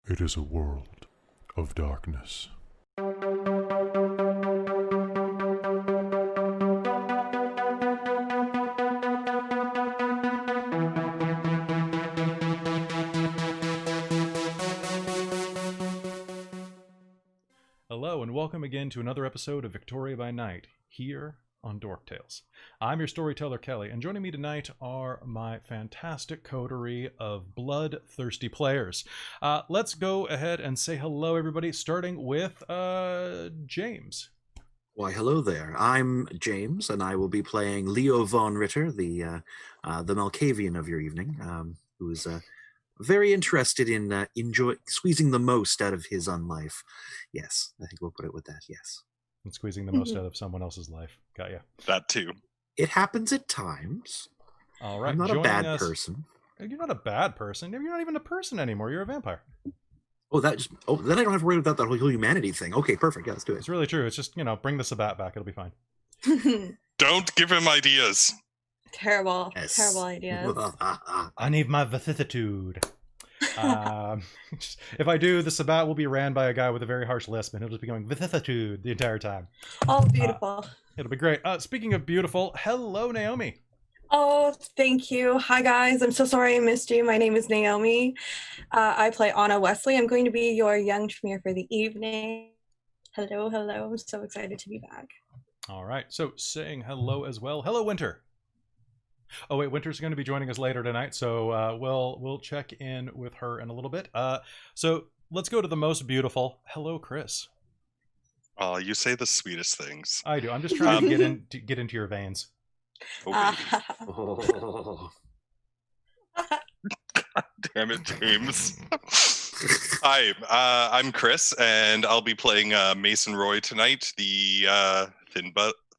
It is a world of darkness. Hello and welcome again to another episode of Victoria by Night, here on Dork Tales. I'm your storyteller Kelly, and joining me tonight are my fantastic coterie of bloodthirsty players. Let's go ahead and say hello, everybody, starting with James. Why, hello there. I'm James, and I will be playing Leo von Ritter, the Malkavian of your evening, who is very interested in squeezing the most out of his own life. Yes, I think we'll put it with that, yes. And squeezing the most out of someone else's life. Got ya. That too. It happens at times. All right, I'm not a bad person. You're not a bad person. You're not even a person anymore. You're a vampire. Then I don't have to worry about that whole humanity thing. Okay, perfect. Yeah, let's do it. It's really true. It's just, bring the Sabbat back. It'll be fine. Don't give him ideas. Terrible Yes. ideas. I need my vicissitude. If I do, the Sabbat will be ran by a guy with a very harsh lisp, and he'll just be going vicissitude the entire time. Oh, beautiful. It'll be great. Speaking of beautiful, hello, Naomi. Oh, thank you. Hi, guys. I'm so sorry I missed you. My name is Naomi. I play Auna Wesley. I'm going to be your young Tremere for the evening. Hello. I'm so excited to be back. All right. So saying hello as well. Hello, Winter. Oh wait, Winter's going to be joining us later tonight, so we'll check in with her in a little bit. So let's go to the most beautiful. Hello, Chris. Oh, you say the sweetest things. I do. I'm just trying to get into your veins. Oh, God damn it, James. Hi, I'm Chris, and I'll be playing Mason Roy tonight, the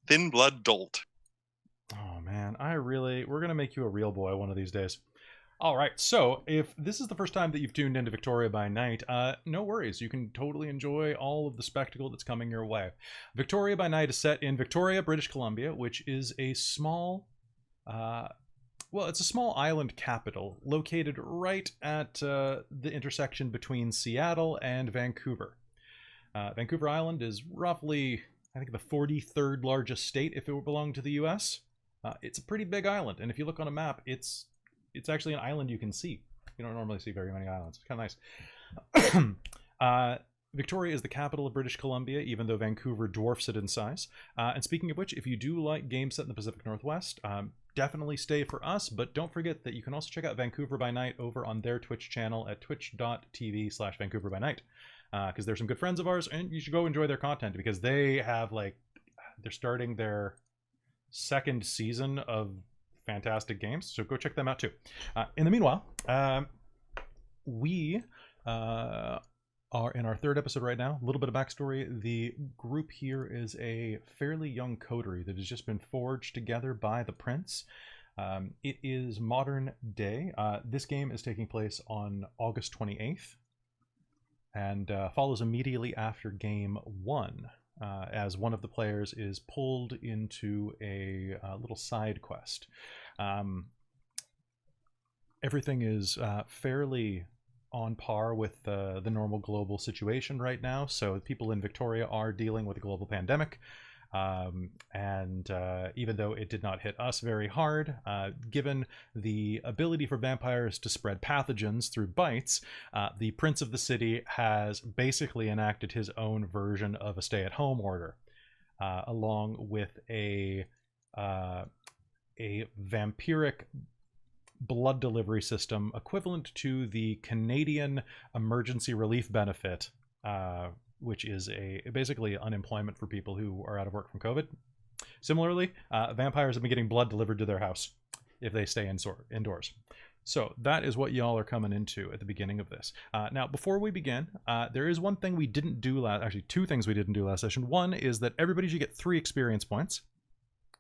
thin blood dolt. Oh man, we're gonna make you a real boy one of these days. All right, so if this is the first time that you've tuned into Victoria by Night, no worries. You can totally enjoy all of the spectacle that's coming your way. Victoria by Night is set in Victoria, British Columbia, which is a small, it's a small island capital located right at the intersection between Seattle and Vancouver. Vancouver Island is roughly, I think, the 43rd largest state if it belonged to the U.S. It's a pretty big island, and if you look on a map, it's actually an island you can see. You don't normally see very many islands. It's kind of nice. Victoria is the capital of British Columbia, even though Vancouver dwarfs it in size. And speaking of which, if you do like games set in the Pacific Northwest, definitely stay for us, but don't forget that you can also check out Vancouver by Night over on their Twitch channel at twitch.tv/Vancouver by Night, because they're some good friends of ours, and you should go enjoy their content, because they have, they're starting their second season of fantastic games, so go check them out too. In the meanwhile, we are in our third episode right now. A little bit of backstory. The group here is a fairly young coterie that has just been forged together by the prince. It is modern day. This game is taking place on August 28th and follows immediately after game 1. As one of the players is pulled into a little side quest. Everything is fairly on par with the normal global situation right now. So people in Victoria are dealing with a global pandemic. And even though it did not hit us very hard, given the ability for vampires to spread pathogens through bites, the prince of the city has basically enacted his own version of a stay-at-home order, along with a vampiric blood delivery system equivalent to the Canadian emergency relief benefit, which is basically unemployment for people who are out of work from COVID. Similarly, vampires have been getting blood delivered to their house if they stay indoors. So that is what y'all are coming into at the beginning of this. Now, before we begin, there is one thing we didn't do actually two things we didn't do last session. One is that everybody should get 3 experience points.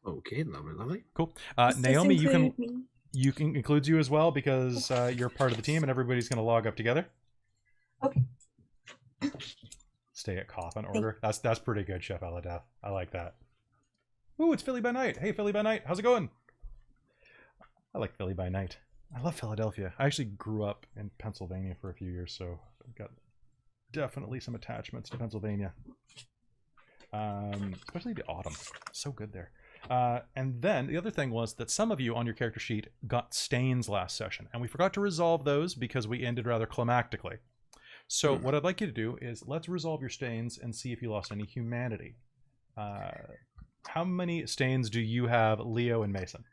Okay, lovely. Cool. Naomi, you can includes you as well, because you're part of the team and everybody's going to log up together. Okay. Stay at Coffin order. That's pretty good, Chef Aladeth. I like that. Ooh, it's Philly by Night. Hey, Philly by Night. How's it going? I like Philly by Night. I love Philadelphia. I actually grew up in Pennsylvania for a few years, so I've got definitely some attachments to Pennsylvania. Especially the autumn. So good there. And then the other thing was that some of you on your character sheet got stains last session, and we forgot to resolve those because we ended rather climactically. So what I'd like you to do is let's resolve your stains and see if you lost any humanity. How many stains do you have, Leo and Mason?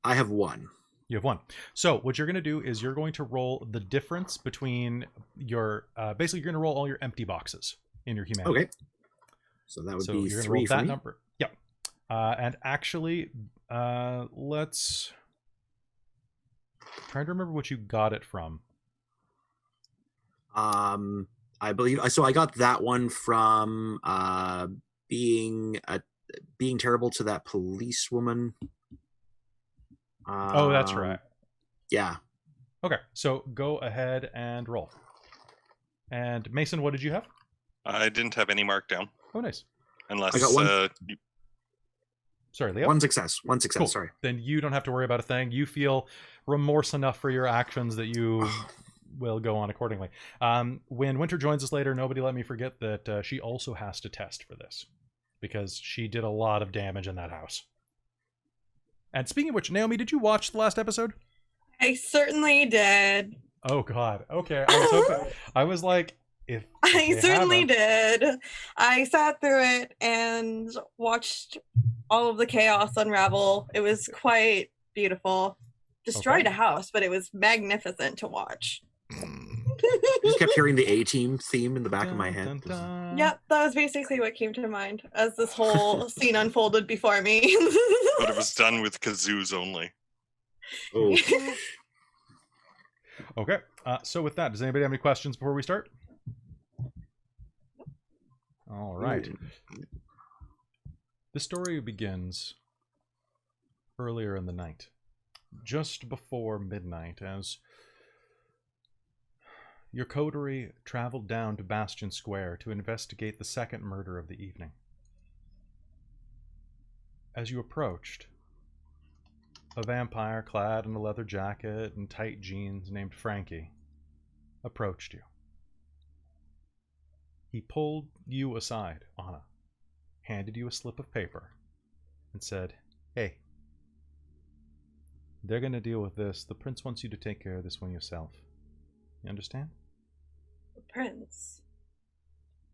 I have 1. You have 1. So what you're going to do is you're going to roll the difference between your... basically, you're going to roll all your empty boxes in your humanity. Okay. So that would so be you're 3 roll for that me. number. Yep. And actually, let's... I'm trying to remember what you got it from. I believe so. I got that one from being terrible to that policewoman. Oh, that's right. Yeah. Okay, so go ahead and roll. And Mason, what did you have? I didn't have any marked down. Oh, nice. Unless I got 1. Sorry, Leo. 1 success. 1 success. Cool. Sorry. Then you don't have to worry about a thing. You feel remorse enough for your actions that you will go on accordingly. When Winter joins us later, nobody let me forget that she also has to test for this because she did a lot of damage in that house. And speaking of which, Naomi, did you watch the last episode? I certainly did. Oh God. Okay. I was hoping. I was like, if I they certainly haven't- did. I sat through it and watched all of the chaos unravel. It was quite beautiful. Destroyed Okay. a house, but it was magnificent to watch. I just kept hearing the A-Team theme in the back of my head. Dun, dun, dun. Yep, that was basically what came to mind as this whole scene unfolded before me. But it was done with kazoos only. Oh. Okay. So with that, does anybody have any questions before we start? All right. The story begins earlier in the night, just before midnight, as your coterie traveled down to Bastion Square to investigate the second murder of the evening. As you approached, a vampire clad in a leather jacket and tight jeans named Frankie approached you. He pulled you aside, Auna, handed you a slip of paper, and said, "Hey, they're going to deal with this. The prince wants you to take care of this one yourself. You understand?" Prince.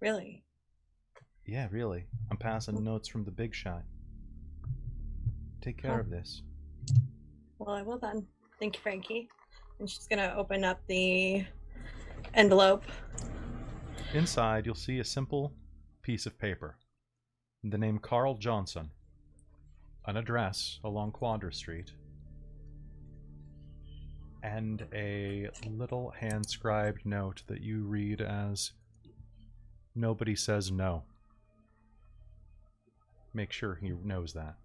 Really? "Yeah, really. I'm passing notes from the big shot. Take care of this." Well, I will then. Thank you, Frankie. And she's gonna open up the envelope. Inside, you'll see a simple piece of paper. The name Carl Johnson, an address along Quadra Street, and a little hand-scribed note that you read as, "Nobody says no." Make sure he knows that.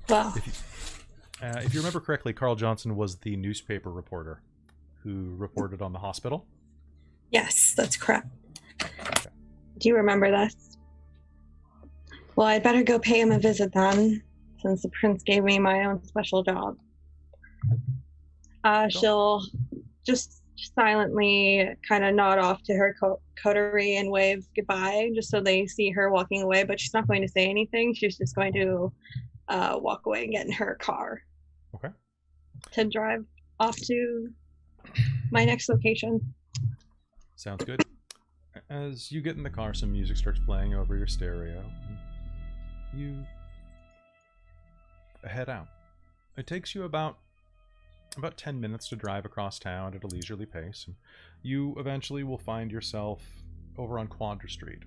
Well, If you remember correctly, Carl Johnson was the newspaper reporter who reported on the hospital. yes, that's correct. Do you remember this? Well, I'd better go pay him a visit then, since the prince gave me my own special job. She'll just silently kind of nod off to her coterie and wave goodbye, just so they see her walking away, but she's not going to say anything. She's just going to walk away and get in her car. Okay. To drive off to my next location. Sounds good. As you get in the car, some music starts playing over your stereo. You head out. It takes you about 10 minutes to drive across town at a leisurely pace. And you eventually will find yourself over on Quadra Street,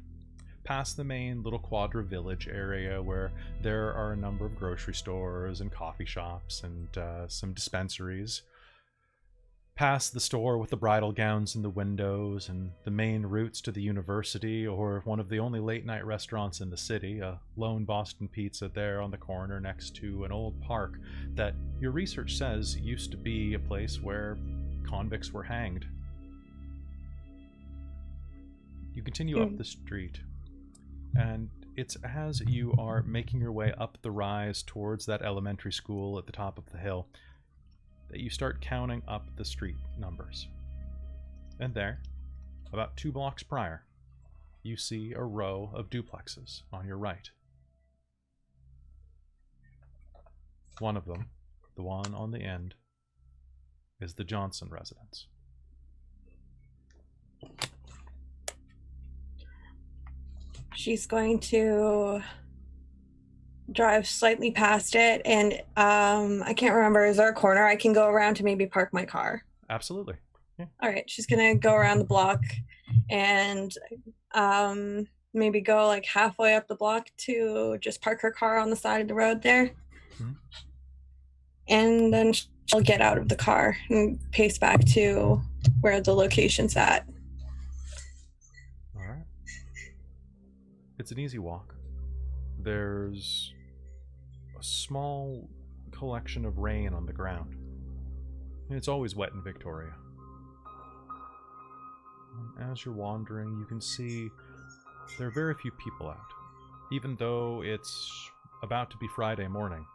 past the main little Quadra Village area where there are a number of grocery stores and coffee shops and some dispensaries. Past the store with the bridal gowns in the windows and the main routes to the university, or one of the only late-night restaurants in the city, a lone Boston Pizza there on the corner next to an old park that your research says used to be a place where convicts were hanged. You continue up the street, and it's as you are making your way up the rise towards that elementary school at the top of the hill that you start counting up the street numbers. And there, about 2 blocks prior, you see a row of duplexes on your right. One of them, the one on the end, is the Johnson residence. She's going to drive slightly past it, and I can't remember, is there a corner I can go around to maybe park my car? Absolutely. Yeah. All right, she's gonna go around the block and maybe go like halfway up the block to just park her car on the side of the road there. Mm-hmm. And then she'll get out of the car and pace back to where the location's at. All right. It's an easy walk. There's a small collection of rain on the ground. And it's always wet in Victoria. As you're wandering, you can see there are very few people out, even though it's about to be Friday morning.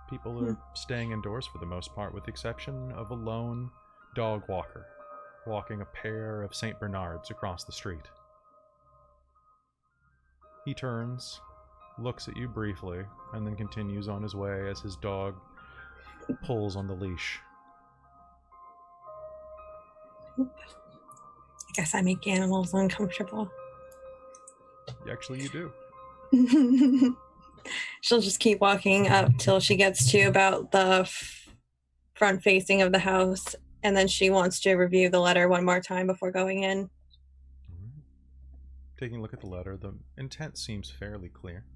People are staying indoors for the most part, with the exception of a lone dog walker walking a pair of St. Bernards across the street. He turns, looks at you briefly, and then continues on his way as his dog pulls on the leash. I guess I make animals uncomfortable. Actually, you do. She'll just keep walking up till she gets to about the front facing of the house, and then she wants to review the letter one more time before going in. Taking a look at the letter, the intent seems fairly clear.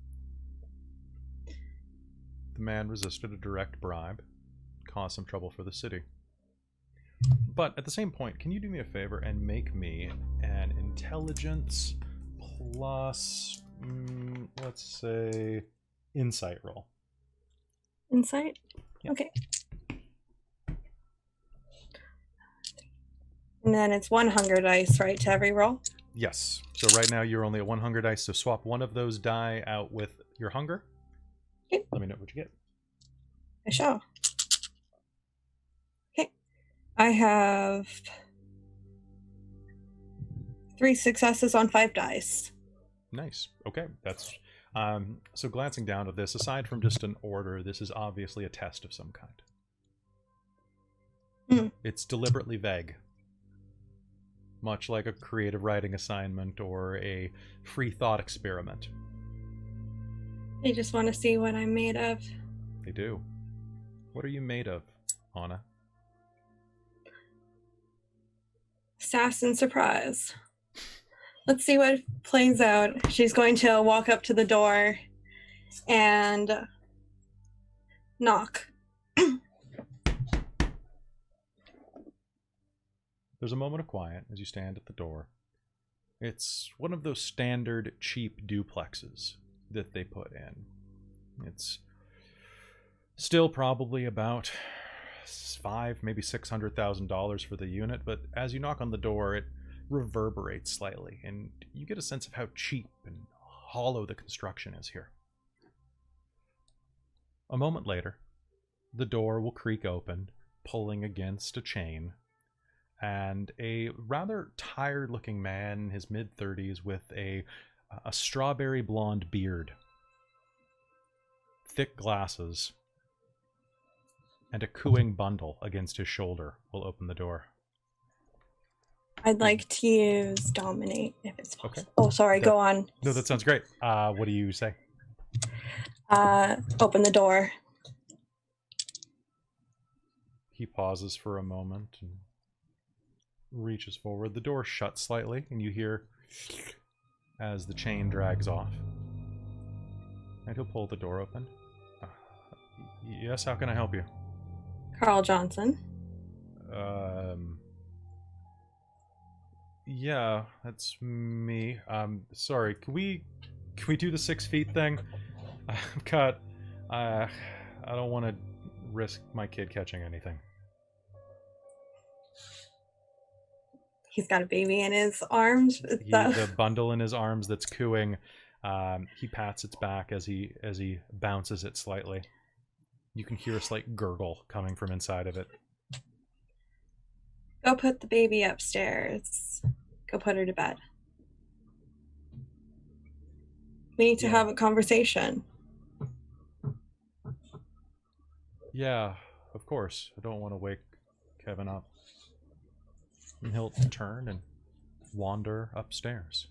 The man resisted a direct bribe, caused some trouble for the city. But at the same point, can you do me a favor and make me an intelligence plus, let's say, insight roll? Insight? Yeah. Okay. And then it's 1 hunger dice, right, to every roll? Yes. So right now you're only at 1 hunger dice, so swap one of those die out with your hunger. Okay. Let me know what you get. I shall. Okay. I have 3 successes on 5 dice. Nice. Okay. That's so glancing down at this, aside from just an order, this is obviously a test of some kind. It's deliberately vague. Much like a creative writing assignment or a free thought experiment. They just want to see what I'm made of. They do. What are you made of, Auna? Sass and surprise. Let's see what plays out. She's going to walk up to the door and knock. There's a moment of quiet as you stand at the door. It's one of those standard cheap duplexes that they put in. It's still probably about $5,000, maybe $600,000 for the unit, but as you knock on the door, it reverberates slightly, and you get a sense of how cheap and hollow the construction is here. A moment later, the door will creak open, pulling against a chain, and a rather tired-looking man in his mid-30s with a strawberry blonde beard, thick glasses, and a cooing bundle against his shoulder will open the door. I'd like to use dominate if it's possible. Okay. Oh, sorry, go on. No, that sounds great. What do you say? Open the door. He pauses for a moment and reaches forward. The door shuts slightly, and you hear as the chain drags off. And he'll pull the door open. Yes, how can I help you? Carl Johnson. Yeah, that's me. Sorry, can we do the 6 feet thing? I've got, I don't want to risk my kid catching anything. He's got a baby in his arms. The bundle in his arms that's cooing. He pats its back as he bounces it slightly. You can hear a slight gurgle coming from inside of it. Go put the baby upstairs. Go put her to bed. We need to have a conversation. Yeah, of course. I don't want to wake Kevin up. And he'll turn and wander upstairs.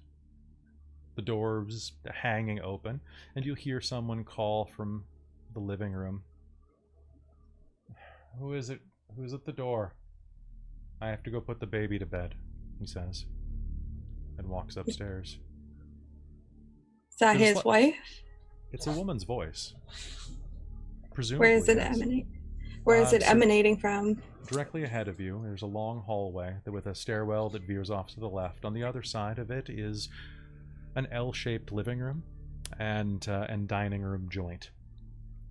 The door's hanging open, and you hear someone call from the living room. Who is it? Who's at the door? I have to go put the baby to bed, he says, and walks upstairs. Is that his wife? It's a woman's voice. Presumably. Where is it emanate? Where is it emanating from? Directly ahead of you, there's a long hallway with a stairwell that veers off to the left. On the other side of it is an L-shaped living room and dining room joint.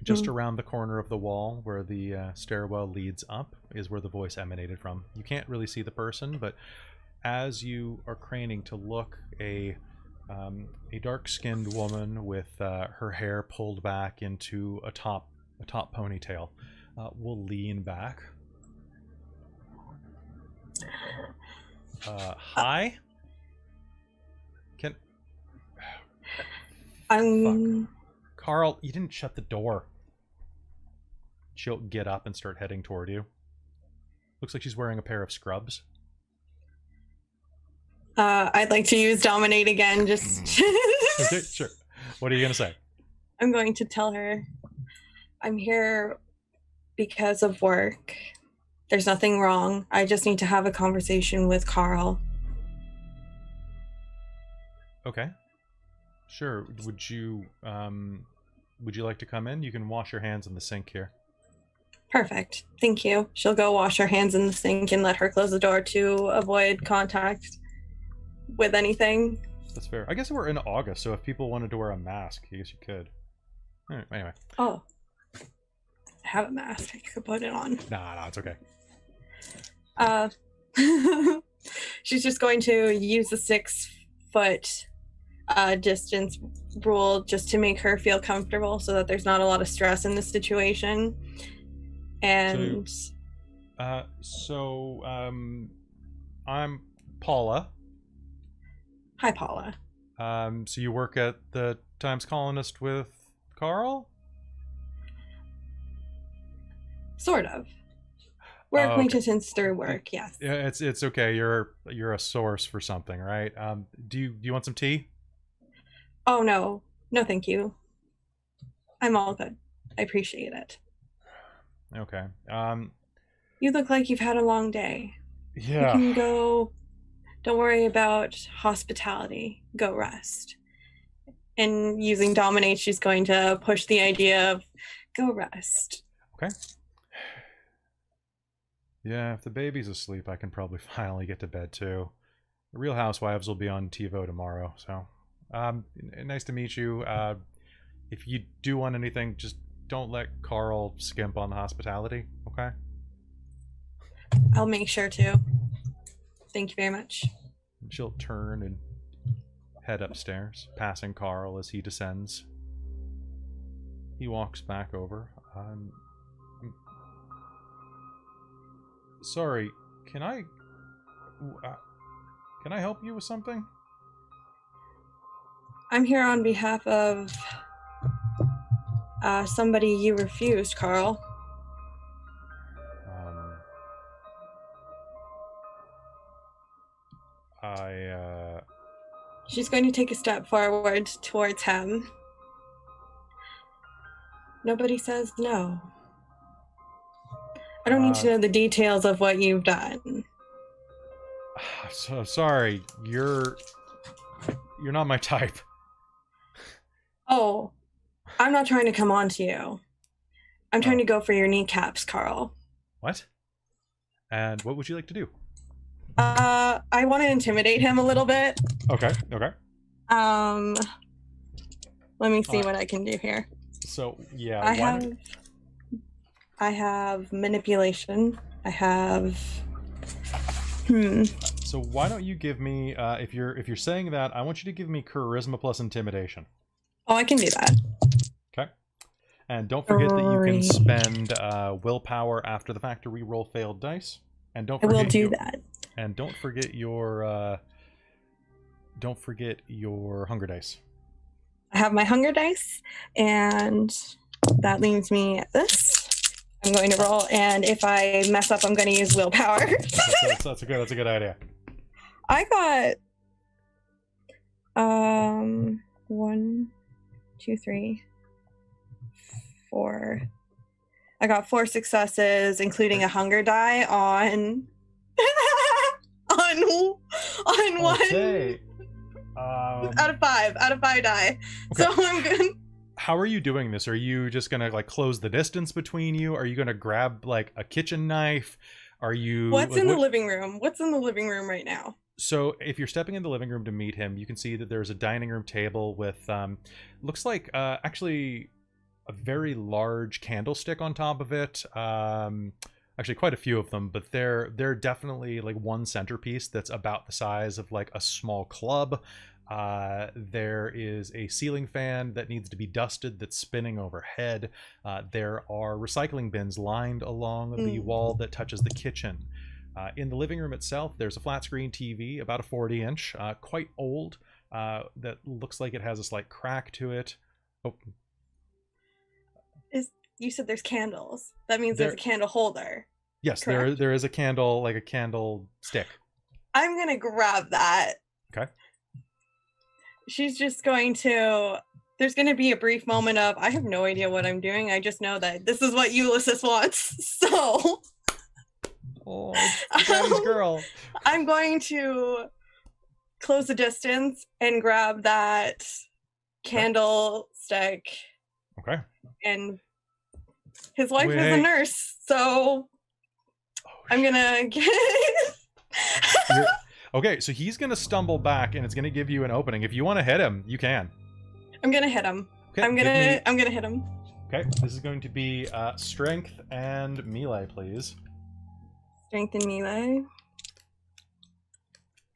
Just around the corner of the wall where the stairwell leads up is where the voice emanated from. You can't really see the person, but as you are craning to look, a dark-skinned woman with her hair pulled back into a top ponytail will lean back. Hi? Fuck. Carl, you didn't shut the door. She'll get up and start heading toward you. Looks like she's wearing a pair of scrubs. I'd like to use dominate again, just... Okay, sure. What are you going to say? I'm going to tell her I'm here because of work. There's nothing wrong. I just need to have a conversation with Carl. Okay. Sure. Would you like to come in? You can wash your hands in the sink here. Perfect. Thank you. She'll go wash her hands in the sink and let her close the door to avoid contact with anything. That's fair. I guess we're in August, so if people wanted to wear a mask, I guess you could. Anyway. Oh. I have a mask. I could put it on. Nah, it's okay. She's just going to use the 6-foot distance rule just to make her feel comfortable so that there's not a lot of stress in this situation. And I'm Paula. Hi, Paula. So you work at the Times Colonist with Carl? Sort of. We're acquaintances through work, yes. Yeah, it's okay. You're a source for something, right? Do you want some tea? Oh no, thank you. I'm all good. I appreciate it. Okay. You look like you've had a long day. Yeah. You can go. Don't worry about hospitality. Go rest. And using dominate, she's going to push the idea of go rest. Okay. Yeah, if the baby's asleep, I can probably finally get to bed too. The Real Housewives will be on TiVo tomorrow, so nice to meet you. If you do want anything, just don't let Carl skimp on the hospitality, okay? I'll make sure to. Thank you very much. She'll turn and head upstairs, passing Carl as he descends. He walks back over. Sorry, can I help you with something? I'm here on behalf of somebody you refused, Carl. She's going to take a step forward towards him. Nobody says no. I don't need to know the details of what you've done. So sorry, you're not my type. Oh, I'm not trying to come on to you. I'm trying to go for your kneecaps, Carl. What? And what would you like to do? I want to intimidate him a little bit. Okay. Let me see what I can do here. So, yeah. I have manipulation. I have... So why don't you give me, if you're saying that, I want you to give me charisma plus intimidation. Oh, I can do that. Okay. And don't forget that you can 3. spend willpower after the fact to re-roll failed dice. And don't I forget will do that. And don't forget your hunger dice. I have my hunger dice, and that leaves me at this. I'm going to roll, and if I mess up, I'm going to use willpower. That's a good idea. I got 1, 2, 3, 4. I got 4 successes, including a hunger die on on Okay. one out of 5 die. Okay. So I'm good. How are you doing this? Are you just gonna like close the distance between you? Are you gonna grab like a kitchen knife? Are you? What's like, in the living room? What's in the living room right now? So if you're stepping in the living room to meet him, you can see that there's a dining room table with looks like actually a very large candlestick on top of it. Actually quite a few of them, but they're definitely like one centerpiece that's about the size of like a small club. There is a ceiling fan that needs to be dusted that's spinning overhead. There are recycling bins lined along the wall that touches the kitchen. In the living room itself, there's a flat screen TV, about a 40-inch, quite old, that looks like it has a slight crack to it. Oh. You said there's candles. That means there's a candle holder. Yes, correct? there is a candle, like a candle stick. I'm going to grab that. Okay. She's just going to... There's going to be a brief moment of, I have no idea what I'm doing. I just know that this is what Ulysses wants. So... Oh, daddy's girl. I'm going to close the distance and grab that candlestick. Okay. And his wife is a nurse, so I'm gonna get Okay, so he's gonna stumble back and it's gonna give you an opening. If you want to hit him, you can. I'm gonna hit him. Okay, I'm gonna hit him. Okay, this is going to be strength and melee, please. Strength and melee.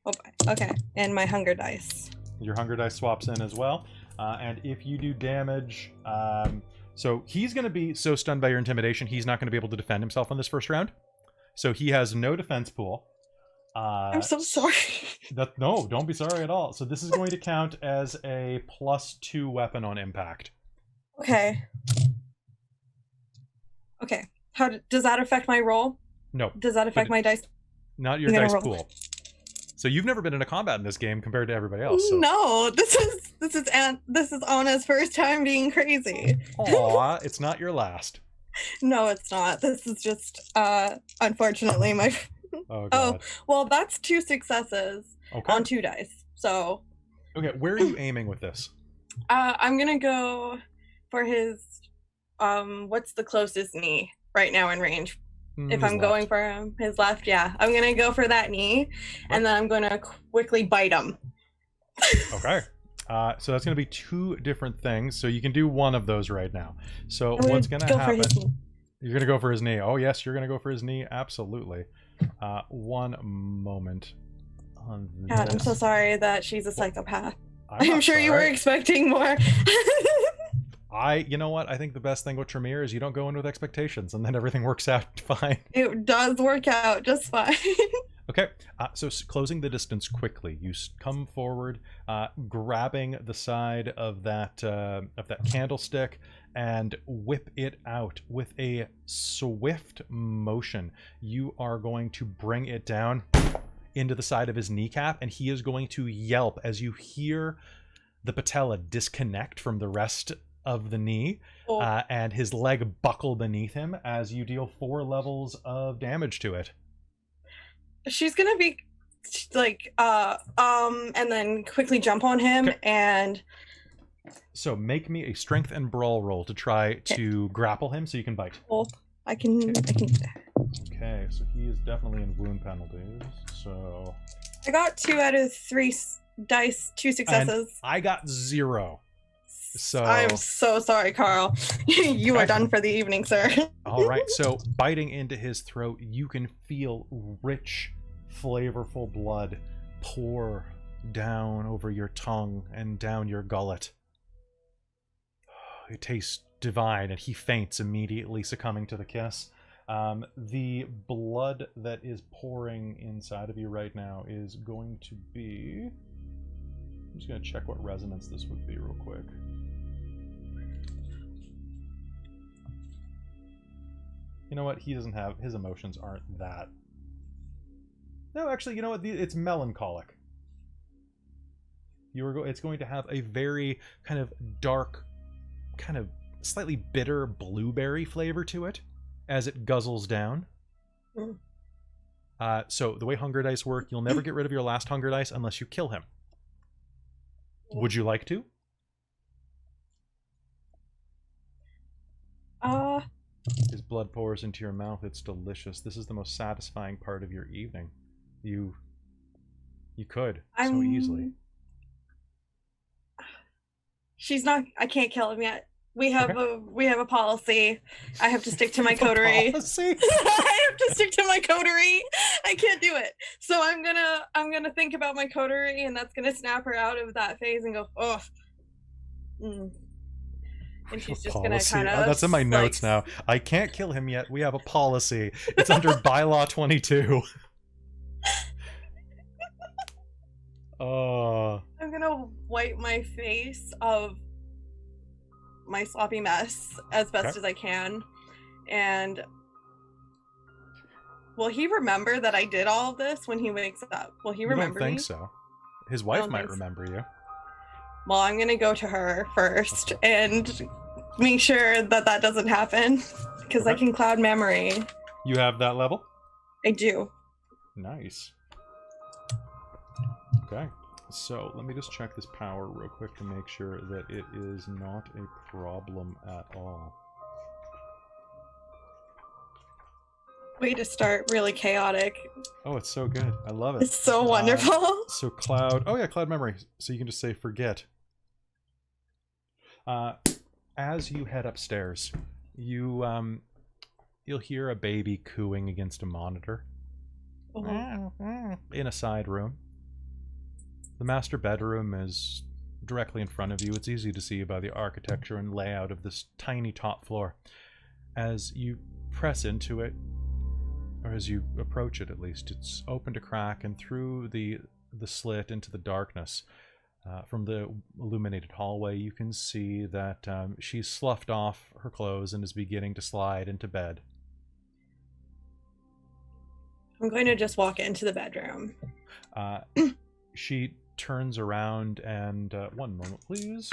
Oh, okay, and my hunger dice. Your hunger dice swaps in as well. And if you do damage, so he's going to be so stunned by your intimidation, he's not going to be able to defend himself on this first round. So he has no defense pool. I'm so sorry. No, don't be sorry at all. So this is going to count as a +2 weapon on impact. Okay. Okay. How does that affect my roll? No. Does that affect my dice? Not your dice pool. So you've never been in a combat in this game compared to everybody else. So. No, this is Auna's first time being crazy. Aw, it's not your last. No, it's not. This is just unfortunately my Oh, God. Oh, well, that's 2 successes on 2 dice. So okay, where are you aiming with this? I'm gonna go for his what's the closest knee right now in range? If I'm going for his left, yeah. I'm going to go for that knee, and then I'm going to quickly bite him. Okay. So that's going to be 2 different things. So you can do one of those right now. So what's going to happen? You're going to go for his knee. Oh, yes, you're going to go for his knee. Absolutely. One moment on this. God, I'm so sorry that she's a psychopath. I'm sure you were expecting more. You know what? I think the best thing with Tremere is you don't go in with expectations, and then everything works out fine. It does work out just fine. Okay, so closing the distance quickly, you come forward, grabbing the side of that candlestick, and whip it out with a swift motion. You are going to bring it down into the side of his kneecap, and he is going to yelp as you hear the patella disconnect from the rest of the knee, and his leg buckle beneath him as you deal 4 levels of damage to it. She's gonna be like and then quickly jump on him. Okay. And so make me a strength and brawl roll to try to grapple him so you can bite. Well, I can Okay, so he is definitely in wound penalties. So I got 2 out of 3 dice, 2 successes. And I got 0. So I'm so sorry, Carl. You are done for the evening, sir. All right. So biting into his throat, you can feel rich, flavorful blood pour down over your tongue and down your gullet. It tastes divine, and he faints immediately, succumbing to the kiss. The blood that is pouring inside of you right now is going to be... I'm just going to check what resonance this would be real quick. You know what? He doesn't have... His emotions aren't that... No, actually, you know what? It's melancholic. It's going to have a very kind of dark, kind of slightly bitter blueberry flavor to it as it guzzles down. So the way hunger dice work, you'll never get rid of your last hunger dice unless you kill him. Would you like to? His blood pours into your mouth. It's delicious. This is the most satisfying part of your evening. You could so easily. She's not. I can't kill him yet. We have a policy. I have to stick to my coterie. I have to stick to my coterie. I can't do it. So I'm gonna think about my coterie, and that's gonna snap her out of that phase and go, oh. And she's just gonna kind of. That's in my notes now. I can't kill him yet. We have a policy. It's under bylaw 22. I'm gonna wipe my face of my sloppy mess as best as I can, and will he remember that I did all of this when he wakes up? Will he remember me? I don't think so. His wife might remember you. Well, I'm gonna go to her first and make sure that doesn't happen, because I can cloud memory. You have that level? I do. Nice. Okay, so let me just check this power real quick to make sure that it is not a problem at all. Way to start really chaotic. Oh, it's so good. I love it. It's so wonderful. So cloud... Oh yeah, cloud memory. So you can just say forget. As you head upstairs, you'll hear a baby cooing against a monitor. In a side room. The master bedroom is directly in front of you. It's easy to see by the architecture and layout of this tiny top floor. As you press into it, or as you approach it at least, it's opened a crack, and through the slit into the darkness, from the illuminated hallway, you can see that she's sloughed off her clothes and is beginning to slide into bed. I'm going to just walk into the bedroom. She turns around and, one moment please,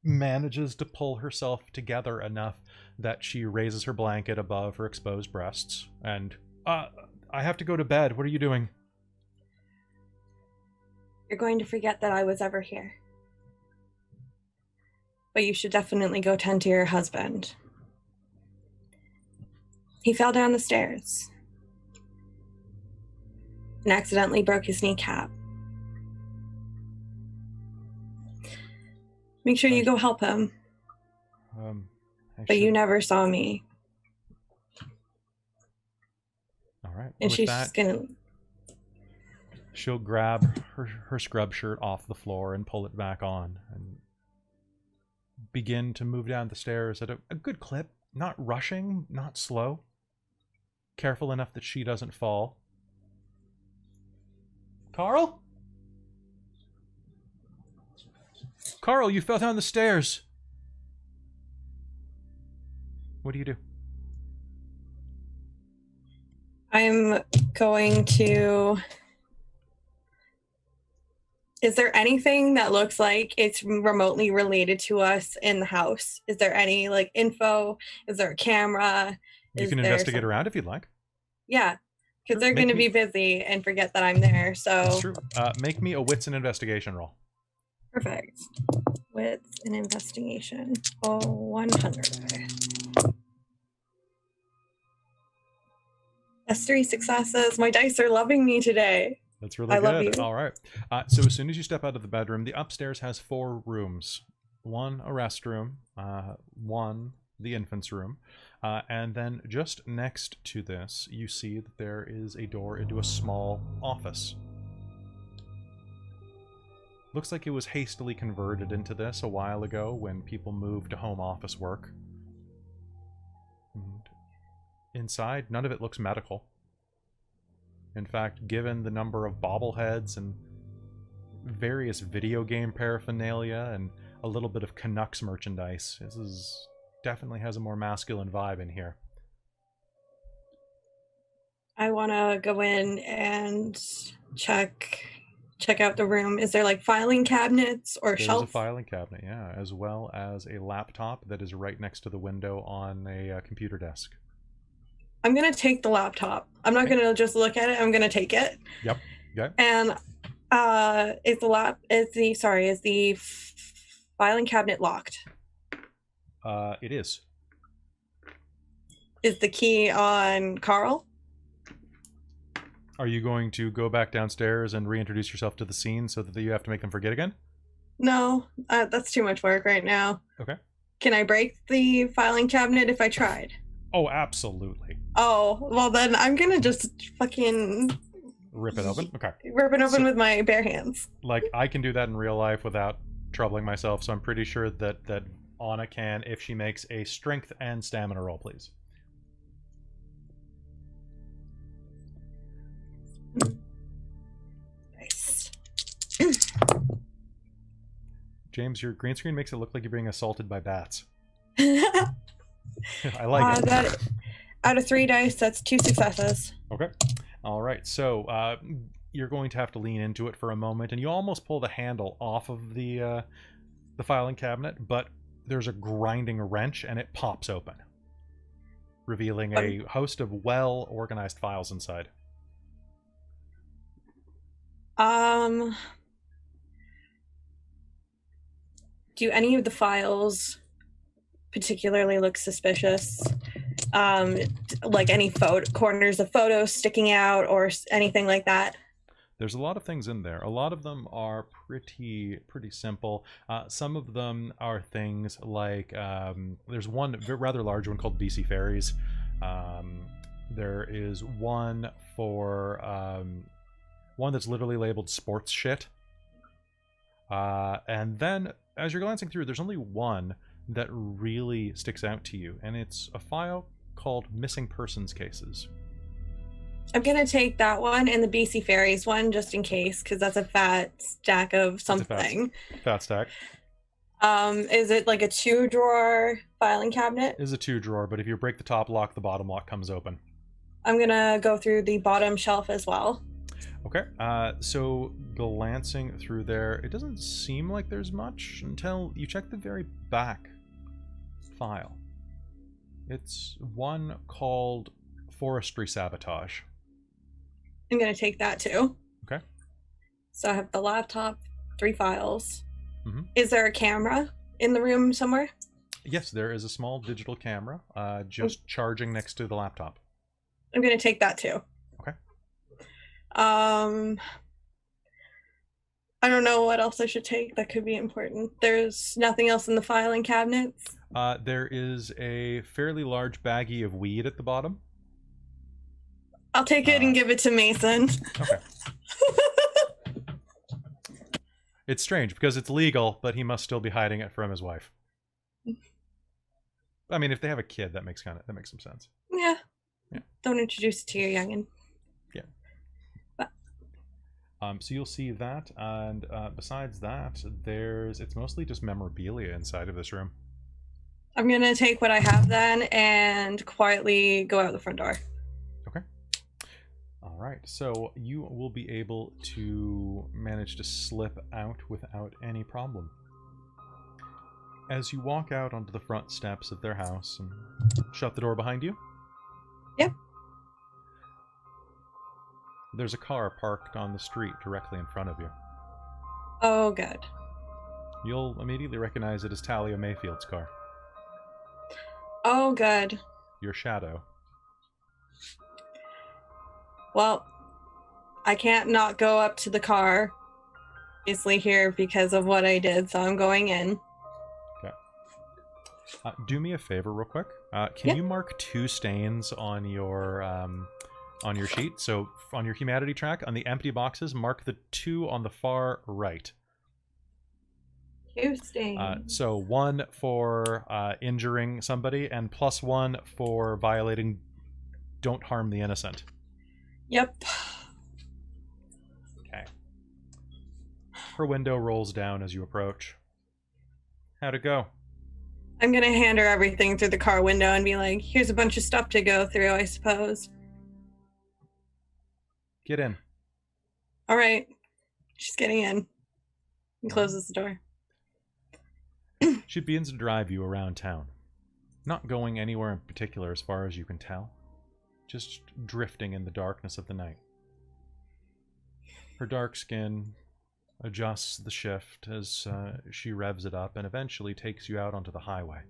manages to pull herself together enough that she raises her blanket above her exposed breasts and, I have to go to bed. What are you doing? You're going to forget that I was ever here. But you should definitely go tend to your husband. He fell down the stairs and accidentally broke his kneecap. Make sure you go help him. But you never saw me. All right. And she's just gonna... She'll grab her scrub shirt off the floor and pull it back on and begin to move down the stairs at a good clip. Not rushing, not slow. Careful enough that she doesn't fall. Carl? Carl, you fell down the stairs. What do you do? I'm going to... Is there anything that looks like it's remotely related to us in the house? Is there any, like, info? Is there a camera? You can investigate around if you'd like. Yeah, because they're going to be busy and forget that I'm there, so... That's true. Make me a wits and investigation roll. Perfect. Wits and investigation. Oh, 100. That's 3 successes. My dice are loving me today. That's really good. Love you. All right. So as soon as you step out of the bedroom, the upstairs has 4 rooms. 1 a restroom, 1 the infant's room. And then just next to this, you see that there is a door into a small office. Looks like it was hastily converted into this a while ago when people moved to home office work. And inside, none of it looks medical. In fact, given the number of bobbleheads and various video game paraphernalia and a little bit of Canucks merchandise, this is definitely has a more masculine vibe in here. I want to go in and check out the room. Is there like filing cabinets or There's shelves? a filing cabinet, yeah, as well as a laptop that is right next to the window on a computer desk. I'm gonna take the laptop. I'm not gonna just look at it. I'm gonna take it. Yep. Okay. And is the filing cabinet locked? It is. Is the key on Carl? Are you going to go back downstairs and reintroduce yourself to the scene so that you have to make them forget again? No, that's too much work right now. Okay. Can I break the filing cabinet if I tried? Oh, absolutely. Oh, well then I'm gonna just fucking Rip it open? Okay. rip it open with my bare hands. Like, I can do that in real life without troubling myself, so I'm pretty sure that Auna can if she makes a strength and stamina roll, please. Nice. James, your green screen makes it look like you're being assaulted by bats. I like it. That, out of 3 dice, that's 2 successes. Okay. All right. So you're going to have to lean into it for a moment, and you almost pull the handle off of the filing cabinet, but there's a grinding wrench, and it pops open, revealing a host of well-organized files inside. Do any of the files particularly look suspicious? Like any corners of photos sticking out or anything like that? There's a lot of things in there. A lot of them are pretty simple. Some of them are things like there's one rather large one called BC Ferries. There is one for one that's literally labeled sports shit. And then as you're glancing through, there's only one that really sticks out to you, and it's a file called Missing Persons Cases. I'm gonna take that one and the BC Ferries one just in case, because that's a fat stack of something. Fat stack. Is it like a 2-drawer filing cabinet? It is a 2-drawer, but if you break the top lock, the bottom lock comes open. I'm gonna go through the bottom shelf as well. Okay, so glancing through there, it doesn't seem like there's much until you check the very back file. It's one called Forestry Sabotage. I'm gonna take that too. Okay. So I have the laptop, 3 files. Mm-hmm. Is there a camera in the room somewhere? Yes, there is a small digital camera just charging next to the laptop. I'm gonna take that too. Okay. I don't know what else I should take that could be important. There's nothing else in the filing cabinets. There is a fairly large baggie of weed at the bottom. I'll take it and give it to Mason. Okay. It's strange because it's legal, but he must still be hiding it from his wife. I mean, if they have a kid, that makes some sense. Yeah. Yeah. Don't introduce it to your youngin. Yeah. But. So you'll see that, and besides that, it's mostly just memorabilia inside of this room. I'm gonna take what I have then and quietly go out the front door. Okay. All right. So you will be able to manage to slip out without any problem. As you walk out onto the front steps of their house and shut the door behind you. Yep. There's a car parked on the street directly in front of you. Oh, good. You'll immediately recognize it as Talia Mayfield's car. Oh, good. Your shadow. Well, I can't not go up to the car, obviously here because of what I did, so I'm going in. Okay. Do me a favor real quick. Can you mark 2 stains on your sheet? So on your humanity track, on the empty boxes, mark the 2 on the far right. 2 stains. So 1 for injuring somebody, and +1 for violating don't harm the innocent. Yep. Okay. Her window rolls down as you approach. How'd it go? I'm gonna hand her everything through the car window and be like, here's a bunch of stuff to go through, I suppose. Get in. All right. She's getting in. And closes the door. She begins to drive you around town. Not going anywhere in particular as far as you can tell. Just drifting in the darkness of the night. Her dark skin adjusts the shift as she revs it up and eventually takes you out onto the highway.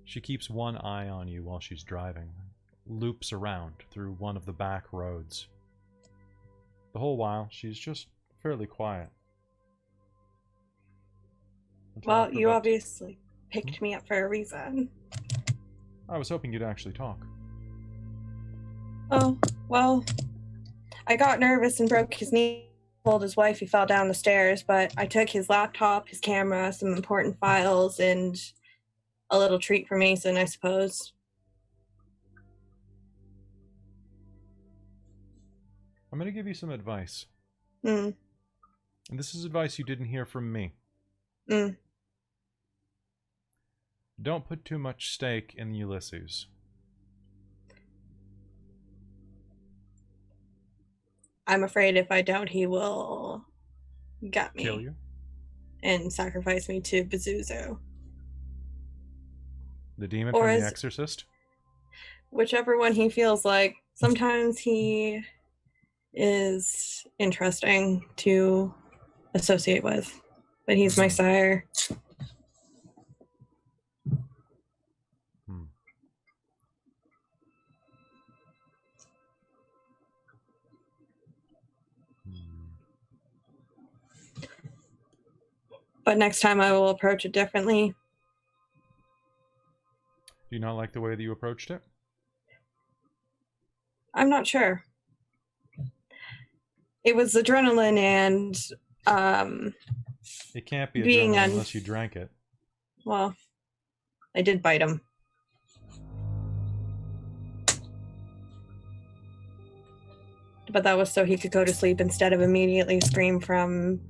She keeps one eye on you while she's driving, loops around through one of the back roads. The whole while, she's just fairly quiet. Well, you obviously picked me up for a reason. I was hoping you'd actually talk. Oh, well, I got nervous and broke his knee. Told his wife he fell down the stairs, but I took his laptop, his camera, some important files, and a little treat for Mason, I suppose. I'm going to give you some advice. Mm. And this is advice you didn't hear from me. Mm. Don't put too much stake in Ulysses. I'm afraid if I don't, he will gut me. Kill you? And sacrifice me to Pazuzu. The demon Or from The Exorcist? Whichever one he feels like. Sometimes he is interesting to associate with, but he's my sire. But next time I will approach it differently. Do you not like the way that you approached it? I'm not sure. It was adrenaline and it can't be being adrenaline unless you drank it. Well, I did bite him. But that was so he could go to sleep instead of immediately scream from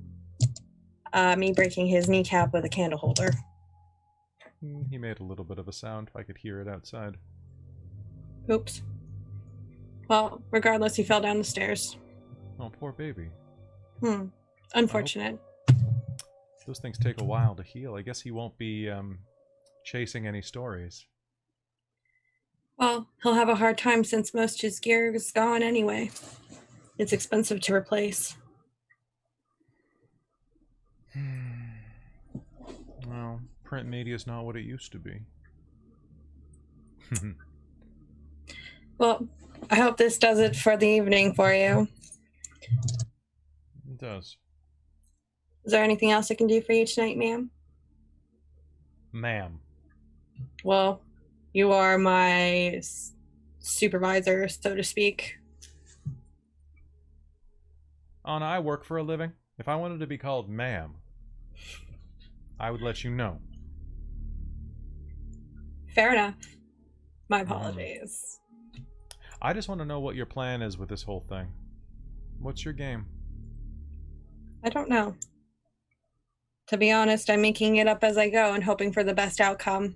me breaking his kneecap with a candle holder. He made a little bit of a sound. I could hear it outside. Oops. Well, regardless, he fell down the stairs. Oh, poor baby. Unfortunate. Those things take a while to heal. I guess he won't be chasing any stories. Well, he'll have a hard time since most of his gear is gone anyway. It's expensive to replace. Well, print media is not what it used to be. Well, I hope this does it for the evening for you. It does. Is there anything else I can do for you tonight, ma'am? Ma'am. Well, you are my supervisor, so to speak. Auna, I work for a living. If I wanted to be called ma'am, I would let you know. Fair enough. My apologies. I just want to know what your plan is with this whole thing. What's your game? I don't know. To be honest, I'm making it up as I go and hoping for the best outcome.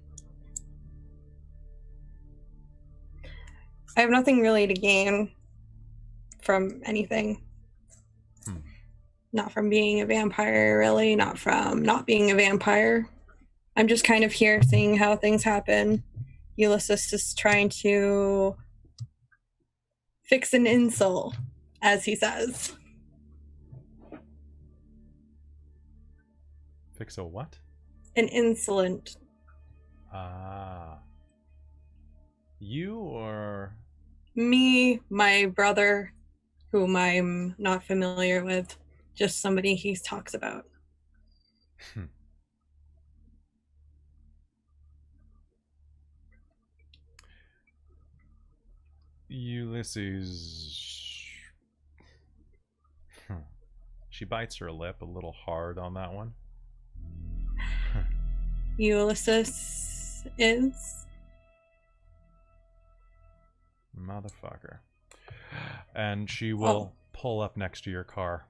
I have nothing really to gain from anything. Not from being a vampire, really. Not from not being a vampire. I'm just kind of here seeing how things happen. Ulysses is trying to fix an insult, as he says. Fix a what? An insolent. Ah. You or... Me, my brother, whom I'm not familiar with. Just somebody he talks about. Ulysses. She bites her lip a little hard on that one. Ulysses is? Motherfucker. And she will pull up next to your car.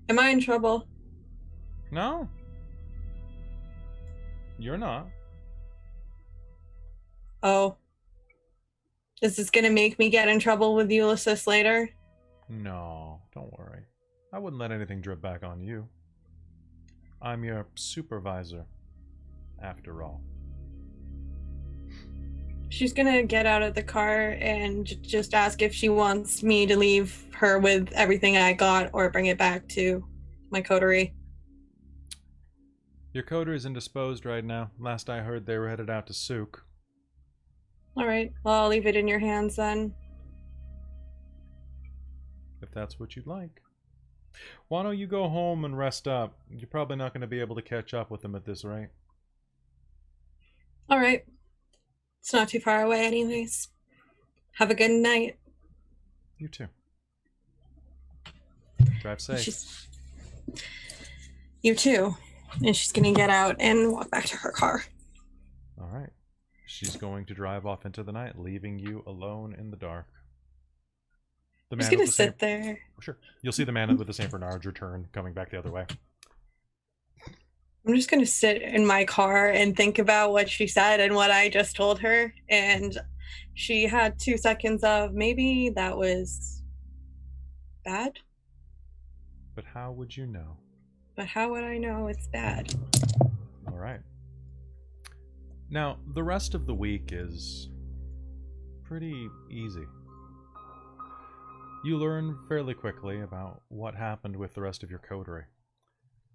Am I in trouble? No. You're not. Oh. Is this gonna make me get in trouble with Ulysses later? No, don't worry. I wouldn't let anything drip back on you. I'm your supervisor, after all. She's gonna get out of the car and just ask if she wants me to leave her with everything I got or bring it back to my coterie. Your coterie is indisposed right now. Last I heard, they were headed out to Souk. Alright, well, I'll leave it in your hands then. If that's what you'd like. Why don't you go home and rest up? You're probably not going to be able to catch up with them at this rate. Alright. It's not too far away anyways. Have a good night. You too. Drive safe. You too. And she's gonna get out and walk back to her car. Alright. She's going to drive off into the night, leaving you alone in the dark. I'm just gonna sit there. Sure. You'll see the man with the St. Bernard's return coming back the other way. I'm just gonna sit in my car and think about what she said and what I just told her. And she had 2 seconds of maybe that was bad. But how would you know? But how would I know it's bad? Alright. Now, the rest of the week is pretty easy. You learn fairly quickly about what happened with the rest of your coterie.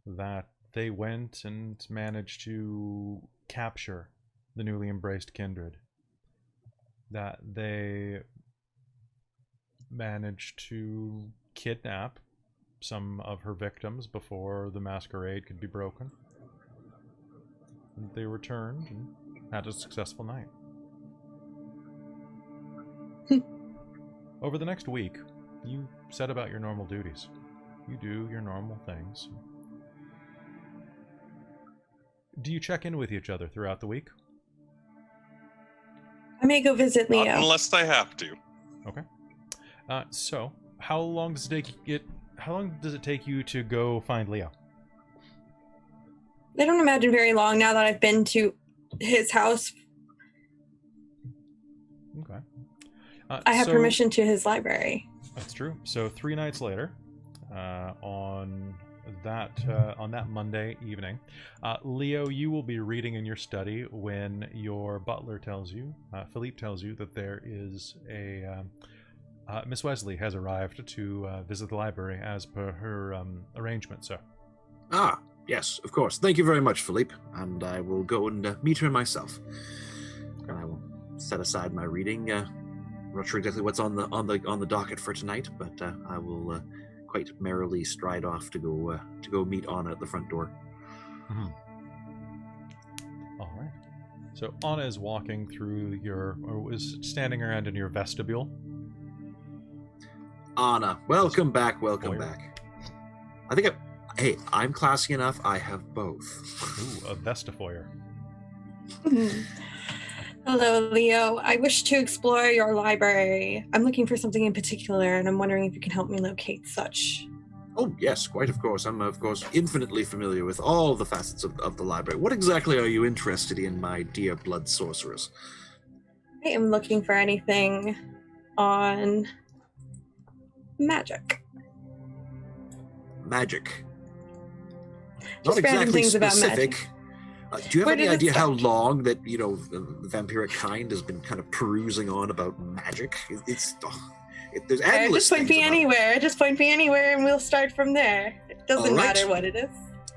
That they went and managed to capture the newly embraced kindred. That they managed to kidnap some of her victims before the masquerade could be broken. And they returned and had a successful night. Over the next week, you set about your normal duties. You do your normal things. Do you check in with each other throughout the week? I may go visit Leo. Not unless I have to. Okay. So, how long does it take you to go find Leo? I don't imagine very long now that I've been to his house. Okay. I have permission to his library. That's true. So 3 nights later, on that Monday evening, Leo, you will be reading in your study when your butler tells you, Philippe tells you, that there is a Miss Wesley has arrived to visit the library as per her arrangement, sir. Ah, yes, of course. Thank you very much, Philippe. And I will go and meet her myself. And I will set aside my reading. I'm not sure exactly what's on the docket for tonight, but I will quite merrily stride off to go meet Auna at the front door. Mm-hmm. All right. So Auna is walking through is standing around in your vestibule. Auna, welcome back. Foyer. I think I'm classy enough. I have both. Ooh, a vestifoyer. Hello, Leo. I wish to explore your library. I'm looking for something in particular, and I'm wondering if you can help me locate such. Oh, yes, quite of course. I'm, of course, infinitely familiar with all the facets of the library. What exactly are you interested in, my dear blood sorceress? I am looking for anything on magic. Magic. Just Not random exactly things about specific. magic. Do you have Where any did it idea how start? long that, the vampiric kind has been kind of perusing on about magic? There's endless Just point things me about it. anywhere. Just point me anywhere, and we'll start from there. It doesn't All right. matter what it is.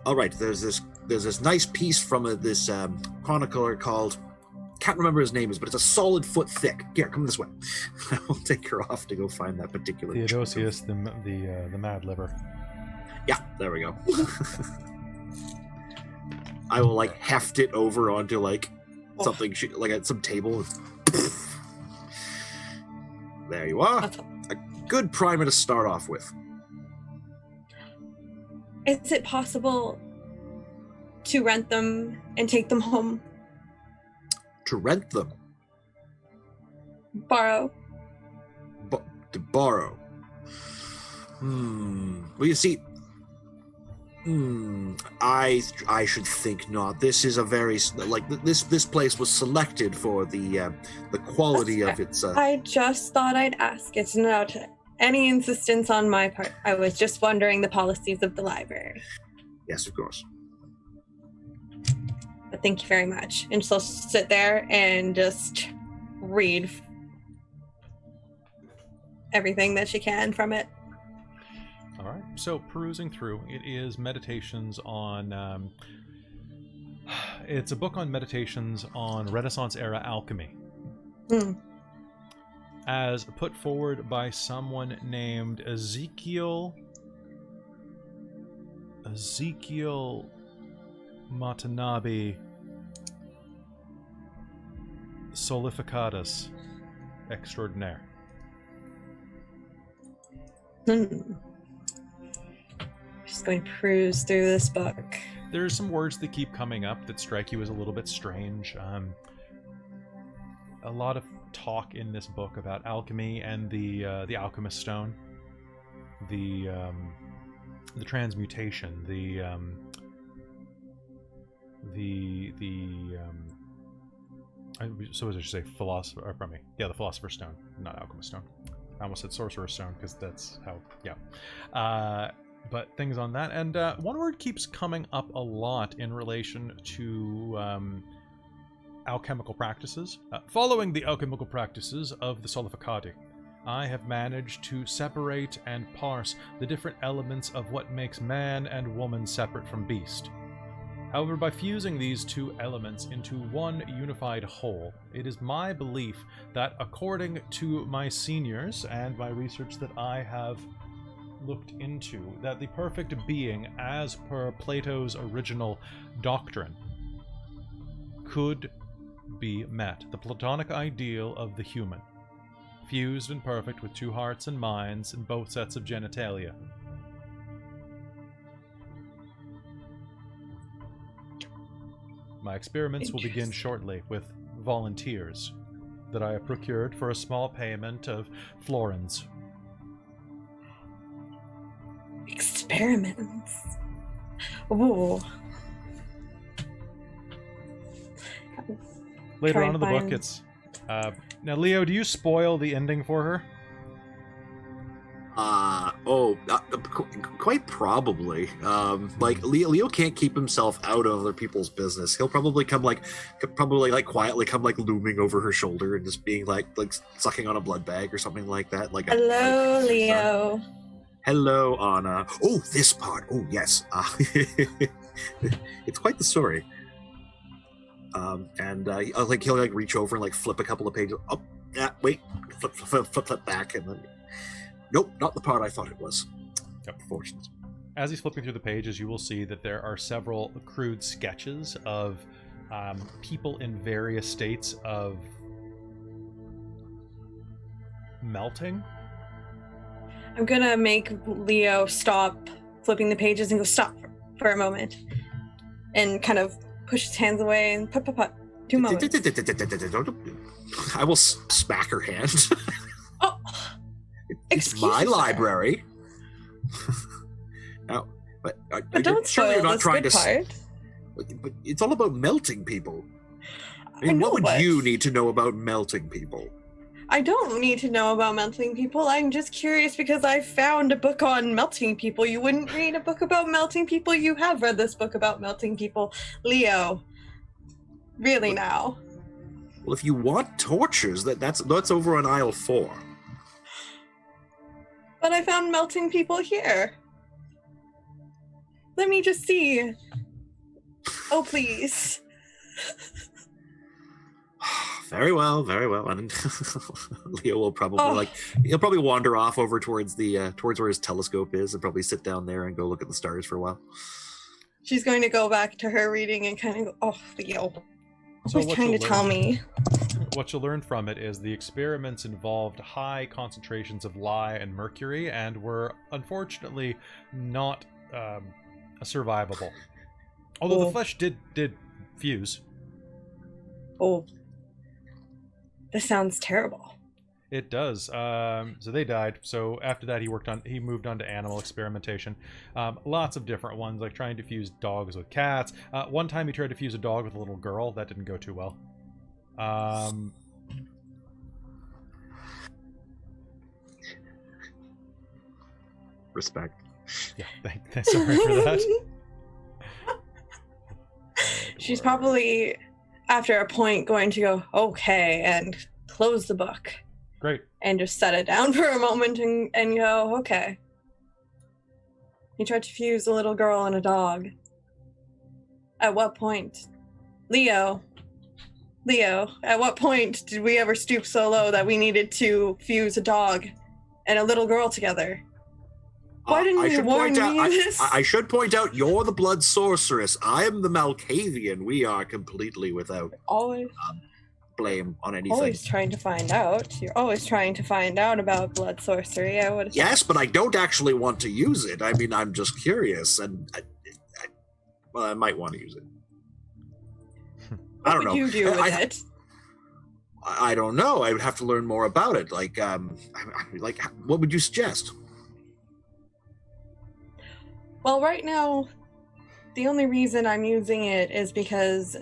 All right, there's this nice piece from this chronicler called, can't remember his name, but it's a solid foot thick. Here, come this way. I will take her off to go find that particular. Theodosius, the mad liver. Yeah, there we go. I will heft it over onto something like at some table. There you are. A good primer to start off with. Is it possible to rent them and take them home? To rent them? Borrow. To borrow? Well, you see, I should think not. This is a very this place was selected for the quality of its. I just thought I'd ask. It's not any insistence on my part. I was just wondering the policies of the library. Yes, of course. But thank you very much. And she'll sit there and just read everything that she can from it. All right. So perusing through, it is meditations on. It's a book on meditations on Renaissance-era alchemy, as put forward by someone named Ezekiel Matanabe Solificatus Extraordinaire. Just going to peruse through this book. There's some words that keep coming up that strike you as a little bit strange. A lot of talk in this book about alchemy and the alchemist stone, the transmutation, so as I should say, the philosopher's stone, not alchemist stone. I almost said sorcerer's stone because that's how, but things on that. And one word keeps coming up a lot in relation to alchemical practices. Following the alchemical practices of the Solificati, I have managed to separate and parse the different elements of what makes man and woman separate from beast. However, by fusing these two elements into one unified whole, it is my belief that, according to my seniors and my research that I have looked into, that the perfect being, as per Plato's original doctrine, could be met. The Platonic ideal of the human, fused and perfect with two hearts and minds and both sets of genitalia. My experiments will begin shortly with volunteers that I have procured for a small payment of florins. Experiments. Ooh. Later on in the book, it's... now, Leo, do you spoil the ending for her? Quite probably. Like Leo can't keep himself out of other people's business. He'll probably quietly come looming over her shoulder and just being like sucking on a blood bag or something like that. Hello, Leo. Hello, Auna. Oh, this part. Oh, yes. It's quite the story. He'll reach over and flip a couple of pages. Oh, yeah. Wait. Flip back and then. Nope, not the part I thought it was. Yep. Unfortunate. As he's flipping through the pages, you will see that there are several crude sketches of people in various states of melting. I'm gonna make Leo stop flipping the pages and go stop for a moment, and kind of push his hands away and put 2 moments. I will smack her hand. Oh. It's my library. Now, but don't surely you're spoil not this trying good to. part. But it's all about melting people. I mean, what would you need to know about melting people? I don't need to know about melting people. I'm just curious because I found a book on melting people. You wouldn't read a book about melting people? You have read this book about melting people. Leo. Really now? Well, if you want tortures, that's over on aisle 4. But I found melting people here. Let me just see. Oh, please. Very well. And Leo will probably he'll probably wander off over towards where his telescope is and probably sit down there and go look at the stars for a while. She's going to go back to her reading and kind of go, oh, Leo. So Always trying to tell me. What you'll learn from it is the experiments involved high concentrations of lye and mercury and were unfortunately not survivable. Although the flesh did fuse. Oh. This sounds terrible. It does. So they died. So after that, he moved on to animal experimentation. Lots of different ones, like trying to fuse dogs with cats. One time he tried to fuse a dog with a little girl. That didn't go too well. Respect. Yeah, sorry for that. She's probably, after a point, going to go, okay, and close the book. Great. And just set it down for a moment and go, okay. He tried to fuse a little girl and a dog. At what point? Leo, at what point did we ever stoop so low that we needed to fuse a dog and a little girl together? Why didn't you warn me of this? I should point out, you're the blood sorceress. I am the Malkavian. We are completely without blame on anything. Always trying to find out. You're always trying to find out about blood sorcery. Yes, but I don't actually want to use it. I mean, I'm just curious, and I might want to use it. I don't know. What would you do with it? I don't know. I would have to learn more about it. Like, what would you suggest? Well, right now, the only reason I'm using it is because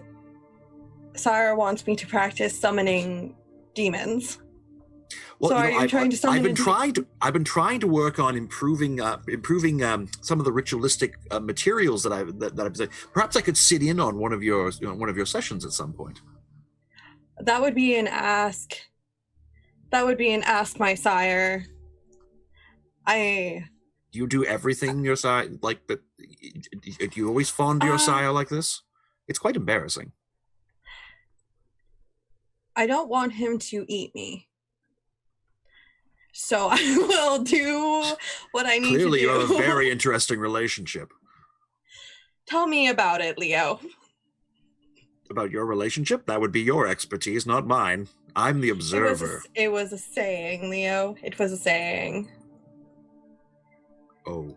Sire wants me to practice summoning demons. Well, so are you trying to summon? I've been trying to work on improving some of the ritualistic materials that I've said. Perhaps I could sit in on one of your sessions at some point. That would be an ask. That would be an ask, my sire. Do you do everything your sire like that? Do you always fond your sire like this? It's quite embarrassing. I don't want him to eat me. So I will do what I need to do. Clearly, you have a very interesting relationship. Tell me about it, Leo. About your relationship? That would be your expertise, not mine. I'm the observer. It was a saying, Leo. It was a saying. Oh.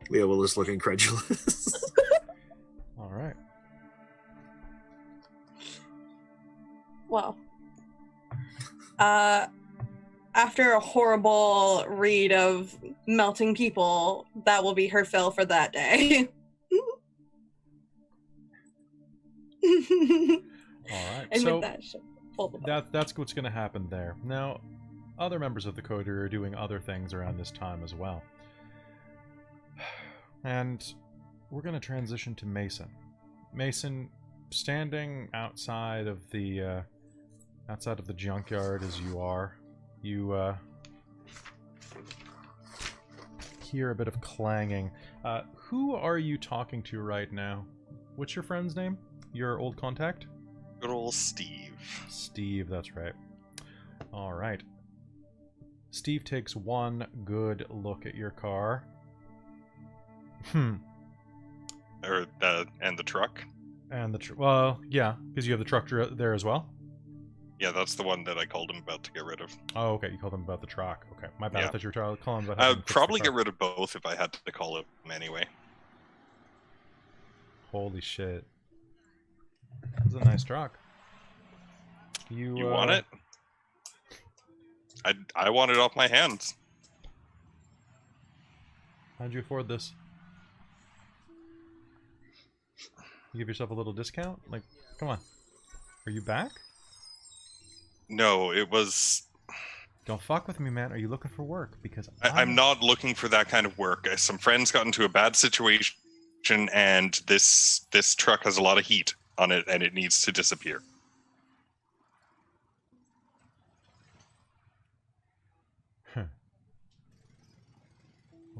Leo will just look incredulous. All right. Well, after a horrible read of melting people, that will be her fill for that day. All right. And so with that's what's going to happen there. Now, other members of the coterie are doing other things around this time as well. And we're going to transition to Mason. Mason, standing outside of the junkyard as you are, you hear a bit of clanging. Who are you talking to right now? What's your friend's name? Your old contact? Good old Steve. Steve, that's right. All right. Steve takes one good look at your car. And the truck. And well, yeah, because you have the truck there as well. Yeah, that's the one that I called him about to get rid of. Oh, okay. You called him about the truck. Okay, my bad. Yeah. I thought you were calling about. I'd probably get rid of both if I had to call him anyway. Holy shit! That's a nice truck. You want it? I want it off my hands. How'd you afford this? You give yourself a little discount? Like, come on. Are you back? No, it was... Don't fuck with me, man. Are you looking for work? Because I'm not looking for that kind of work. Some friends got into a bad situation, and this truck has a lot of heat on it, and it needs to disappear.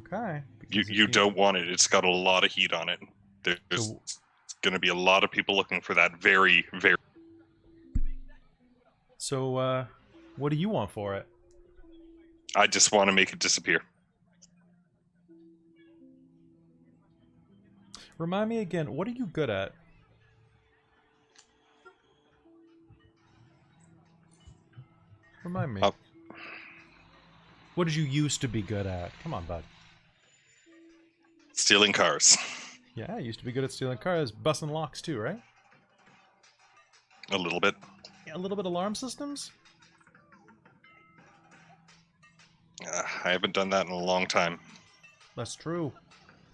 Okay. You don't want it. It's got a lot of heat on it. There's going to be a lot of people looking for that very, very... So, what do you want for it? I just want to make it disappear. Remind me again, what are you good at? Remind me. What did you used to be good at? Come on, bud. Stealing cars. Yeah, I used to be good at stealing cars. Busting locks too, right? A little bit. Yeah, a little bit alarm systems? I haven't done that in a long time. That's true.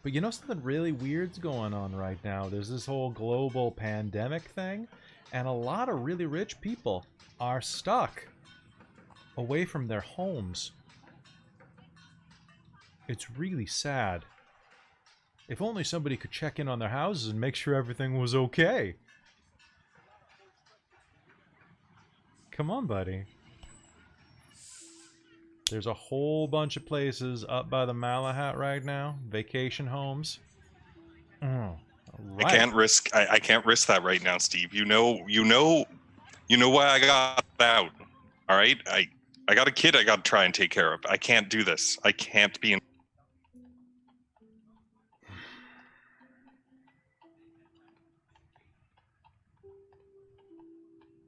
But you know something really weird's going on right now? There's this whole global pandemic thing, and a lot of really rich people are stuck away from their homes. It's really sad. If only somebody could check in on their houses and make sure everything was okay. Come on, buddy. There's a whole bunch of places up by the Malahat right now. Vacation homes. Right. I can't risk that right now, Steve. You know why I got out. All right? I got a kid I got to try and take care of. I can't do this. I can't be in.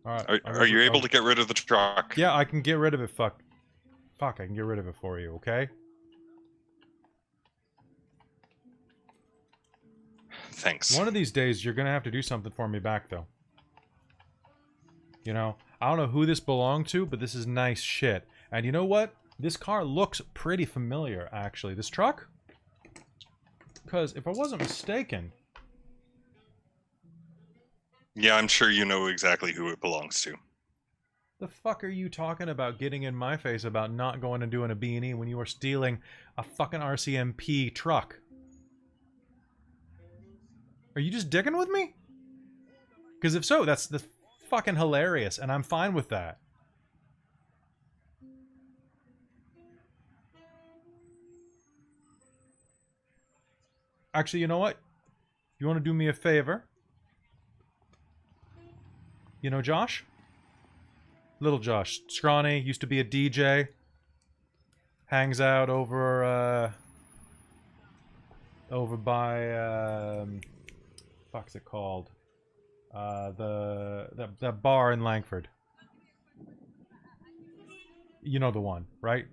All right. Are you able to get rid of the truck? Yeah, I can get rid of it. Fuck, I can get rid of it for you, okay? Thanks. One of these days, you're gonna have to do something for me back, though. You know, I don't know who this belonged to, but this is nice shit. And you know what? This car looks pretty familiar, actually. This truck? Because if I wasn't mistaken... Yeah, I'm sure you know exactly who it belongs to. The fuck are you talking about getting in my face about not going and doing a B&E when you were stealing a fucking RCMP truck? Are you just dicking with me? Because if so, that's fucking hilarious, and I'm fine with that. Actually, you know what? You want to do me a favor? You know Josh? Little Josh. Scrawny, used to be a DJ. Hangs out over by, fuck's it called? That bar in Langford. You know the one, right?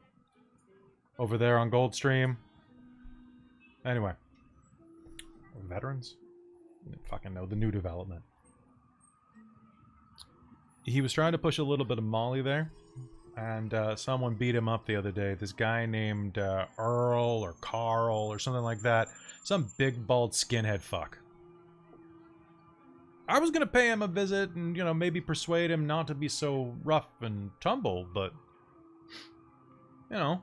Over there on Goldstream. Anyway. Veterans? I don't fucking know. The new development. He was trying to push a little bit of Molly there, and someone beat him up the other day. This guy named Earl or Carl or something like that. Some big, bald skinhead fuck. I was going to pay him a visit and, you know, maybe persuade him not to be so rough and tumble, but, you know.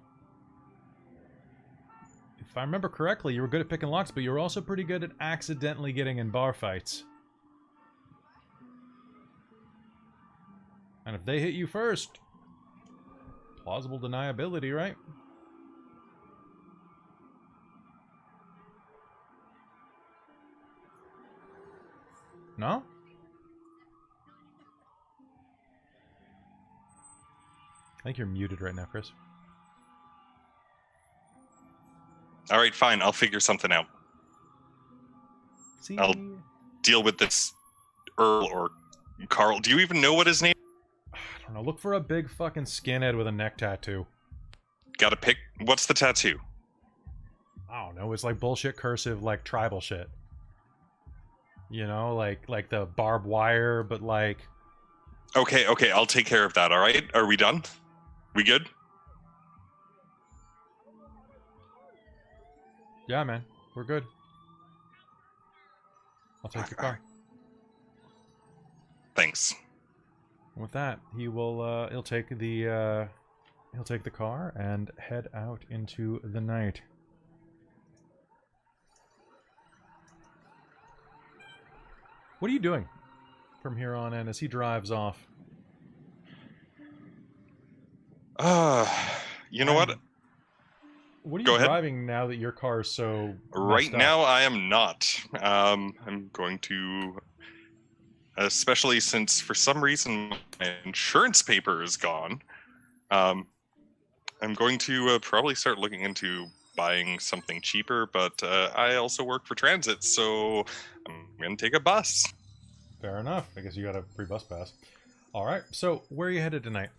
If I remember correctly, you were good at picking locks, but you were also pretty good at accidentally getting in bar fights. And if they hit you first, plausible deniability, right? No? I think you're muted right now, Chris. All right, fine. I'll figure something out. See? I'll deal with this Earl or Carl. Do you even know what his name? I don't know. Look for a big fucking skinhead with a neck tattoo. Gotta pick. What's the tattoo? I don't know. It's like bullshit cursive, like tribal shit. You know, like the barbed wire, but like... Okay, I'll take care of that, all right? Are we done? We good? Yeah, man. We're good. I'll take your car. Thanks. And with that, he'll take the car and head out into the night. What are you doing from here on in as he drives off? You know what? What are Go you ahead. driving now that your car is so Right messed up? now, I am not. I'm going to, especially since for some reason my insurance paper is gone. I'm going to probably start looking into buying something cheaper, but I also work for transit, so I'm going to take a bus. Fair enough. I guess you got a free bus pass. All right. So where are you headed tonight?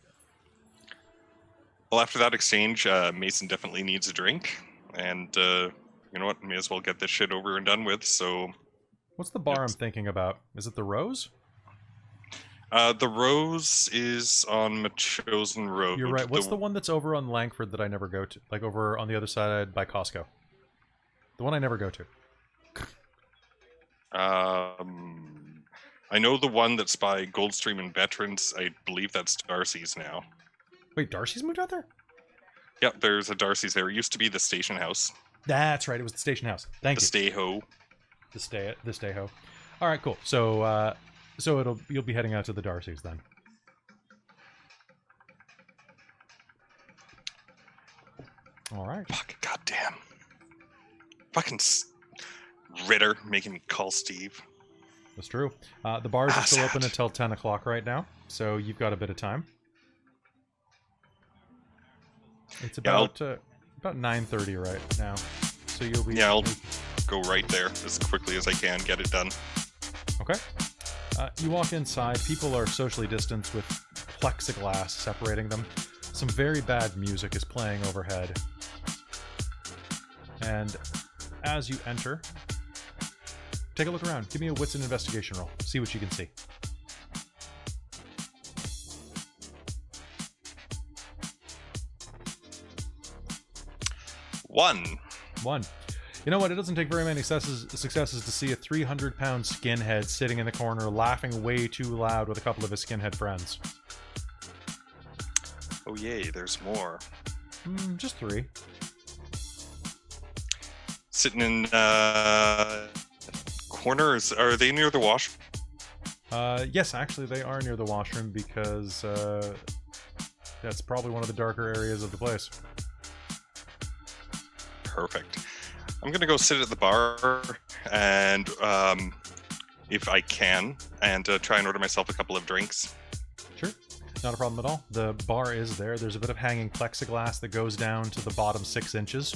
Well, after that exchange, Mason definitely needs a drink, and you know what? May as well get this shit over and done with. So, what's the bar I'm thinking about? Is it the Rose? The Rose is on Machosen Road. You're right. What's the one that's over on Langford that I never go to? Like over on the other side by Costco. The one I never go to. I know the one that's by Goldstream and Veterans. I believe that's Darcy's now. Wait, Darcy's moved out there? Yep, there's a Darcy's there. It used to be the station house. That's right. It was the station house. Thank you. The stay-ho. The stay-ho. All right, cool. So, you'll be heading out to the Darcy's then. All right. Fucking goddamn. Fucking Ritter making me call Steve. That's true. The bars are still open until 10 o'clock right now, so you've got a bit of time. It's about 9:30 right now, so you'll be. Yeah, I'll go right there as quickly as I can, get it done. Okay. You walk inside. People are socially distanced with plexiglass separating them. Some very bad music is playing overhead. And as you enter, take a look around. Give me a wits and investigation roll. See what you can see. One. You know what? It doesn't take very many successes to see a 300-pound skinhead sitting in the corner laughing way too loud with a couple of his skinhead friends. Oh yay, there's more. Just 3. Sitting in corners. Are they near the wash? Yes, actually they are near the washroom because that's probably one of the darker areas of the place. Perfect. I'm gonna go sit at the bar and if I can, and try and order myself a couple of drinks. Sure, not a problem at all. The bar is there. There's a bit of hanging plexiglass that goes down to the bottom 6 inches,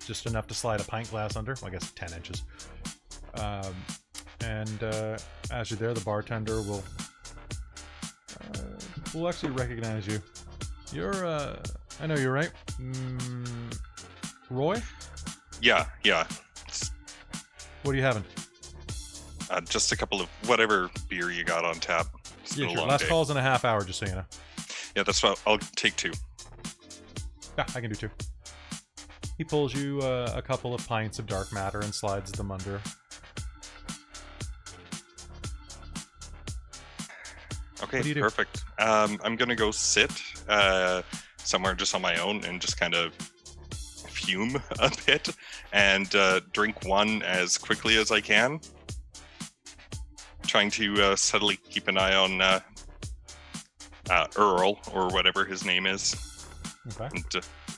just enough to slide a pint glass under. Well, I guess 10 inches. And as you're there, the bartender will actually recognize you. You're I know you're right. Roy? Yeah. What are you having? Just a couple of whatever beer you got on tap. It's been a long Last day. call's in a half hour, just so you know. Yeah, that's what I'll take 2. Yeah, I can do 2. He pulls you a couple of pints of dark matter and slides them under. Okay, What do you do? perfect. I'm gonna go sit somewhere just on my own and just kind of fume a bit and drink one as quickly as I can. Trying to subtly keep an eye on Earl, or whatever his name is. Okay.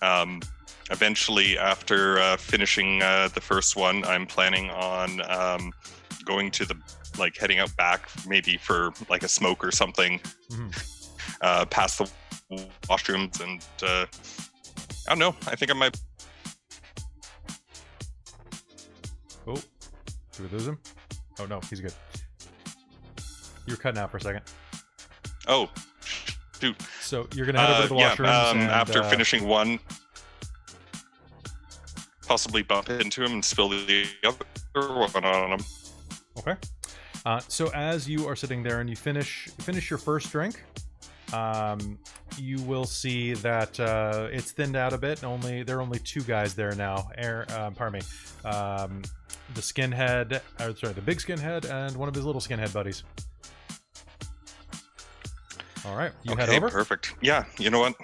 And eventually, after finishing the first one, I'm planning on going to heading out back, maybe for like a smoke or something, past the washrooms, and I don't know. I think I might. Oh, did we lose him? Oh no, he's good. You were cutting out for a second. Oh, shoot. So you're gonna head over to the washrooms and, after finishing one, possibly bump into him and spill the other one on him. Okay. So as you are sitting there and you finish your first drink, you will see that it's thinned out a bit. There are only 2 guys there now. The skinhead, the big skinhead, and one of his little skinhead buddies. All right, you head over. Perfect. Yeah, you know what?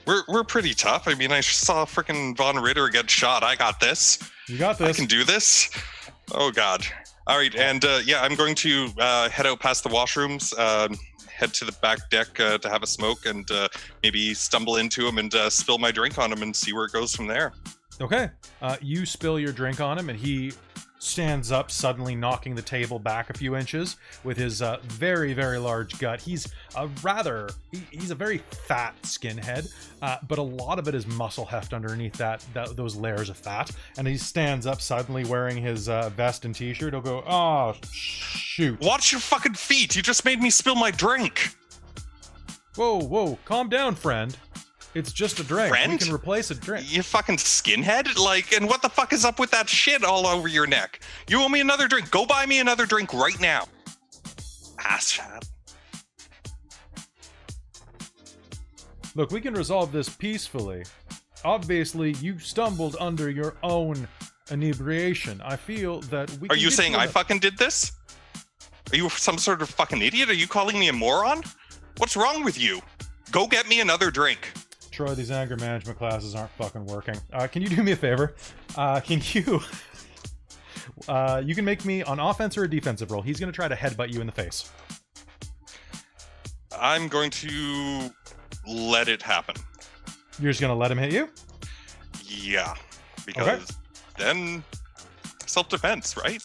We're pretty tough. I mean, I saw frickin' Von Ritter get shot. I got this. You got this. I can do this. Oh God. All right, and I'm going to head out past the washrooms, head to the back deck to have a smoke, and maybe stumble into him and spill my drink on him and see where it goes from there. Okay. You spill your drink on him, and he stands up, suddenly knocking the table back a few inches with his very, very large gut. He's he's a very fat skinhead, but a lot of it is muscle heft underneath those layers of fat. And he stands up suddenly wearing his vest and t-shirt. He'll go, oh, shoot. Watch your fucking feet. You just made me spill my drink. Whoa, calm down, friend. It's just a drink. Friend? We can replace a drink. You fucking skinhead? Like, and what the fuck is up with that shit all over your neck? You owe me another drink. Go buy me another drink right now. Ass chat. Look, we can resolve this peacefully. Obviously, you stumbled under your own inebriation. I feel that we Are can you get saying you I a- fucking did this? Are you some sort of fucking idiot? Are you calling me a moron? What's wrong with you? Go get me another drink. Troy, these anger management classes aren't fucking working. Can you do me a favor? Can you... you can make me an offense or a defensive roll. He's going to try to headbutt you in the face. I'm going to let it happen. You're just going to let him hit you? Yeah, because then self-defense, right?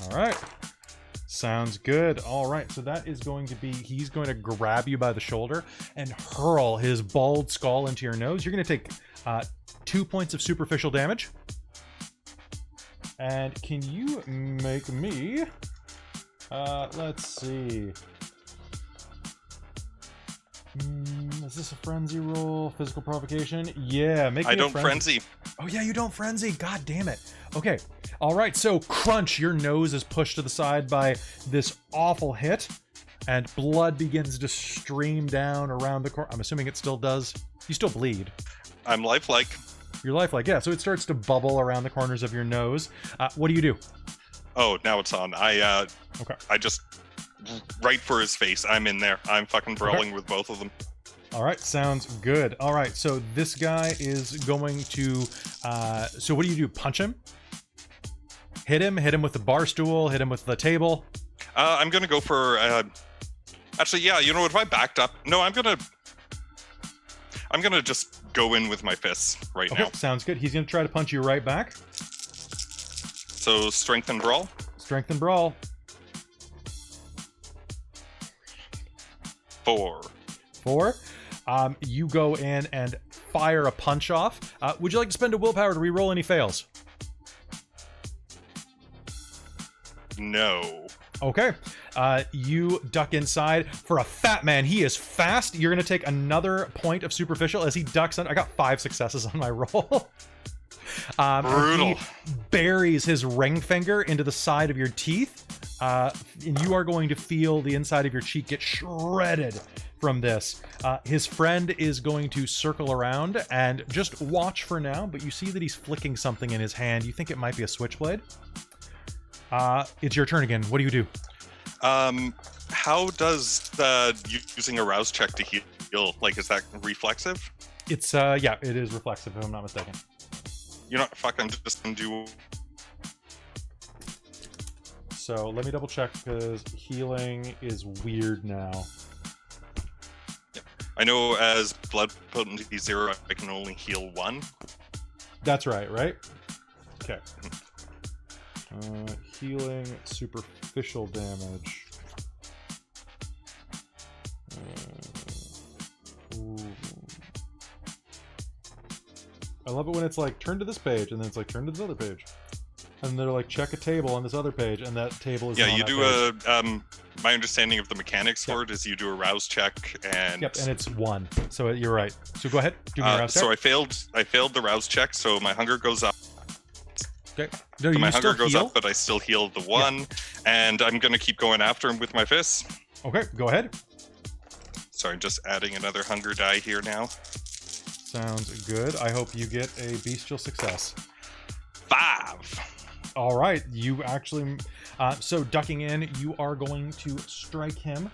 All right. Sounds good. All right, so that is going to be, he's going to grab you by the shoulder and hurl his bald skull into your nose. You're going to take 2 points of superficial damage. And can you make me, let's see. Is this a frenzy roll? Physical provocation? Yeah, make me I a don't frenzy. Oh yeah, you don't frenzy. God damn it. Okay. All right. So crunch, your nose is pushed to the side by this awful hit, and blood begins to stream down around the corner. I'm assuming it still does. You still bleed. I'm lifelike. Your lifelike, yeah. So it starts to bubble around the corners of your nose. What do you do? Oh, now it's on. I just right for his face. I'm in there. I'm fucking brawling with both of them. All right, sounds good. All right, so this guy is going to. So what do you do? Punch him? Hit him with the bar stool. Hit him with the table. I'm gonna go for. Actually, yeah. You know what? If I backed up, no, I'm gonna just go in with my fists right now. Sounds good. He's gonna try to punch you right back. So strength and brawl. Strength and brawl. 4. 4. You go in and fire a punch off. Would you like to spend a willpower to re-roll any fails? No. Okay. You duck inside. For a fat man, he is fast. You're going to take another point of superficial as he ducks under. I got 5 successes on my roll. Brutal. He buries his ring finger into the side of your teeth. And you are going to feel the inside of your cheek get shredded from this. His friend is going to circle around and just watch for now, but you see that he's flicking something in his hand. You think it might be a switchblade. It's your turn again. What do you do? How does using a rouse check to heal, like, is that reflexive? It's, yeah, it is reflexive, if I'm not mistaken. You know, fuck, I'm just gonna do... So let me double check because healing is weird now. I know as blood potency 0, I can only heal 1. That's right? Okay. Healing superficial damage. Ooh. I love it when it's like, turn to this page, and then it's like, turn to this other page. And they're like, check a table on this other page, and that table is Yeah, on you that do page. my understanding of the mechanics for it is you do a rouse check, and... Yep, and it's 1. So you're right. So go ahead, do me a rouse check. So I failed the rouse check, so my hunger goes up. Okay. No, So you my still hunger goes heal? up, but I still heal the 1, and I'm gonna keep going after him with my fists. Okay, go ahead. Sorry, just adding another hunger die here now. Sounds good. I hope you get a bestial success. 5. All right, you actually... so ducking in, you are going to strike him,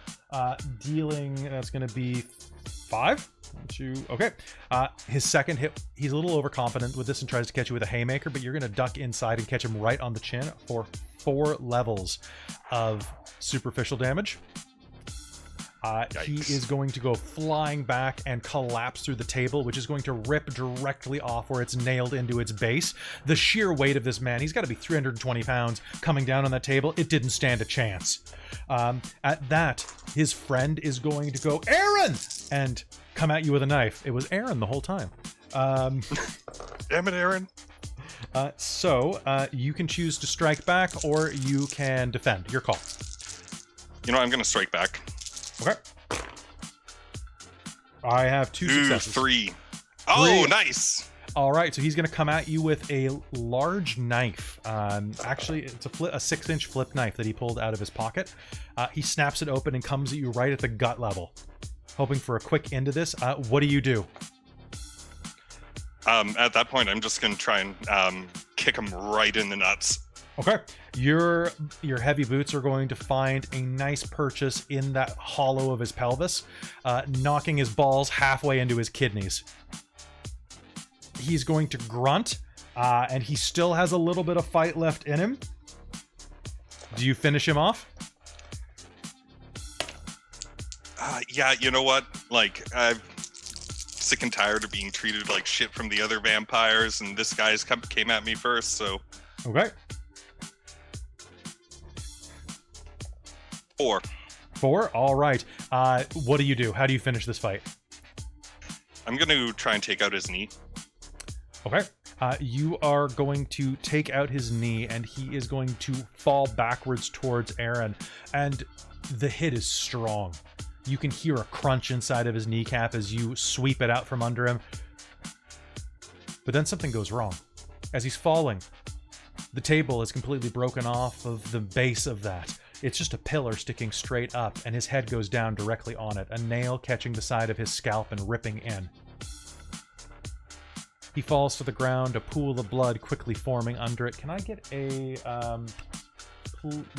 dealing... That's going to be 5? 2... Okay. His second hit, he's a little overconfident with this and tries to catch you with a haymaker, but you're going to duck inside and catch him right on the chin for 4 levels of superficial damage. He is going to go flying back and collapse through the table, which is going to rip directly off where it's nailed into its base. The sheer weight of this man, he's got to be 320 pounds, coming down on that table. It didn't stand a chance. At that, his friend is going to go, Aaron! And come at you with a knife. It was Aaron the whole time. Damn it, Aaron. So you can choose to strike back or you can defend. Your call. You know, I'm going to strike back. Okay. I have 2 successes. 3. Oh, nice. All right, so he's going to come at you with a large knife. Actually, it's a 6-inch flip knife that he pulled out of his pocket. He snaps it open and comes at you right at the gut level. Hoping for a quick end to this. What do you do? At that point, I'm just going to try and kick him right in the nuts. Okay. Your heavy boots are going to find a nice purchase in that hollow of his pelvis, knocking his balls halfway into his kidneys. He's going to grunt, and he still has a little bit of fight left in him. Do you finish him off? Yeah, you know what? Like, I'm sick and tired of being treated like shit from the other vampires, and this guy's came at me first, so... Okay. 4. All right. What do you do? How do you finish this fight? I'm going to try and take out his knee. Okay. You are going to take out his knee, and he is going to fall backwards towards Aaron. And the hit is strong. You can hear a crunch inside of his kneecap as you sweep it out from under him. But then something goes wrong. As he's falling, the table is completely broken off of the base of that. It's just a pillar sticking straight up, and his head goes down directly on it, a nail catching the side of his scalp and ripping in. He falls to the ground, a pool of blood quickly forming under it. Can I get a...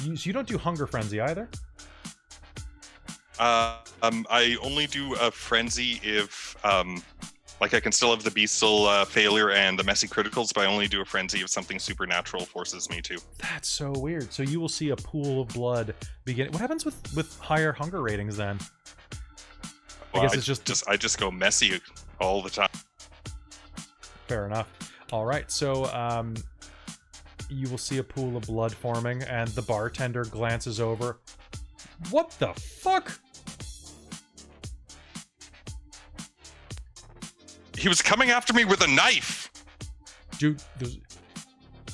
you don't do Hunger Frenzy either? I only do a Frenzy if... like, I can still have the Beastal Failure and the Messy Criticals, but I only do a Frenzy if something supernatural forces me to. That's so weird. So you will see a pool of blood begin... What happens with higher hunger ratings, then? Well, I guess I just go messy all the time. Fair enough. All right, so you will see a pool of blood forming, and the bartender glances over. What the fuck? He was coming after me with a knife. Dude,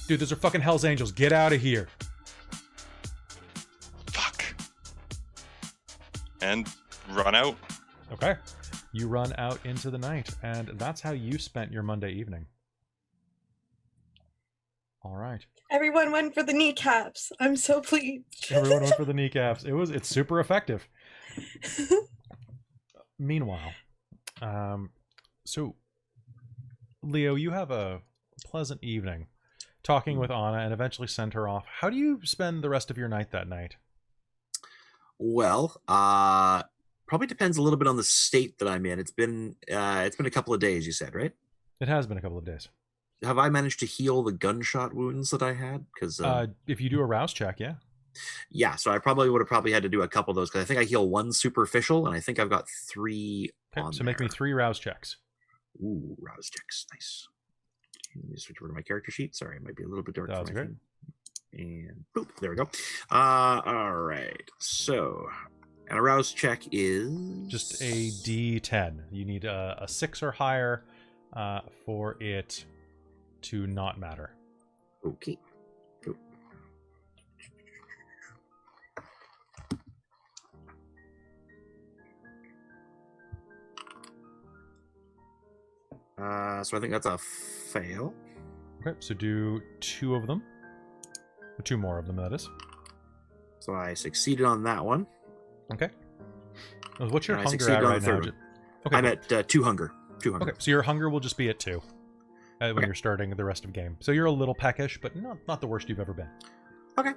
those are fucking Hell's Angels. Get out of here. Fuck. And run out. Okay. You run out into the night, and that's how you spent your Monday evening. All right. Everyone went for the kneecaps. I'm so pleased. Everyone went for the kneecaps. It's super effective. Meanwhile, so Leo, you have a pleasant evening talking with Auna and eventually send her off. How do you spend the rest of your night that night? Well, probably depends a little bit on the state that I'm in. It's been a couple of days, you said, right? It has been a couple of days. Have I managed to heal the gunshot wounds that I had? Because if you do a rouse check, yeah. Yeah, so I probably would have had to do a couple of those because I think I heal 1 superficial and I think I've got 3 on so make me 3 rouse checks. Ooh, rouse checks, nice. Let me switch over to my character sheet. Sorry, it might be a little bit dark. That's great. And boop, there we go. All right, so and a rouse check is just a D10. You need a 6 or higher for it to not matter. Okay. So I think that's a fail. Okay, so do 2 of them. Or 2 more of them, that is. So I succeeded on that one. Okay. What's your And I hunger succeeded at on right the third now? one. Okay. I'm at 2 hunger. 2 hunger. Okay, so your hunger will just be at 2 when you're starting the rest of the game. So you're a little peckish, but not the worst you've ever been. Okay.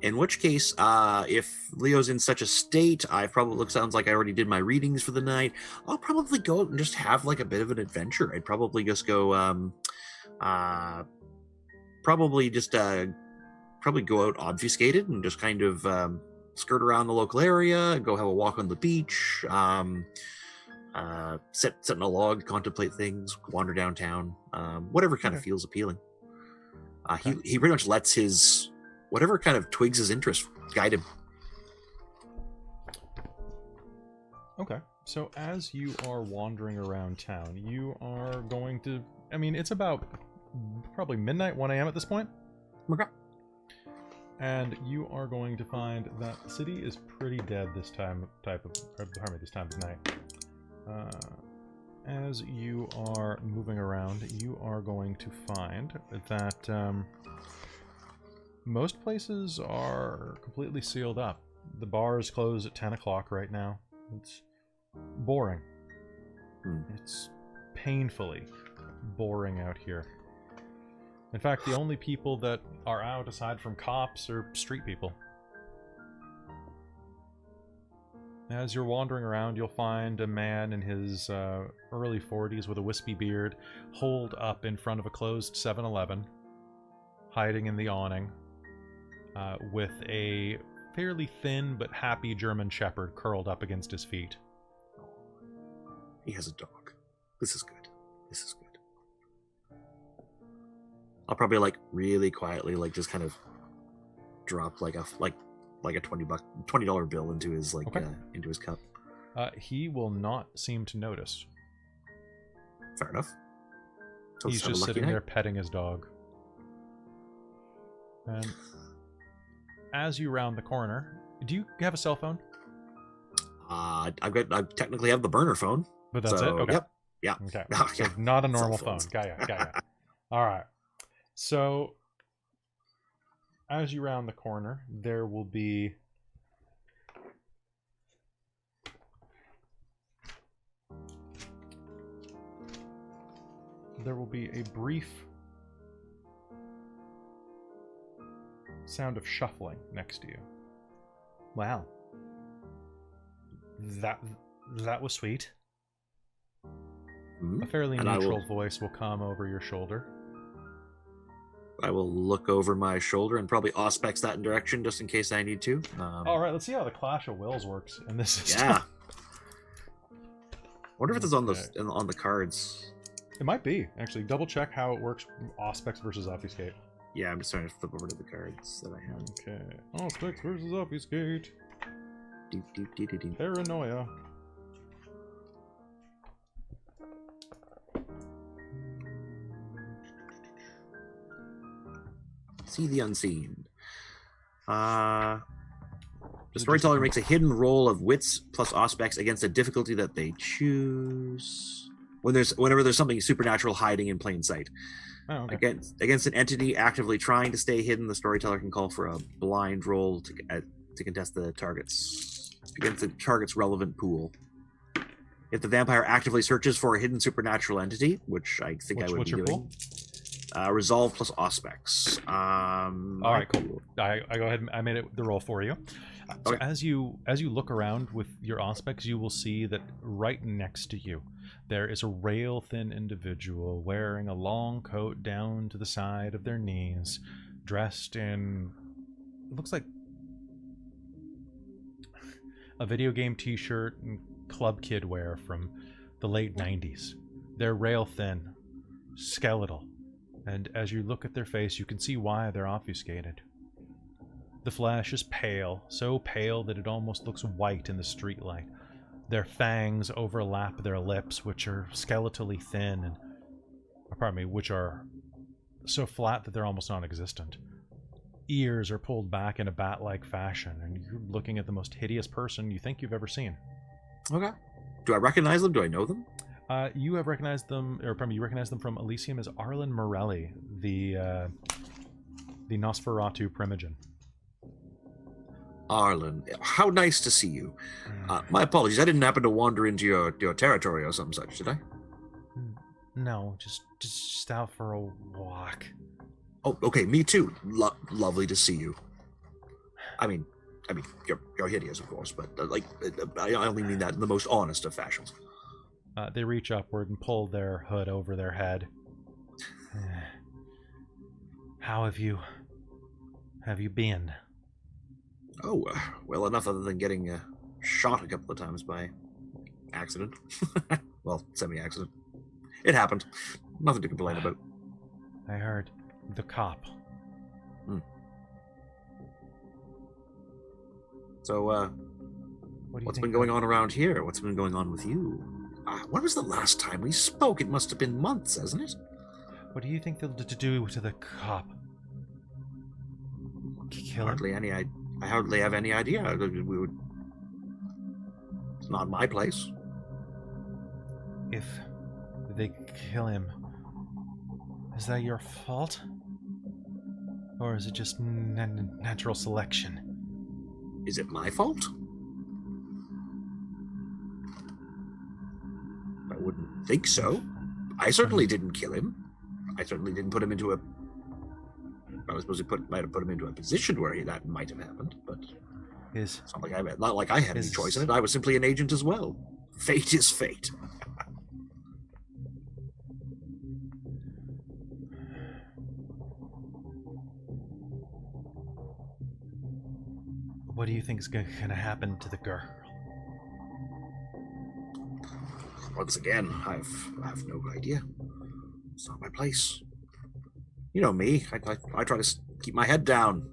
In which case, if Leo's in such a state, sounds like I already did my readings for the night. I'll probably go out and just have like a bit of an adventure. I'd probably just go, probably go out obfuscated and just kind of skirt around the local area, go have a walk on the beach, sit on a log, contemplate things, wander downtown, whatever kind of feels appealing. He pretty much lets his whatever kind of twigs his interest guide him. Okay. So as you are wandering around town, you are going to... I mean, it's about probably midnight, 1 a.m. at this point. Okay. And you are going to find that the city is pretty dead this time of night. As you are moving around, you are going to find that most places are completely sealed up. The bars close at 10 o'clock right now. It's boring. It's painfully boring out here. In fact, the only people that are out aside from cops are street people. As you're wandering around, you'll find a man in his early 40s with a wispy beard holed up in front of a closed 7-Eleven, hiding in the awning, with a fairly thin but happy German shepherd curled up against his feet. He has a dog. This is good. This is good. I'll probably like really quietly like just kind of drop like a $20 bill into his into his cup. He will not seem to notice. Fair enough. He's just sitting there petting his dog. And as you round the corner, do you have a cell phone? I technically have the burner phone. But that's it? Okay. Yep. Yeah. Okay. Oh, So yeah. not a normal phone. Got ya. All right. So as you round the corner, there will be a brief sound of shuffling next to you. Wow. That was sweet. A fairly neutral voice will come over your shoulder. I will look over my shoulder and probably auspex that in direction just in case I need to. All right, let's see how the Clash of Wills works in this system. Yeah. Wonder if it's on the cards. It might be, actually. Double check how it works, auspex versus obfuscate. Yeah, I'm just trying to flip over to the cards that I have. Okay. Auspex versus obfuscate. Paranoia. See the unseen. The storyteller makes a hidden roll of wits plus auspex against a difficulty that they choose. Whenever there's something supernatural hiding in plain sight. Oh, okay. Against an entity actively trying to stay hidden, the storyteller can call for a blind roll to contest the target's against the target's relevant pool. If the vampire actively searches for a hidden supernatural entity, which I think I would be doing. Pool? Resolve plus auspex. All right, cool. I go ahead and I made the roll for you. So Okay. as you look around with your auspex, you will see that right next to you there is a rail-thin individual wearing a long coat down to the side of their knees, dressed in, it looks like a video game t-shirt and club kid wear from the late 90s. They're rail-thin, skeletal, and as you look at their face, you can see why they're obfuscated. The flesh is pale, so pale that it almost looks white in the streetlight. Their fangs overlap their lips, which are skeletally thin, and which are so flat that they're almost non-existent. Ears are pulled back in a bat-like fashion, and you're looking at the most hideous person you think you've ever seen. Okay. Do I recognize them? Do I know them? You have recognized them, you recognize them from Elysium as Arlen Morelli, the Nosferatu Primogen. Arlen, how nice to see you. My apologies, I didn't happen to wander into your territory or some such, did I? No, just out for a walk. Oh, okay, me too. Lovely to see you. I mean, you're hideous, of course, but I only mean that in the most honest of fashions. They reach upward and pull their hood over their head. How have you been? Oh, well enough other than getting shot a couple of times by accident. Well, semi-accident. It happened. Nothing to complain about. I heard the cop. So, What do you what's think been going on around here? What's been going on with you? When was the last time we spoke? It must have been months, hasn't it? What do you think they'll do to the cop? Kill him? I hardly have any idea. It's not my place. If they kill him, is that your fault? Or is it just natural selection? Is it my fault? I wouldn't think so. I certainly didn't kill him. I certainly didn't put him into a... I was supposed to might have put him into a position where that might have happened, but it's not like I had any choice in it. I was simply an agent as well. Fate is fate. What do you think is going to happen to the girl? Once again, I have no idea. It's not my place. You know me. I try to keep my head down.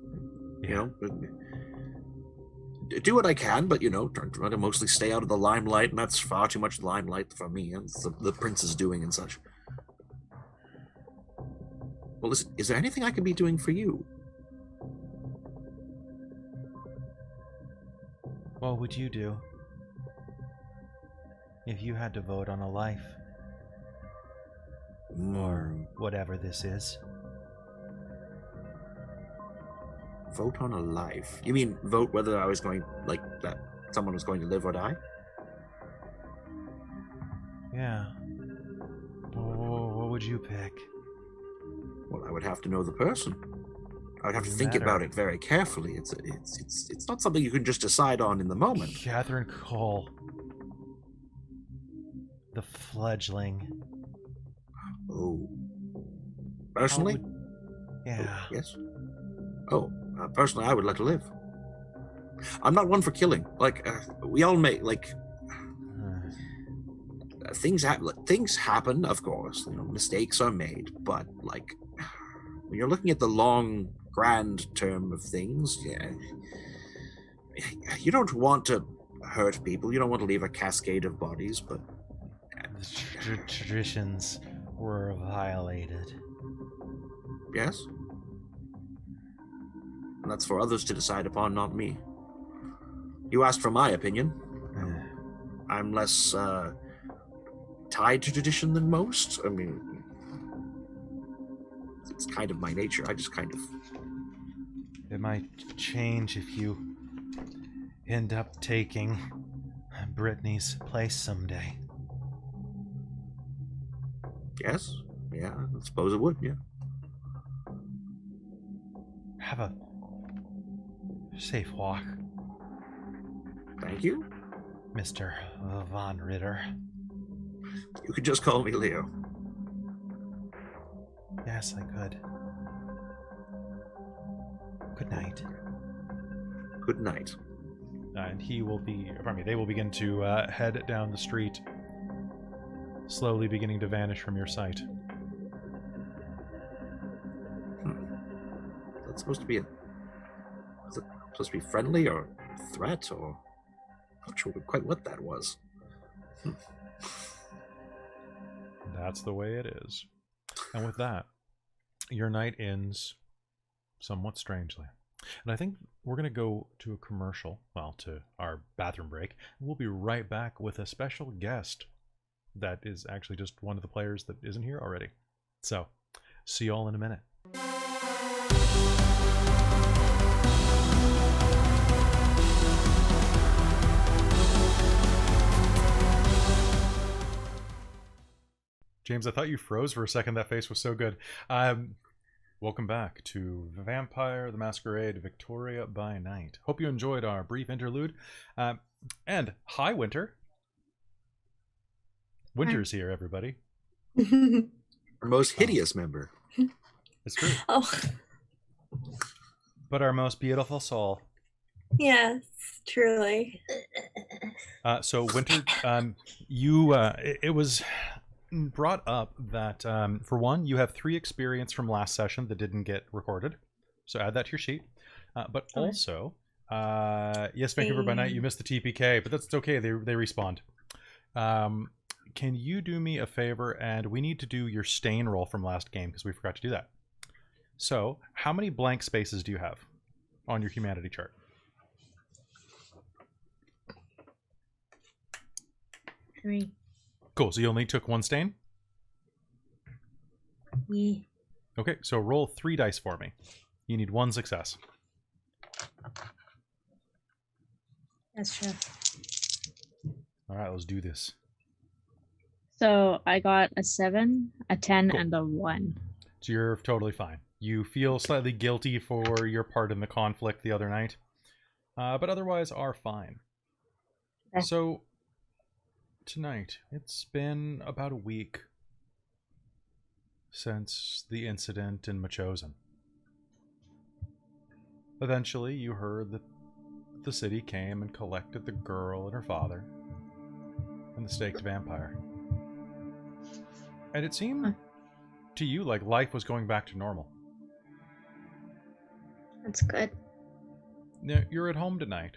Yeah. You know, do what I can, but try to mostly stay out of the limelight, and that's far too much limelight for me. And the prince is doing and such. Well, listen, is there anything I can be doing for you? What would you do if you had to vote on a life? Or whatever this is. Vote on a life? You mean vote whether I was going, that someone was going to live or die? Yeah. What would you pick? Well, I would have to know the person. I would have to think about it very carefully. It's not something you can just decide on in the moment. Catherine Cole. The fledgling. Oh. Personally? Yeah. Oh, yes. Oh, personally, I would let her live. I'm not one for killing. We all make, things happen, of course. Mistakes are made. But, when you're looking at the long, grand term of things, you don't want to hurt people. You don't want to leave a cascade of bodies, but... The traditions were violated. Yes? And that's for others to decide upon, not me. You asked for my opinion. I'm less tied to tradition than most. I mean, it's kind of my nature. I just kind of... It might change if you end up taking Brittany's place someday. Yes? Yeah, I suppose it would, yeah. Have a safe walk. Thank you. Mr. Von Ritter. You could just call me Leo. Yes, I could. Good night. Good night. And they will begin to head down the street, slowly beginning to vanish from your sight. That's supposed to be is it supposed to be friendly or threat or... I'm not sure quite what that was. That's the way it is. And with that, your night ends somewhat strangely. And I think we're going to go to a commercial, to our bathroom break. We'll be right back with a special guest that is actually just one of the players that isn't here already. So, see you all in a minute. James, I thought you froze for a second. That face was so good. Welcome back to Vampire the Masquerade Victoria by Night. Hope you enjoyed our brief interlude. And hi, Winter. Winter's here, everybody. Our most hideous member. It's true. Oh. But our most beautiful soul. Yes, truly. So Winter, it was brought up that for one, you have 3 experience from last session that didn't get recorded, so add that to your sheet. But Okay. also, yes, Vancouver by Night, you missed the TPK, but that's okay. They respawned. Can you do me a favor? And we need to do your stain roll from last game because we forgot to do that. So, how many blank spaces do you have on your humanity chart? 3. Cool. So you only took 1 stain? Yeah. Okay, so roll 3 dice for me. You need 1 success. That's true. All right, let's do this. So I got a 7, a 10, Cool. and a 1. So you're totally fine. You feel slightly guilty for your part in the conflict the other night, but otherwise are fine. Okay. So tonight, it's been about a week since the incident in Machosen. Eventually, you heard that the city came and collected the girl and her father and the staked vampire. And it seemed to you like life was going back to normal. That's good. Now, you're at home tonight.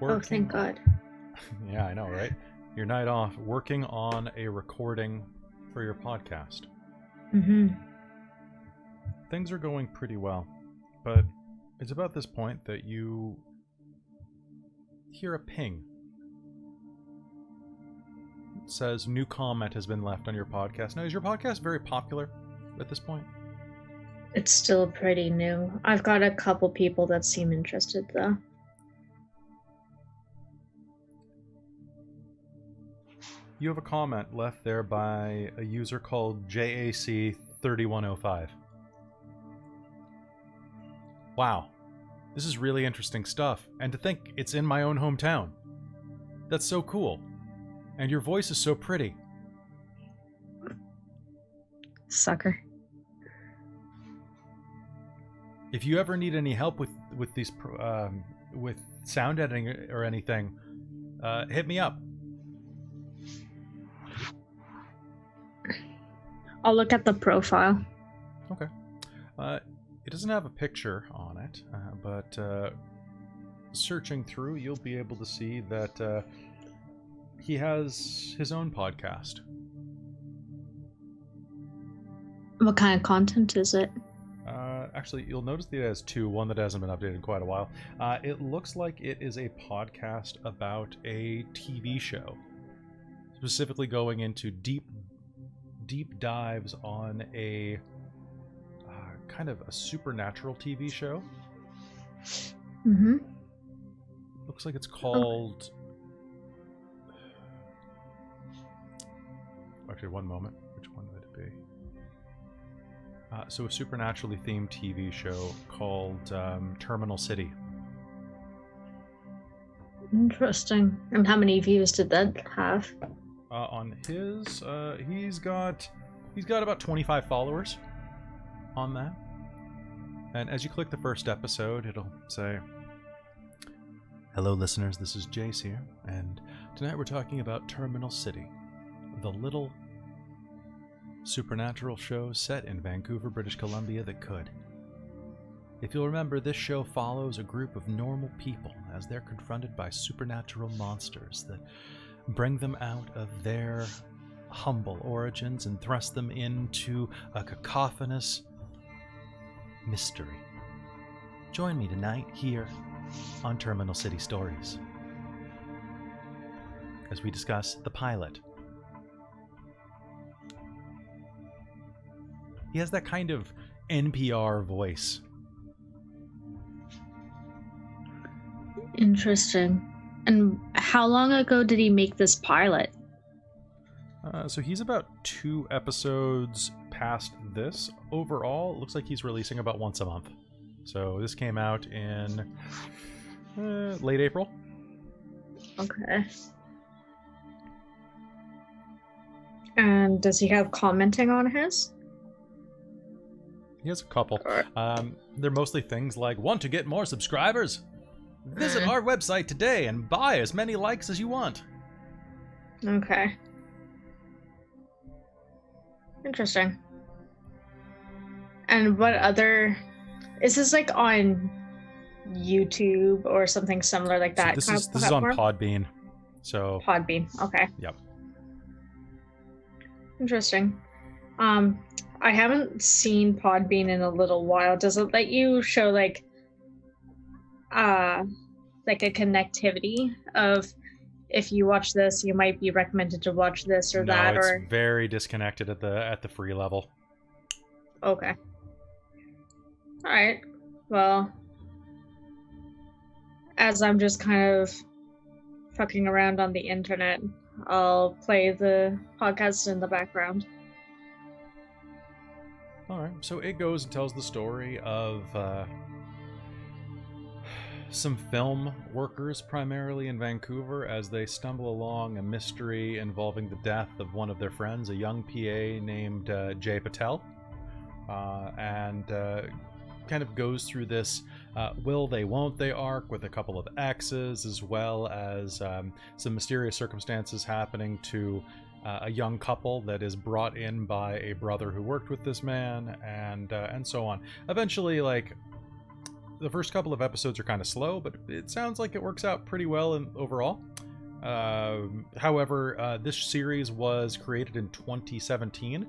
Oh, thank God. Yeah, I know, right? Your night off, working on a recording for your podcast. Mm-hmm. Things are going pretty well, but it's about this point that you hear a ping. It says new comment has been left on your podcast. Now, is your podcast very popular at this point? It's still pretty new. I've got a couple people that seem interested, though. You have a comment left there by a user called JAC3105. Wow, this is really interesting stuff. And to think it's in my own hometown. That's so cool. And your voice is so pretty. Sucker. If you ever need any help with these with sound editing or anything, hit me up. I'll look at the profile. Okay. It doesn't have a picture on it, but searching through, you'll be able to see that he has his own podcast. What kind of content is it? Actually, you'll notice that it has 2, one that hasn't been updated in quite a while. It looks like it is a podcast about a TV show, specifically going into deep dives on a kind of a supernatural TV show. Mm-hmm. Looks like it's called... Actually, one moment. Which one would it be? So a supernaturally themed TV show called Terminal City. Interesting. And how many views did that have? On his, he's got about 25 followers on that. And as you click the first episode, it'll say, "Hello, listeners. This is Jace here, and tonight we're talking about Terminal City, the little supernatural show set in Vancouver, British Columbia that could. If you'll remember, this show follows a group of normal people as they're confronted by supernatural monsters that bring them out of their humble origins and thrust them into a cacophonous mystery. Join me tonight here on Terminal City Stories as we discuss the pilot." He has that kind of NPR voice. Interesting. And how long ago did he make this pilot? So he's about 2 episodes past this. Overall, it looks like he's releasing about once a month. So this came out in late April. Okay. And does he have commenting on his? He has a couple. They're mostly things like, "Want to get more subscribers? Visit our website today and buy as many likes as you want. Okay. Interesting. And what other... Is this like on YouTube or something similar like that? So this is on Podbean. So Podbean, okay. Yep. Interesting. I haven't seen Podbean in a little while. Does it let you show like a connectivity of if you watch this, you might be recommended to watch this or that? It's or very disconnected at the free level. Okay. All right. Well, as I'm just kind of fucking around on the internet, I'll play the podcast in the background. Alright, so it goes and tells the story of some film workers, primarily in Vancouver, as they stumble along a mystery involving the death of one of their friends, a young PA named Jay Patel. And kind of goes through this will they, won't they arc with a couple of X's, as well as some mysterious circumstances happening to a young couple that is brought in by a brother who worked with this man, and so on. Eventually, like, the first couple of episodes are kind of slow, but it sounds like it works out pretty well overall. However, this series was created in 2017,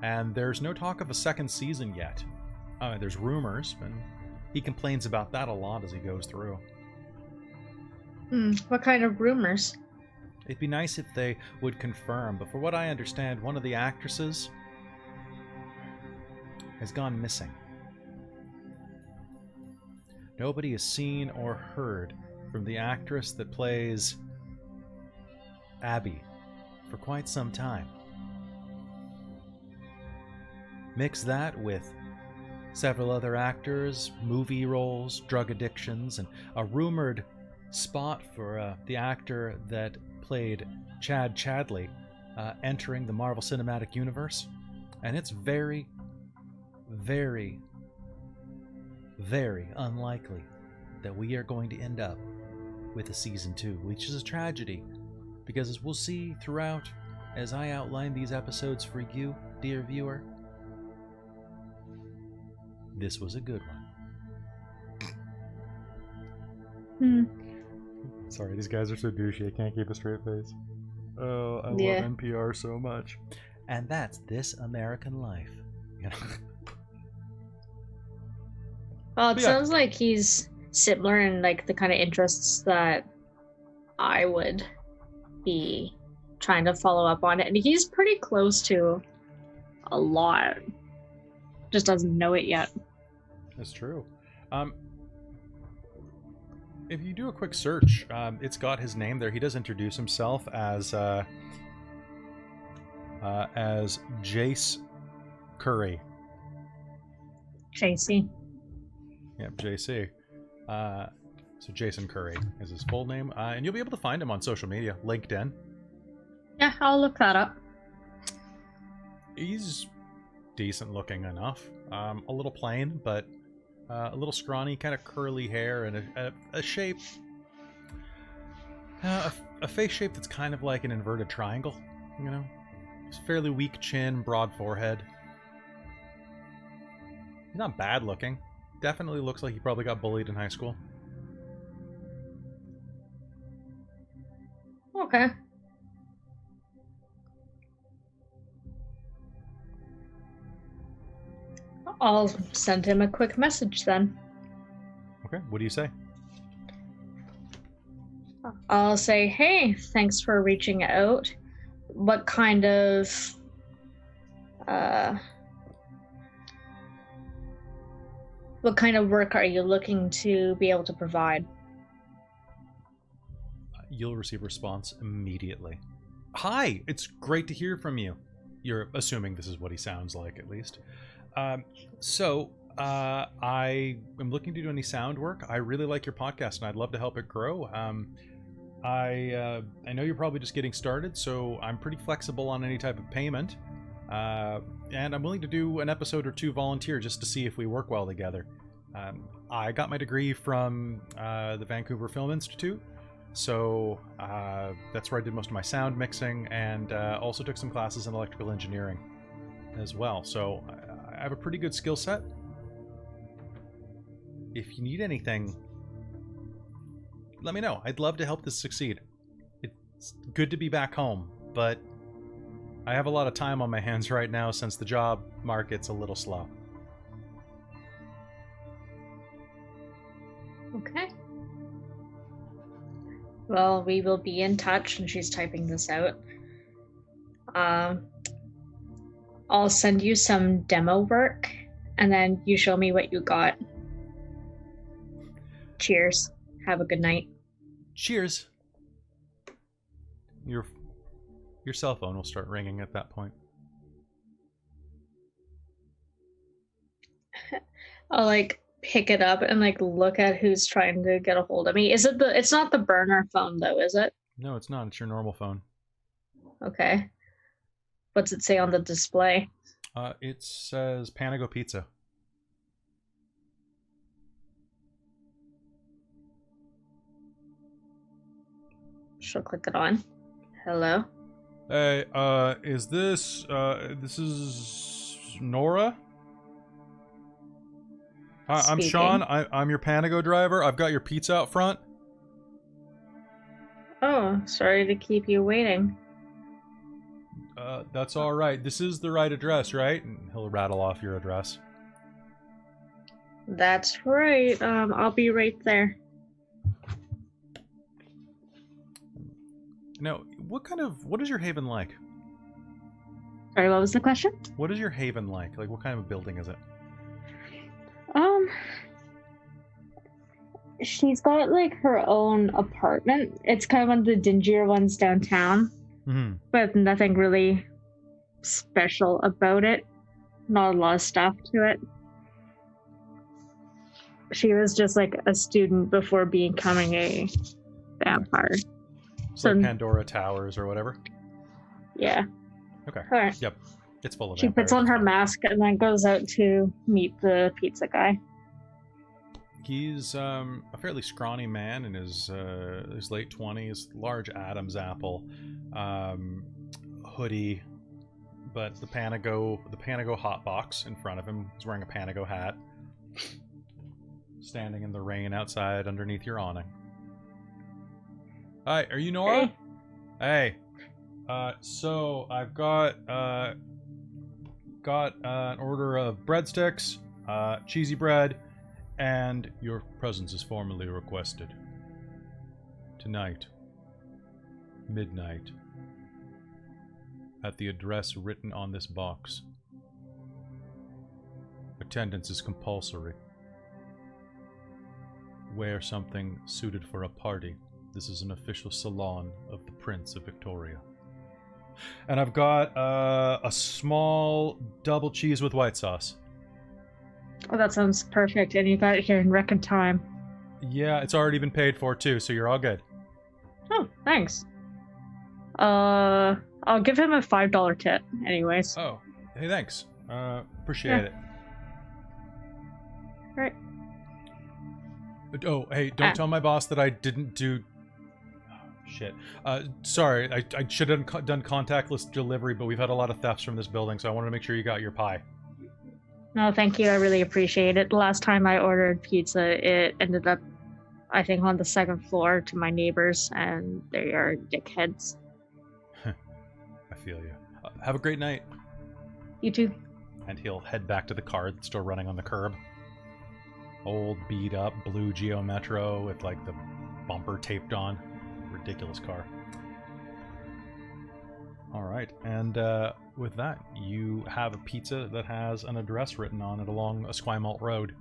and there's no talk of a second season yet. There's rumors, and he complains about that a lot as he goes through. What kind of rumors? It'd be nice if they would confirm, but for what I understand, one of the actresses has gone missing. Nobody has seen or heard from the actress that plays Abby for quite some time. Mix that with several other actors, movie roles, drug addictions, and a rumored spot for the actor that played Chad Chadley entering the Marvel Cinematic Universe. And it's very, very, very unlikely that we are going to end up with a season 2, which is a tragedy, because as we'll see throughout, as I outline these episodes for you, dear viewer, this was a good one. Sorry, these guys are so douchey, I can't keep a straight face. Oh, I love NPR so much. And that's This American Life. You know? Well, it sounds like he's similar in like the kind of interests that I would be trying to follow up on it, and he's pretty close to a lot. Just doesn't know it yet. That's true. If you do a quick search, it's got his name there. He does introduce himself as Jace Curry. JC. Yep, JC. So Jason Curry is his full name, and you'll be able to find him on social media, LinkedIn. Yeah, I'll look that up. He's decent looking enough. A little plain, but a little scrawny, kind of curly hair, and a shape, a face shape that's kind of like an inverted triangle, you know? It's fairly weak chin, broad forehead. He's not bad looking. Definitely looks like he probably got bullied in high school. Okay. I'll send him a quick message then. Okay, what do you say? I'll say, hey, thanks for reaching out. What kind of work are you looking to be able to provide? You'll receive a response immediately. Hi, it's great to hear from you. You're assuming this is what he sounds like, at least. I am looking to do any sound work. I really like your podcast, and I'd love to help it grow. I know you're probably just getting started, so I'm pretty flexible on any type of payment. And I'm willing to do an episode or two volunteer just to see if we work well together. I got my degree from the Vancouver Film Institute, so that's where I did most of my sound mixing, and also took some classes in electrical engineering as well. So I have a pretty good skill set. If you need anything, let me know. I'd love to help this succeed. It's good to be back home, but I have a lot of time on my hands right now since the job market's a little slow. Okay. Well, we will be in touch, and she's typing this out. I'll send you some demo work, and then you show me what you got. Cheers. Have a good night. Cheers. Your cell phone will start ringing at that point. I'll like pick it up and like look at who's trying to get a hold of me. It's not the burner phone though, is it? No, it's not. It's your normal phone. Okay. What's it say on the display? It says Panago Pizza. She'll click it on. Hello? Hey, is this is Nora? Hi, I'm Speaking. Sean. I'm your Panago driver. I've got your pizza out front. Oh, sorry to keep you waiting. That's all right. This is the right address, right? And he'll rattle off your address. That's right. I'll be right there. Now, what is your haven like? Sorry, what was the question? What is your haven like? Like, what kind of a building is it? She's got like her own apartment. It's kind of one of the dingier ones downtown, but nothing really special about it. Not a lot of stuff to it. She was just like a student before becoming a vampire. So like Pandora Towers or whatever? Yeah. Okay. All right. Yep. It's full of She puts on her mask and then goes out to meet the pizza guy. He's a fairly scrawny man in his late 20s, large Adam's apple, hoodie, but the Panago hot box in front of him. He's wearing a Panago hat, standing in the rain outside underneath your awning. Hi, are you Nora? Hey. So I've got an order of breadsticks, cheesy bread, and your presence is formally requested. Tonight, midnight, at the address written on this box. Attendance is compulsory. Wear something suited for a party. This is an official salon of the Prince of Victoria. And I've got a small double cheese with white sauce. Oh, that sounds perfect. And you got it here in record time. Yeah, it's already been paid for too, so you're all good. Oh, thanks. I'll give him a $5 tip, anyways. Oh, hey, thanks. Appreciate it. Right. Oh, hey, don't tell my boss that I didn't do... Shit. Sorry, I should have done contactless delivery, but we've had a lot of thefts from this building, so I wanted to make sure you got your pie. No, thank you. I really appreciate it. The last time I ordered pizza, it ended up, I think, on the second floor to my neighbors, and they are dickheads. I feel you. Have a great night. You too. And he'll head back to the car that's still running on the curb. Old, beat-up, blue Geo Metro with, like, the bumper taped on. Ridiculous car. Alright, and with that, you have a pizza that has an address written on it along Esquimalt Road.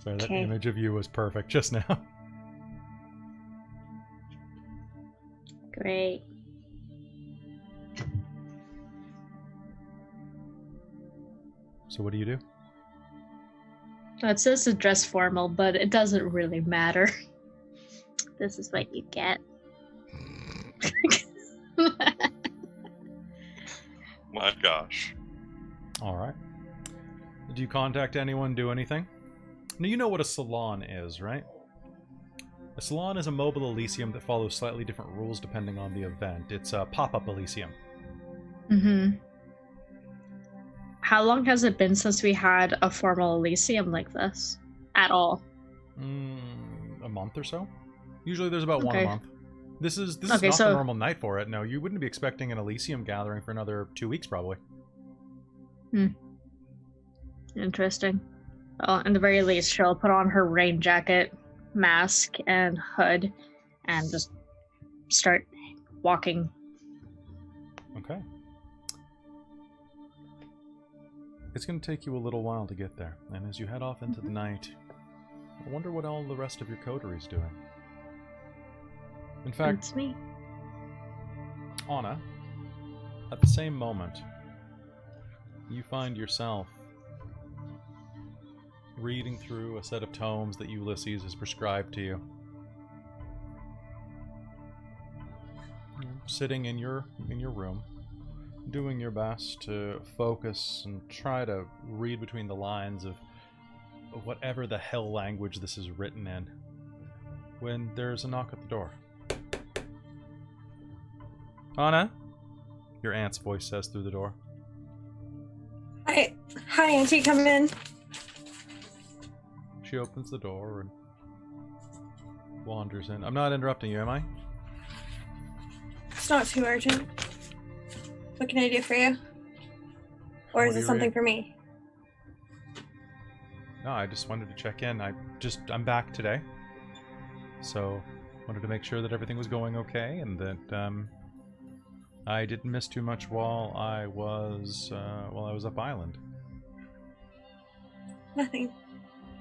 Sorry, that image of you was perfect just now. Great. So what do you do? It says to dress formal, but it doesn't really matter. This is what you get. My gosh. All right. Do you contact anyone, do anything? Now, you know what a salon is, right? A salon is a mobile Elysium that follows slightly different rules depending on the event. It's a pop-up Elysium. Mm-hmm. How long has it been since we had a formal Elysium like this? At all? A month or so. Usually there's about one a month. This is not the normal night for it. No, you wouldn't be expecting an Elysium gathering for another 2 weeks, probably. Interesting. Well, in the very least, she'll put on her rain jacket, mask, and hood, and just start walking. Okay. It's going to take you a little while to get there, and as you head off into the night, I wonder what all the rest of your coterie's doing. In fact, it's me. Auna, at the same moment, you find yourself reading through a set of tomes that Ulysses has prescribed to you. Sitting in your room, doing your best to focus and try to read between the lines of whatever the hell language this is written in, when there's a knock at the door. Auna? Your aunt's voice says through the door. Hi, Auntie, come in. She opens the door and wanders in. I'm not interrupting you, am I? It's not too urgent. What can I do for you? Or is it something for me? No, I just wanted to check in. I'm back today. So, wanted to make sure that everything was going okay and that I didn't miss too much while I was up island. Nothing.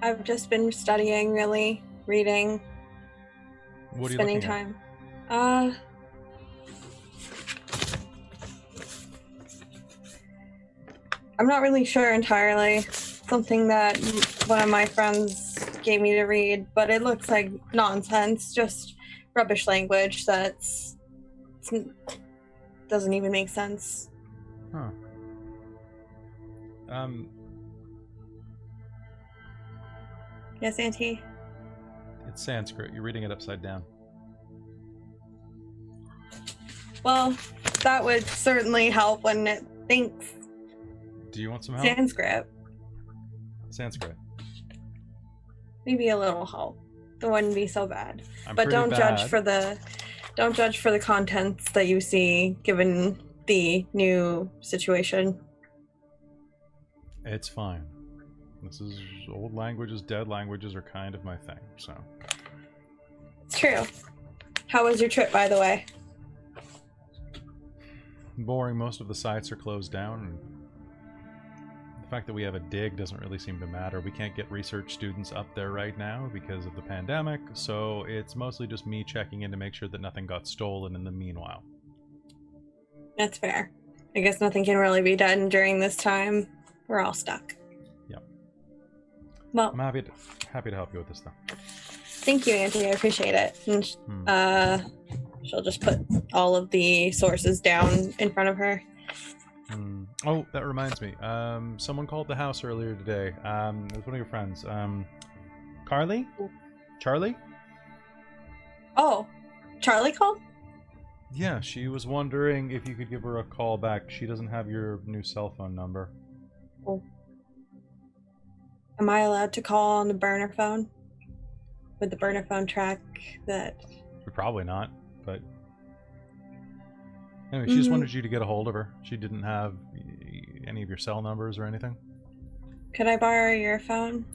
I've just been studying, really, reading, What are you spending looking time. I'm not really sure entirely. Something that one of my friends gave me to read, but it looks like nonsense, just rubbish language doesn't even make sense. Huh. Yes, Auntie? It's Sanskrit. You're reading it upside down. Well, that would certainly help when it thinks Do you want some help? Sanskrit. Maybe a little help. It wouldn't be so bad. I'm But pretty don't bad. judge for the contents that you see given the new situation. It's fine. This is old languages, dead languages are kind of my thing, so. It's true. How was your trip, by the way? Boring. Most of the sites are closed down. And the fact that we have a dig doesn't really seem to matter. We can't get research students up there right now because of the pandemic, so it's mostly just me checking in to make sure that nothing got stolen in the meanwhile. That's fair. I guess nothing can really be done during this time. We're all stuck. Yep. Well, I'm happy to help you with this, though. thank you, Auntie. I appreciate it. And, she'll just put all of the sources down in front of her. Oh, that reminds me. Someone called the house earlier today. It was one of your friends. Carly? Charlie? Oh, Charlie called? Yeah, she was wondering if you could give her a call back. She doesn't have your new cell phone number. Oh. Am I allowed to call on the burner phone? With the burner phone track that... Probably not, but... Anyway, she just wanted you to get a hold of her. She didn't have any of your cell numbers or anything. Could I borrow your phone?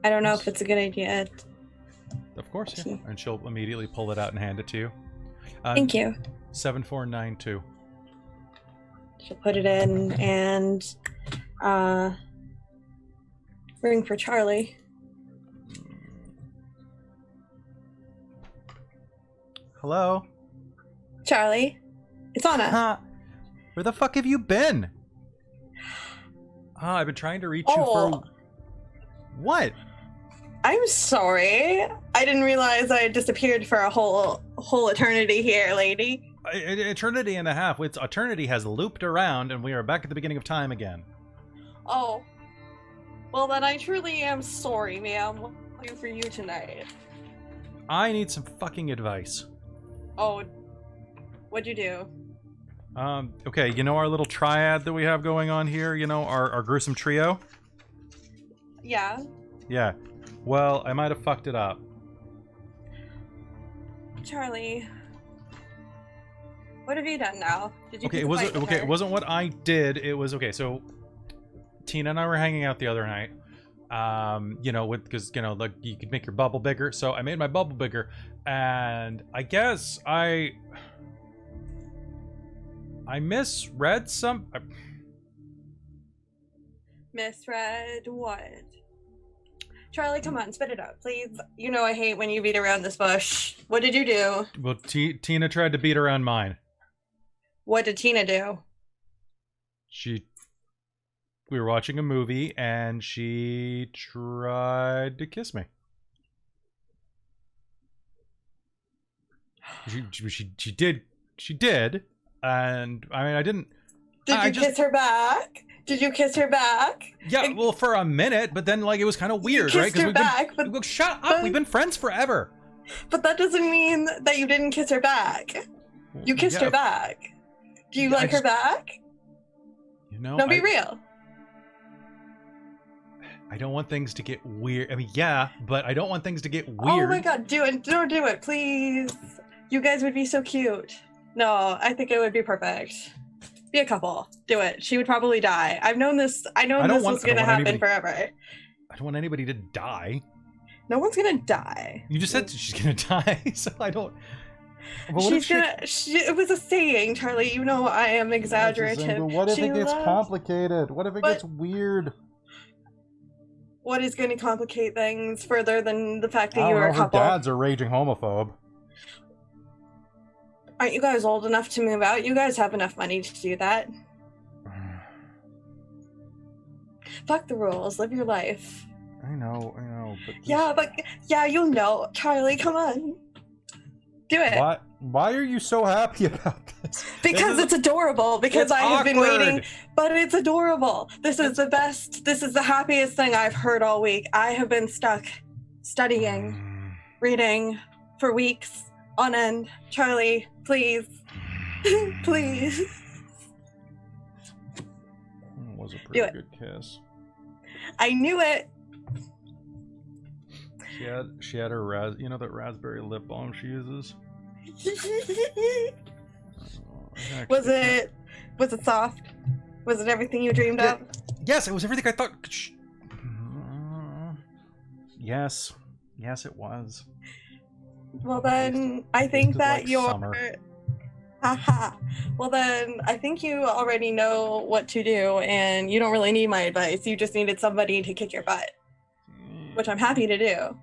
I don't know if it's a good idea. Of course, yeah. And she'll immediately pull it out and hand it to you. Thank you. 7492. She'll put it in and ring for Charlie. Hello? Charlie? It's Auna. Where the fuck have you been? I've been trying to reach you for... What? I'm sorry. I didn't realize I had disappeared for a whole eternity here, lady. eternity and a half. It's eternity has looped around, and we are back at the beginning of time again. Oh. Well, then I truly am sorry, ma'am. What can I do for you tonight? I need some fucking advice. Oh. What'd you do? Okay, you know our little triad that we have going on here? You know, our gruesome trio? Yeah. Yeah. Well, I might have fucked it up. Charlie. What have you done now? Did you Okay, pick a fight with her? it wasn't what I did. It was okay. So Tina and I were hanging out the other night. You know, because you know, like you could make your bubble bigger. So I made my bubble bigger, and I guess I misread some. Misread what? Charlie, come on, spit it out, please. You know I hate when you beat around this bush. What did you do? Well, Tina tried to beat around mine. What did Tina do? We were watching a movie, and she tried to kiss me. She did, and I mean, I didn't. Did you kiss her back? Did you kiss her back? Yeah, well, for a minute, but then like it was kind of weird, right? Kissed her back, but shut up. We've been friends forever. But that doesn't mean that you didn't kiss her back. You kissed her back. Do you like her back? You know, no, be real. I don't want things to get weird. I mean, yeah, but I don't want things to get weird. Oh my god, do it. Don't do it, please. You guys would be so cute. No, I think it would be perfect. Be a couple. Do it. She would probably die. I've known this. I know this was going to happen forever. I don't want anybody to die. No one's going to die. You just said she's going to die, so I don't. She's gonna. It was a saying, Charlie. You know I am exaggerative. What if it gets complicated? What if it gets weird? What is going to complicate things further than the fact that you are a couple? Her dad's a raging homophobe. Aren't you guys old enough to move out? You guys have enough money to do that. Fuck the rules. Live your life. I know. But yeah, you'll know. Charlie, come on. Do it. Why are you so happy about this? Because it's adorable. Because I have been waiting. But it's adorable. This is the best. This is the happiest thing I've heard all week. I have been stuck studying, reading for weeks on end. Charlie, please. Please. It was a pretty good kiss. I knew it. She had her you know that raspberry lip balm she uses? Was it soft? Was it everything you dreamed of? Yes, it was everything I thought. Yes, it was. Well then, I think that you're... Haha. Well then, I think you already know what to do, and you don't really need my advice. You just needed somebody to kick your butt. Which I'm happy to do.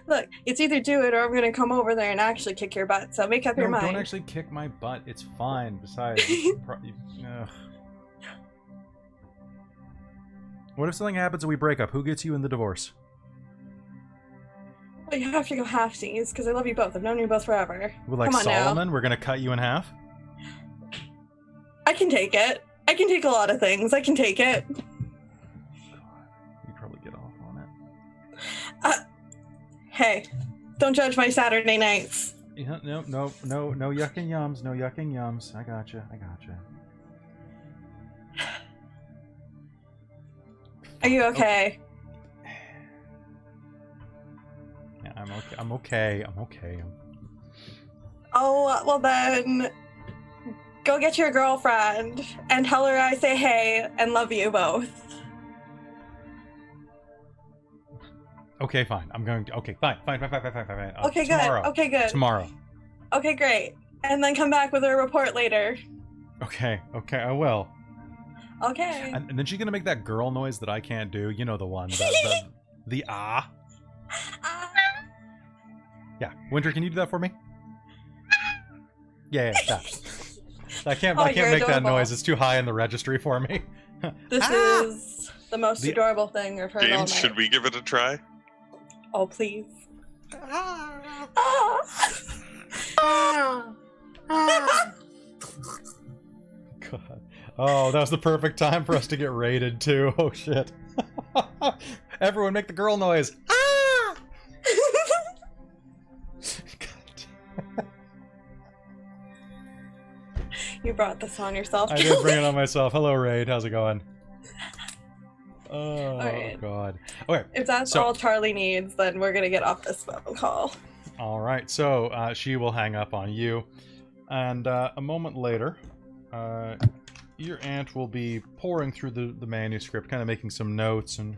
Look, it's either do it or I'm gonna come over there and actually kick your butt, so make up your mind. Don't actually kick my butt. It's fine. Besides, what if something happens and we break up? Who gets you in the divorce? Well, you have to go halfsies, because I love you both. I've known you both forever. Well, like Solomon, we're gonna cut you in half? I can take it. I can take a lot of things. I can take it. God, you'd probably get off on it. Hey, don't judge my Saturday nights. Yeah, no yucking yums. No yucking yums. I gotcha. Are you okay? Yeah, I'm okay. Oh, well then, go get your girlfriend and tell her I say hey and love you both. Okay, fine. I'm going to... Okay, fine. Okay, tomorrow. Good. Okay, good. Tomorrow. Okay, great. And then come back with a report later. Okay, I will. Okay. And then she's going to make that girl noise that I can't do. You know the one. The ah. Yeah. Winter, can you do that for me? Yeah, that. I can't make adorable. that noise. It's too high in the registry for me. This is the most adorable thing I've heard all night. James, should we give it a try? Oh, please. God. Oh, that was the perfect time for us to get raided too. Oh shit. Everyone make the girl noise. Ah! God. You brought this on yourself. I did bring it on myself. Hello, Raid. How's it going? Oh, right. God. Okay. If that's all Charlie needs, then we're going to get off this phone call. All right. So she will hang up on you. And a moment later, your aunt will be poring through the manuscript, kind of making some notes. And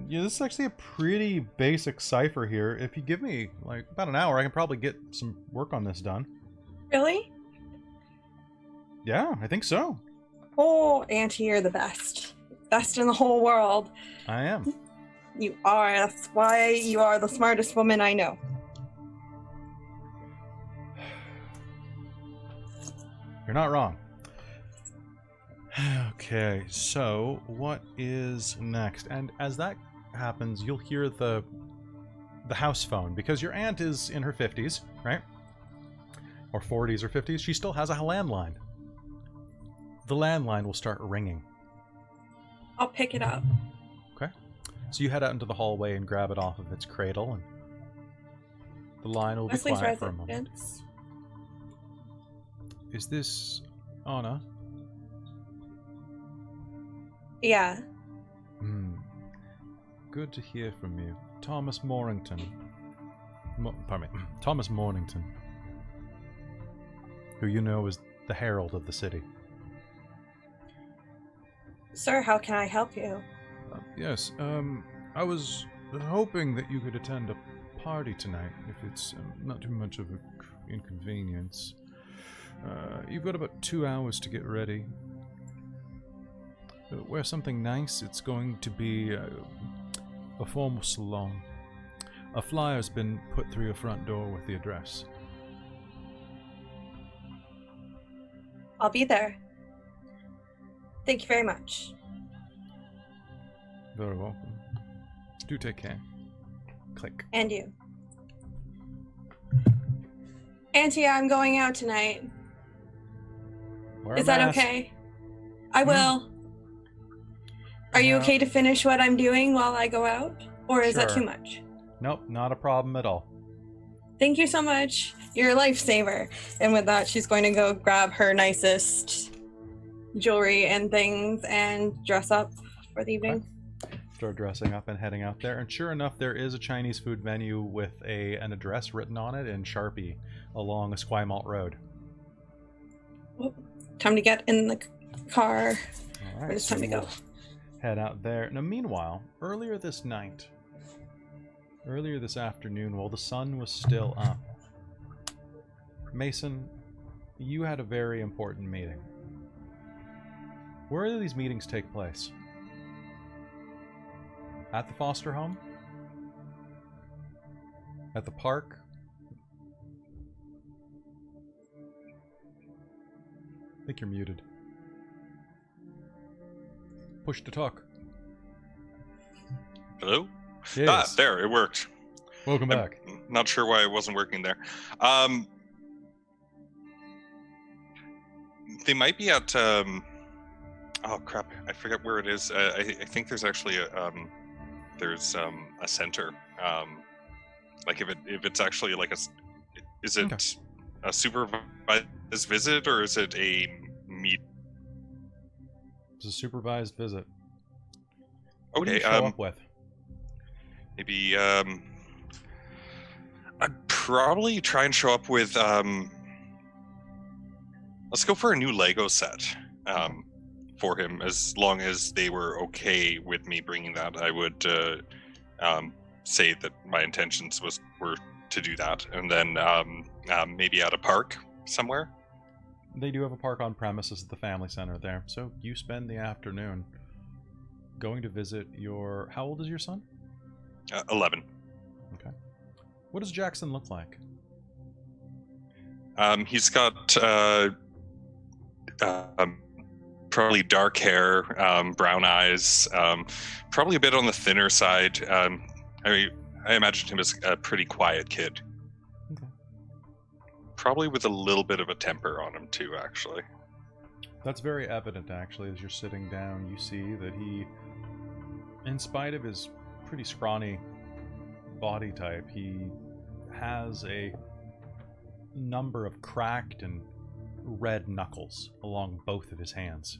yeah, this is actually a pretty basic cipher here. If you give me like about an hour, I can probably get some work on this done. Really? Yeah, I think so. Oh, Auntie, you're the best. Best in the whole world. I am. You are. That's why you are the smartest woman I know. You're not wrong. Okay, so what is next? And as that happens, you'll hear the house phone, because your aunt is in her 50s, right? Or 40s or 50s. She still has a landline. The landline will start ringing. I'll pick it up. Okay. So you head out into the hallway and grab it off of its cradle, and the line will be Wesley's quiet for a moment. residence. Is this Auna? Yeah. Good to hear from you. Thomas Mornington. Pardon me. Thomas Mornington. Who you know is the herald of the city. Sir, how can I help you? Yes, I was hoping that you could attend a party tonight, if it's not too much of an inconvenience. You've got about 2 hours to get ready. Wear something nice. It's going to be a formal salon. A flyer's been put through your front door with the address. I'll be there. Thank you very much. Very welcome. Do take care. Click. And you. Auntie, I'm going out tonight. Wear Is a that mask. okay? I will. Are you okay to finish what I'm doing while I go out? Or is that Sure. too much? Nope, not a problem at all. Thank you so much. You're a lifesaver. And with that, she's going to go grab her nicest jewelry and things and dress up for the evening. Start dressing up and heading out there, and sure enough, there is a Chinese food venue with an address written on it in Sharpie along Esquimalt Road. Well, time to get in the car. All right, It's time to go. Head out there. Now, meanwhile, earlier this afternoon, while the sun was still up, Mason, you had a very important meeting. Where do these meetings take place? At the foster home? At the park? I think you're muted. Push to talk. Hello? Yes. Ah, there, it worked. Welcome back. Not sure why it wasn't working there. They might be at oh crap, I forget where it is. I think there's actually a center. Like if it's actually like is it Okay. a supervised visit or is it a meet? It's a supervised visit. What do Okay, you show up with? maybe I'd probably try and show up with let's go for a new Lego set for him. As long as they were okay with me bringing that, I would say that my intentions were to do that, and then maybe at a park somewhere. They do have a park on premises at the family center there, so you spend the afternoon going to visit your... How old is your son? 11. Okay. What does Jackson look like? He's got probably dark hair, brown eyes, probably a bit on the thinner side. I imagine him as a pretty quiet kid. Okay. Probably with a little bit of a temper on him too, actually. That's very evident, actually, as you're sitting down. You see that he, in spite of his pretty scrawny body type, he has a number of cracked and red knuckles along both of his hands,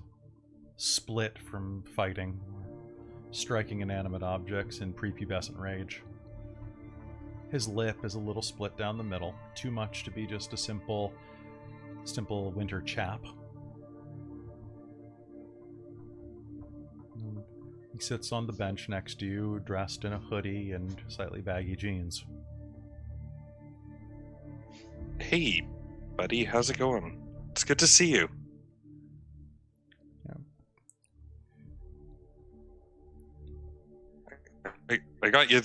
split from fighting, striking inanimate objects in prepubescent rage. His lip is a little split down the middle, too much to be just a simple winter chap. He sits on the bench next to you, dressed in a hoodie and slightly baggy jeans. Hey, buddy, how's it going? It's good to see you. Yeah. I got you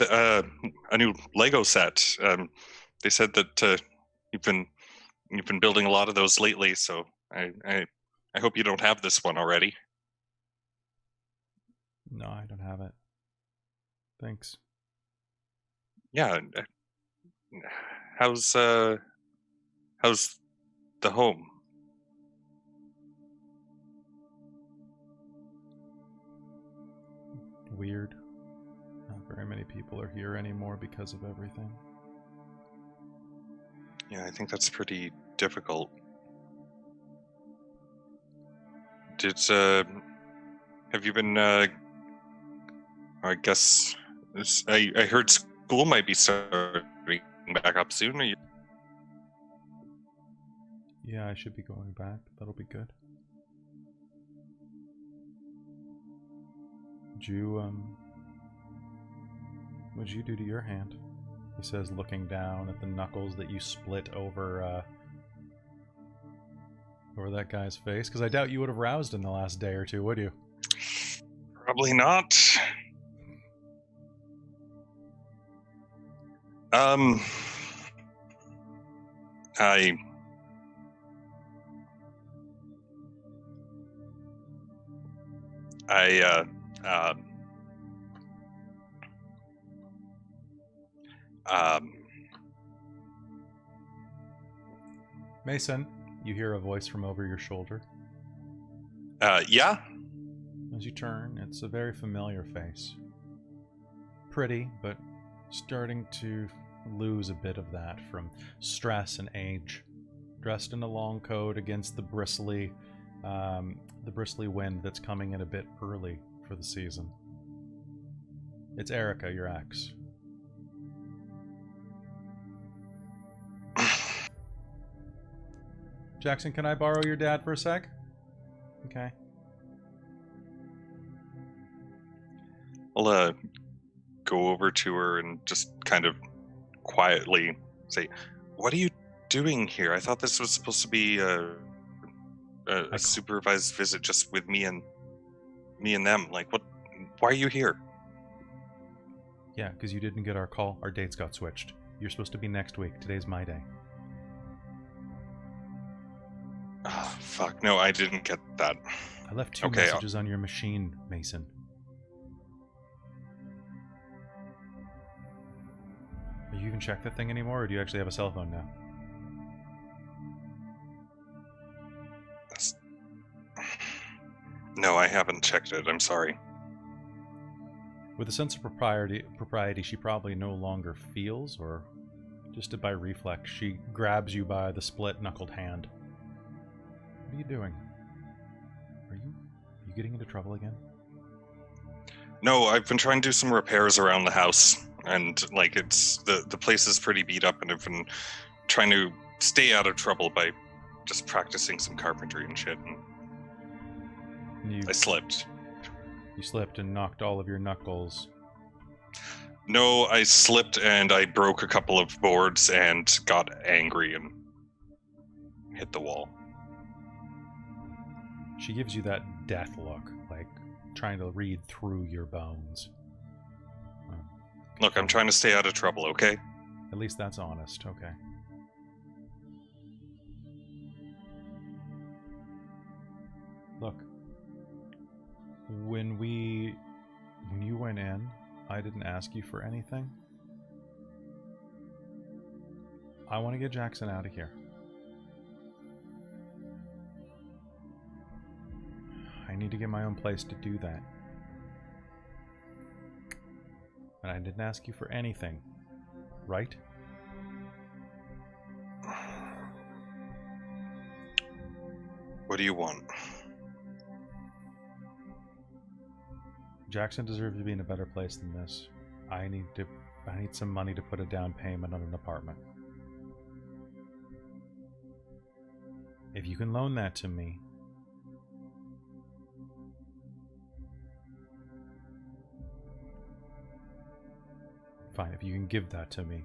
a new Lego set. They said that you've been building a lot of those lately, so I hope you don't have this one already. No, I don't have it. Thanks. Yeah. How's the home? Weird. Not very many people are here anymore because of everything. Yeah, I think that's pretty difficult. Have you been, I guess, I heard school might be starting back up soon. Are you? Yeah, I should be going back. That'll be good. What'd you do to your hand? He says, looking down at the knuckles that you split over that guy's face. Because I doubt you would have roused in the last day or two, would you? Probably not. Mason, you hear a voice from over your shoulder. Yeah? As you turn, it's a very familiar face. Pretty, but starting to lose a bit of that from stress and age. Dressed in a long coat against the bristly wind that's coming in a bit early for the season. It's Erica, your ex. Jackson, can I borrow your dad for a sec? Okay. I'll go over to her and just kind of quietly say, "What are you doing here? I thought this was supposed to be a supervised visit just with me and them. Like, what? Why are you here?" Yeah, because you didn't get our call. Our dates got switched. You're supposed to be next week. Today's my day. Oh, fuck. No, I didn't get that. I left two messages on your machine, Mason. Are you even check that thing anymore, or do you actually have a cell phone now? No, I haven't checked it. I'm sorry. With a sense of propriety she probably no longer feels, or just by reflex, she grabs you by the split-knuckled hand. What are you doing? Are you getting into trouble again? No, I've been trying to do some repairs around the house, and like it's the place is pretty beat up, and I've been trying to stay out of trouble by just practicing some carpentry and shit. And I slipped. You slipped and knocked all of your knuckles. No, I slipped and I broke a couple of boards and got angry and hit the wall. She gives you that death look, like trying to read through your bones. Look, I'm trying to stay out of trouble, okay? At least that's honest, okay. Look, when you went in, I didn't ask you for anything. I want to get Jackson out of here. I need to get my own place to do that. And I didn't ask you for anything, right? What do you want? Jackson deserves to be in a better place than this. I need some money to put a down payment on an apartment. If you can loan that to me, fine. If you can give that to me,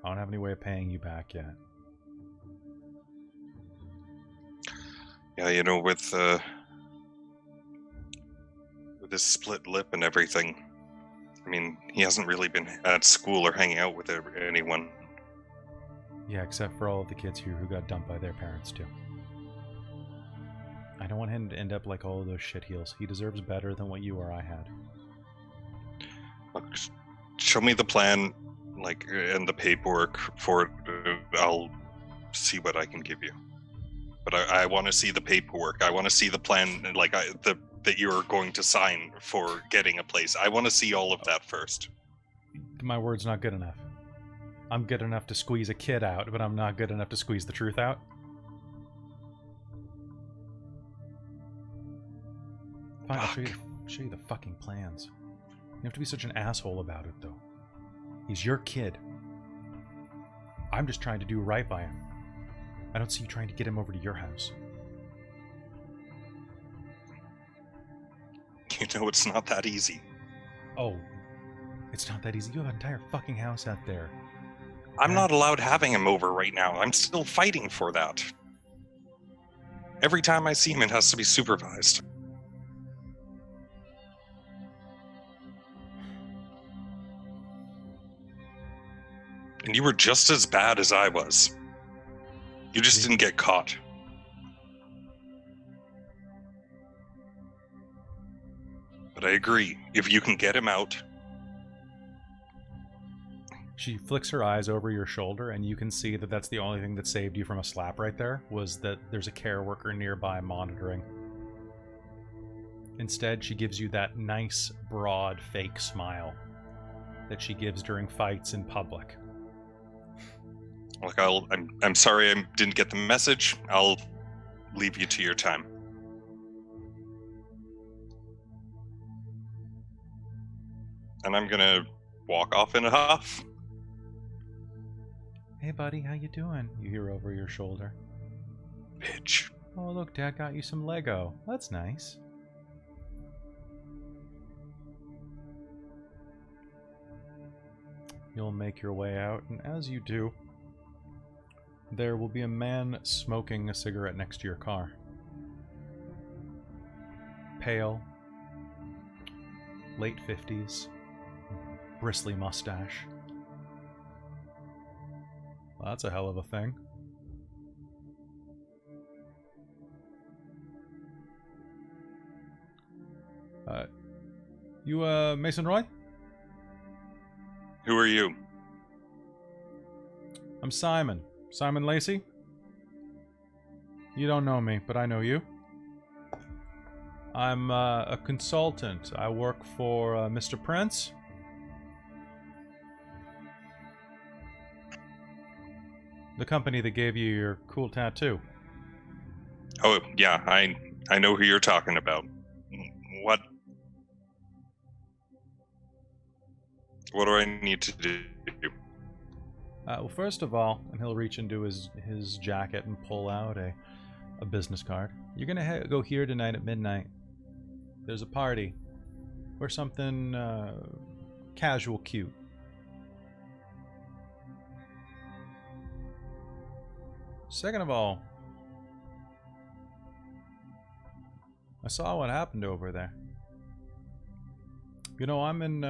I don't have any way of paying you back yet. Yeah, you know, with his split lip and everything, I mean, he hasn't really been at school or hanging out with anyone. Yeah, except for all of the kids here who got dumped by their parents, too. I don't want him to end up like all of those shitheels. He deserves better than what you or I had. Look, show me the plan, like, and the paperwork for it. I'll see what I can give you. But I want to see the paperwork. I want to see the plan, like that you're going to sign for getting a place. I want to see all of that first. My word's not good enough. I'm good enough to squeeze a kid out, but I'm not good enough to squeeze the truth out. Fine, I'll show you the fucking plans. You have to be such an asshole about it, though. He's your kid. I'm just trying to do right by him. I don't see you trying to get him over to your house. You know, it's not that easy. Oh, it's not that easy. You have an entire fucking house out there. I'm not allowed having him over right now. I'm still fighting for that. Every time I see him, it has to be supervised. And you were just as bad as I was. You just didn't get caught. But I agree. If you can get him out... She flicks her eyes over your shoulder, and you can see that that's the only thing that saved you from a slap right there, was that there's a care worker nearby monitoring. Instead, she gives you that nice, broad, fake smile that she gives during fights in public. Look, I'm sorry I didn't get the message. I'll leave you to your time. And I'm gonna walk off in a huff. Hey buddy, how you doing? You hear over your shoulder. Bitch. Oh look, Dad got you some Lego. That's nice. You'll make your way out, and as you do, there will be a man smoking a cigarette next to your car. Pale, late 50s, bristly mustache. Well, that's a hell of a thing. You, Mason Roy? Who are you? I'm Simon. Simon Lacey? You don't know me, but I know you. I'm a consultant. I work for Mr. Prince. The company that gave you your cool tattoo. Oh, yeah, I know who you're talking about. What do I need to do? Well, first of all, and he'll reach into his jacket and pull out a business card. You're gonna go here tonight at midnight. There's a party. Or something casual cute. Second of all, I saw what happened over there. You know, I'm in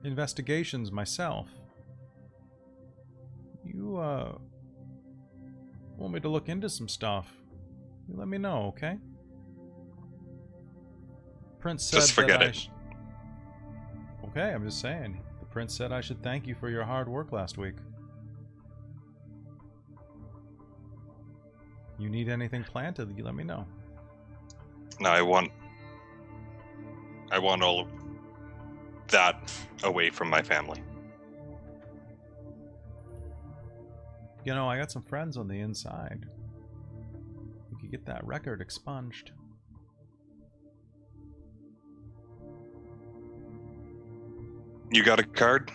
investigations myself. You want me to look into some stuff, you let me know, okay? Prince said just forget that it. Okay, I'm just saying. The prince said I should thank you for your hard work last week. You need anything planted, you let me know. No, I want all of that away from my family. You know, I got some friends on the inside. We could get that record expunged. You got a card?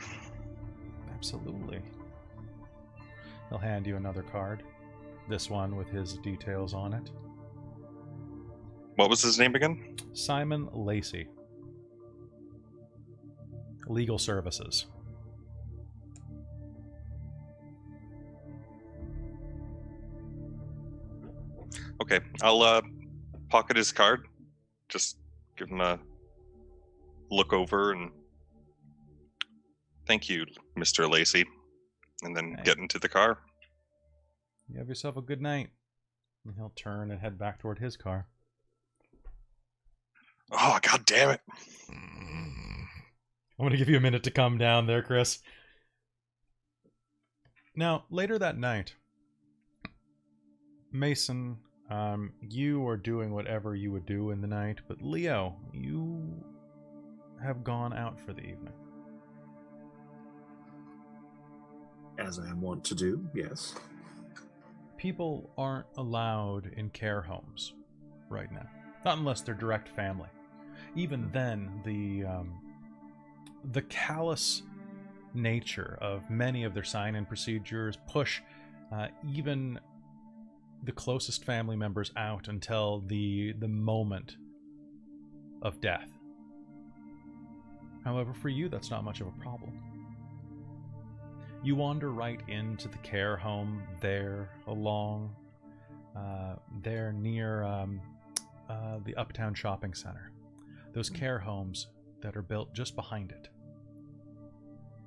Absolutely. He'll hand you another card. This one with his details on it. What was his name again? Simon Lacey. Legal Services. Okay, I'll pocket his card. Just give him a look over and thank you, Mr. Lacey. And then get into the car. You have yourself a good night. And he'll turn and head back toward his car. Oh, god damn it. I'm going to give you a minute to calm down there, Chris. Now, later that night, Mason, you are doing whatever you would do in the night, but Leo, you have gone out for the evening. As I am wont to do, yes. People aren't allowed in care homes right now. Not unless they're direct family. Even then, the callous nature of many of their sign-in procedures push even the closest family members out until the moment of death. However, for you, that's not much of a problem. You wander right into the care home there near the Uptown Shopping Center. Those care homes that are built just behind it,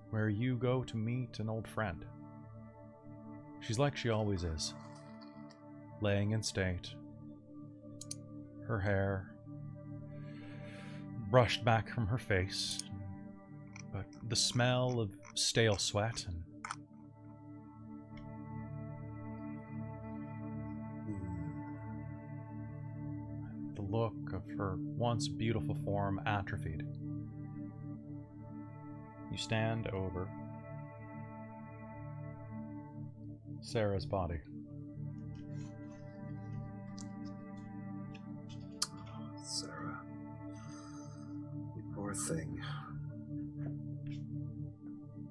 where you go to meet an old friend. She's like she always is, laying in state, her hair brushed back from her face, but the smell of stale sweat and the look of her once beautiful form atrophied. You stand over Sarah's body. Sarah. You poor thing.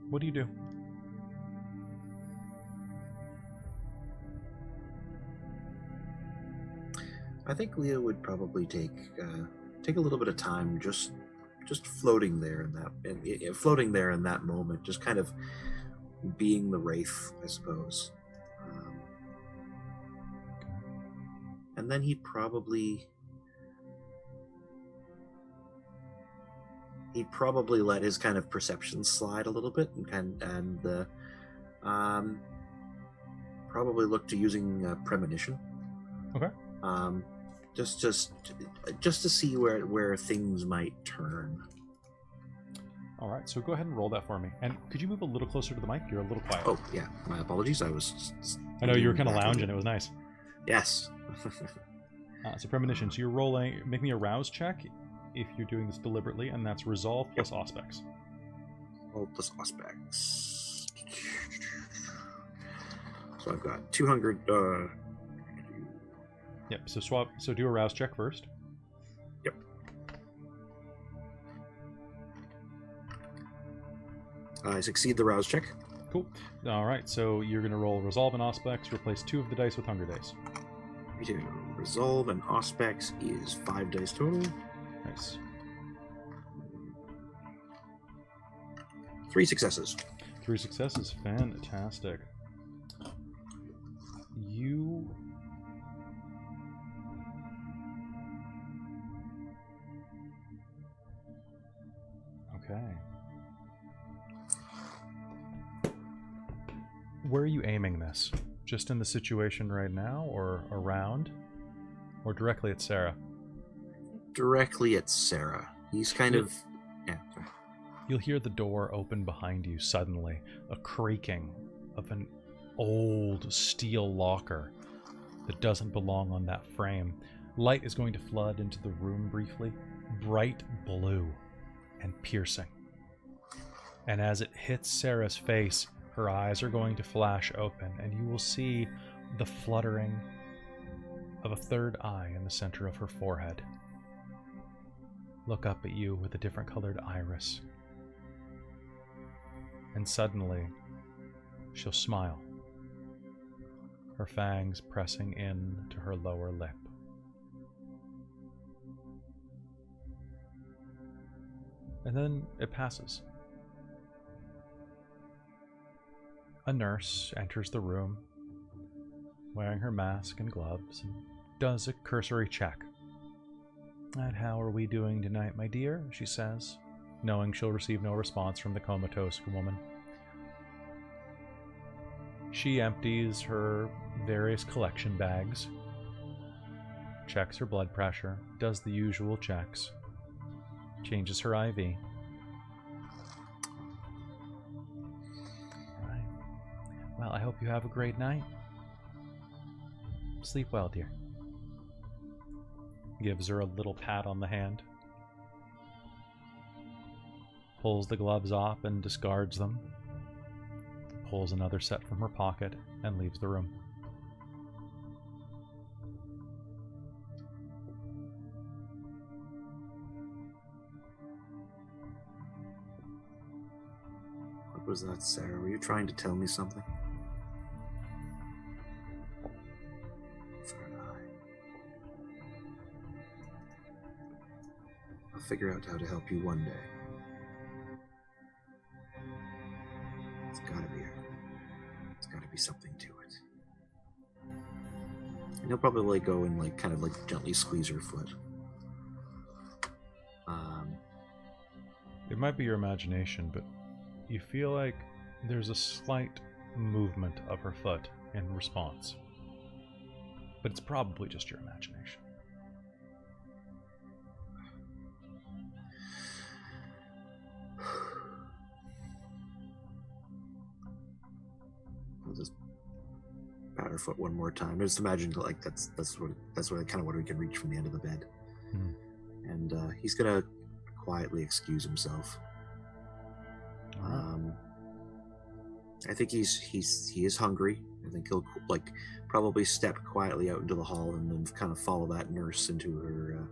What do you do? I think Leo would probably take a little bit of time just floating there in that moment, just kind of being the wraith, I suppose. And then he'd probably let his kind of perception slide a little bit and probably look to using premonition. Okay. Just to see where things might turn. All right, so go ahead and roll that for me. And could you move a little closer to the mic? You're a little quiet. Oh yeah, my apologies. I know you were kind of lounging. It was nice. Yes. So premonition. So you're rolling. Make me a rouse check if you're doing this deliberately, and that's resolve plus Auspex. Oh, plus Auspex. So I've got 200. Yep. So swap. So do a rouse check first. Yep. I succeed the rouse check. Cool. All right. So you're going to roll resolve and Auspex. Replace 2 of the dice with Hunger Dice. Resolve and Auspex is 5 dice total. Nice. 3 successes. 3 successes. Fantastic. You... Okay. Where are you aiming this? Just in the situation right now, or around? Or directly at Sarah? Directly at Sarah. He's kind of... Yeah. Sorry. You'll hear the door open behind you suddenly, a creaking of an old steel locker that doesn't belong on that frame. Light is going to flood into the room briefly, bright blue and piercing. And as it hits Sarah's face, her eyes are going to flash open, and you will see the fluttering of a third eye in the center of her forehead. Look up at you with a different colored iris. And suddenly, she'll smile, her fangs pressing in to her lower lip. And then it passes. A nurse enters the room, wearing her mask and gloves, and does a cursory check. "And how are we doing tonight, my dear?" she says, knowing she'll receive no response from the comatose woman. She empties her various collection bags, checks her blood pressure, does the usual checks, changes her IV. All right. Well, I hope you have a great night. Sleep well, dear. Gives her a little pat on the hand. Pulls the gloves off and discards them. Pulls another set from her pocket and leaves the room. What was that, Sarah? Were you trying to tell me something? I'll figure out how to help you one day. It's gotta be something to it. And he'll probably go and kind of gently squeeze her foot. It might be your imagination, but you feel like there's a slight movement of her foot in response. But it's probably just your imagination. I'll just pat her foot one more time. I just imagine that's kind of what we can reach from the end of the bed. Mm-hmm. And he's gonna quietly excuse himself. I think he is hungry. I think he'll probably step quietly out into the hall and then kind of follow that nurse into her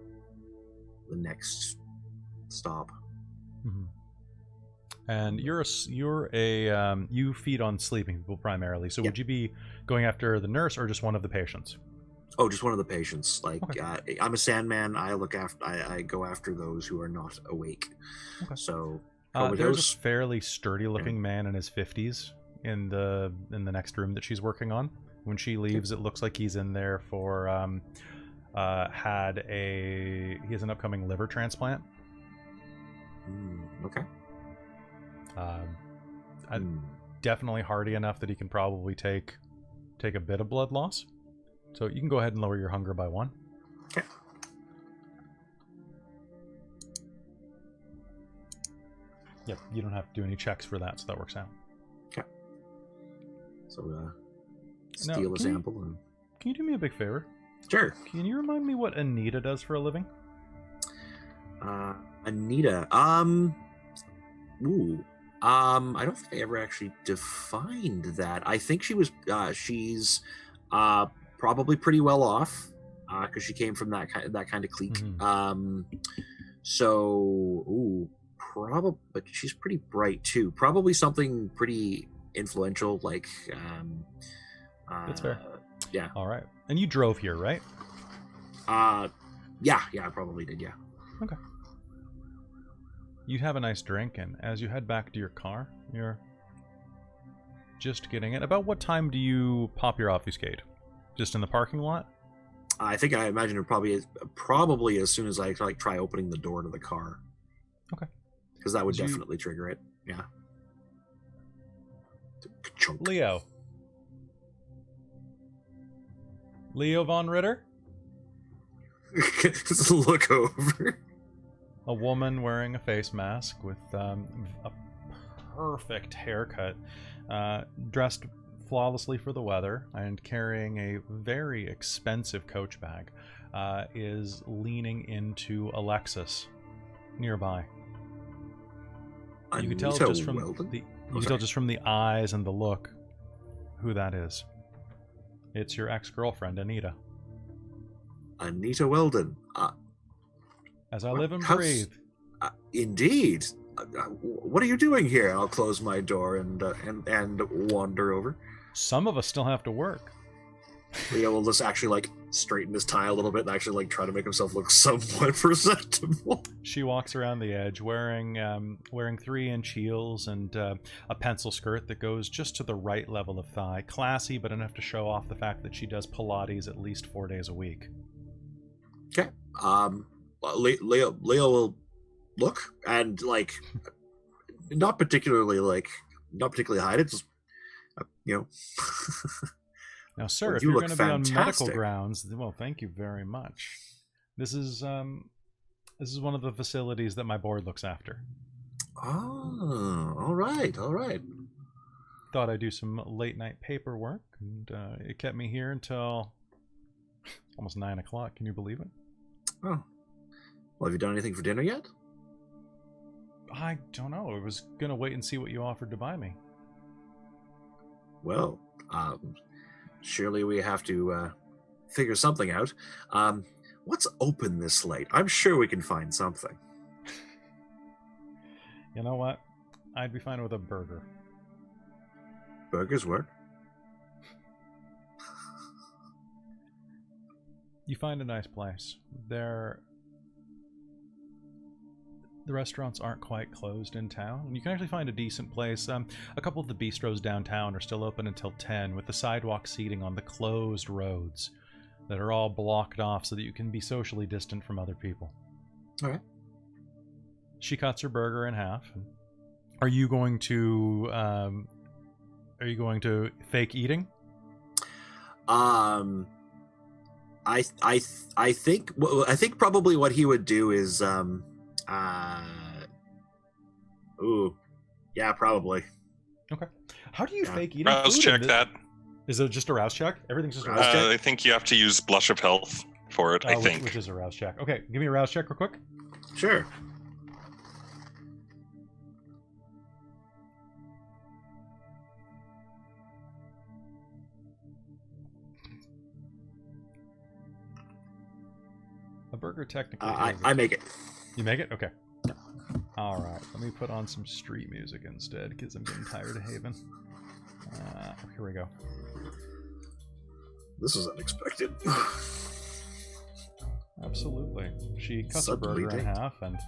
the next stop. Mm-hmm. And you feed on sleeping people primarily. So would you be going after the nurse or just one of the patients? Oh, just one of the patients. Okay. I'm a Sandman. I go after those who are not awake. Okay. So there's a fairly sturdy-looking man in his 50s in the next room that she's working on. When she leaves, it looks like he's in there for he has an upcoming liver transplant. Okay. Definitely hardy enough that he can probably take a bit of blood loss. So you can go ahead and lower your hunger by 1. Okay. Yep, you don't have to do any checks for that, so that works out. Okay. So, steal a sample. Can you do me a big favor? Sure. Can you remind me what Anita does for a living? Anita. I don't think I ever actually defined that. I think she's probably pretty well off because she came from that kind of clique. Mm-hmm. But she's pretty bright too. Probably something pretty influential, That's fair. Yeah. All right. And you drove here, right? Yeah, I probably did. Yeah. Okay. You have a nice drink, and as you head back to your car, you're just getting it. About what time do you pop your obfuscate? Just in the parking lot? I imagine it probably as soon as I try opening the door to the car. Okay. Because that would definitely trigger it. Yeah. Leo von Ritter? Just look over. A woman wearing a face mask with a perfect haircut, dressed flawlessly for the weather, and carrying a very expensive coach bag. is leaning into Alexis nearby. You can tell just from the eyes and the look who that is. It's your ex-girlfriend, Anita. Anita Weldon. As I live and breathe. Indeed. What are you doing here? I'll close my door and wander over. Some of us still have to work. Leo will just actually like straighten his tie a little bit and actually like try to make himself look somewhat presentable. She walks around the edge wearing 3-inch heels and a pencil skirt that goes just to the right level of thigh. Classy, but enough to show off the fact that she does Pilates at least 4 days a week. Okay. Leo will look and like not particularly hide it, just Now, sir, if you're going to be on medical grounds, well, thank you very much. This is one of the facilities that my board looks after. Oh, all right. Thought I'd do some late night paperwork, and it kept me here until almost 9 o'clock. Can you believe it? Oh, well, have you done anything for dinner yet? I don't know. I was going to wait and see what you offered to buy me. Well, surely we have to figure something out. What's open this late? I'm sure we can find something. You know what? I'd be fine with a burger. Burgers work. You find a nice place. The restaurants aren't quite closed in town, and you can actually find a decent place. A couple of the bistros downtown are still open until 10, with the sidewalk seating on the closed roads that are all blocked off so that you can be socially distant from other people. All right. She cuts her burger in half. Are you going to fake eating? I think probably what he would do is yeah, probably. Okay. How do you fake eating? Rouse check that. Is it just a rouse check? Everything's just a rouse check? I think you have to use Blush of Health for it, I think. Which is a rouse check. Okay, give me a rouse check real quick. Sure. A burger technically. I make it. You make it? Okay. All right. Let me put on some street music instead because I'm getting tired of Haven. Here we go. This is unexpected. Absolutely. She cuts her burger in half and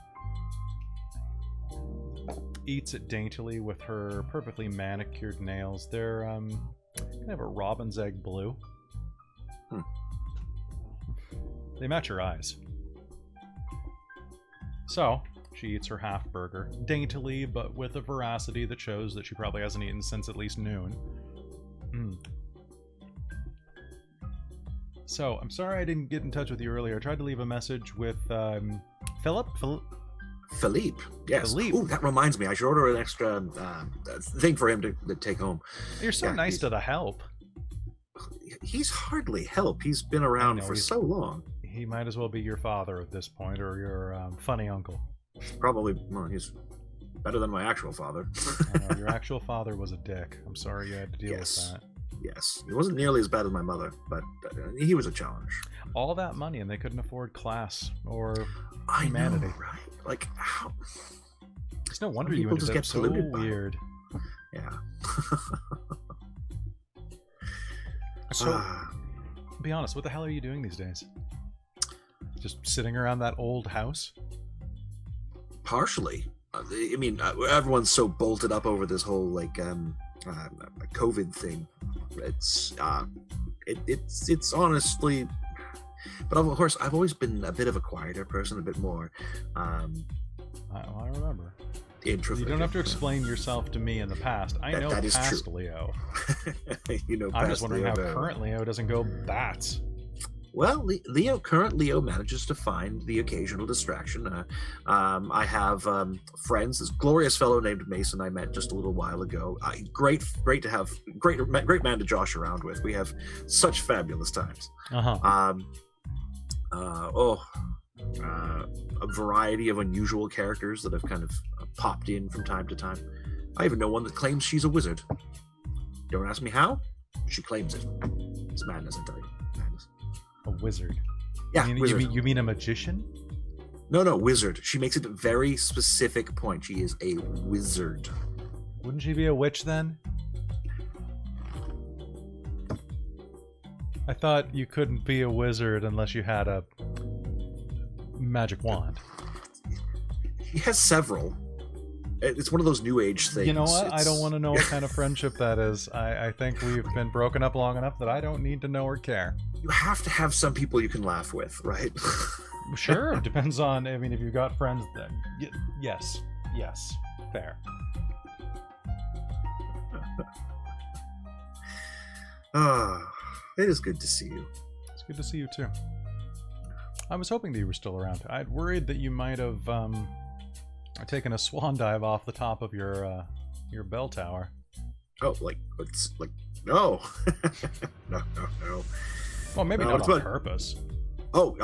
eats it daintily with her perfectly manicured nails. They're kind of a robin's egg blue. They match her eyes. So, she eats her half burger, daintily, but with a voracity that shows that she probably hasn't eaten since at least noon. So, I'm sorry I didn't get in touch with you earlier. I tried to leave a message with Philippe, yes. Philippe. Ooh, that reminds me. I should order an extra thing for him to take home. You're so nice to the help. He's hardly help. He's been around for so long. He might as well be your father at this point, or your funny uncle. Probably, well, he's better than my actual father. Your actual father was a dick. I'm sorry you had to deal with that. Yes, he wasn't nearly as bad as my mother, but he was a challenge. All that money, and they couldn't afford class or humanity. I know, right? Like, how? It's no wonder you ended up so weird. Yeah. So, be honest, what the hell are you doing these days? Just sitting around that old house? Partially. I mean, everyone's so bolted up over this whole like COVID thing. It's honestly, but of course, I've always been a bit of a quieter person, a bit more. I remember. Introverted. You don't have to explain yourself to me in the past. I know that is past true. Leo. You know, I'm just wondering how current Leo doesn't go bats. Well, current Leo manages to find the occasional distraction. I have friends. This glorious fellow named Mason I met just a little while ago. Great to have great man to josh around with. We have such fabulous times. A variety of unusual characters that have kind of popped in from time to time. I even know one that claims she's a wizard. Don't ask me how. She claims it. It's madness, I tell you. Madness. A wizard. Yeah, wizard. You mean a magician? No, wizard. She makes it a very specific point. She is a wizard. Wouldn't she be a witch then? I thought you couldn't be a wizard unless you had a magic wand. He has several. It's one of those new age things. You know what? I don't want to know what kind of friendship that is. I think we've been broken up long enough that I don't need to know or care. You have to have some people you can laugh with, right? Sure. Depends on, I mean, if you've got friends, then yes. Fair. It is good to see you. It's good to see you too. I was hoping that you were still around. I'd worried that you might have taken a swan dive off the top of your bell tower. Oh, no. no. Well, maybe not on purpose. Oh,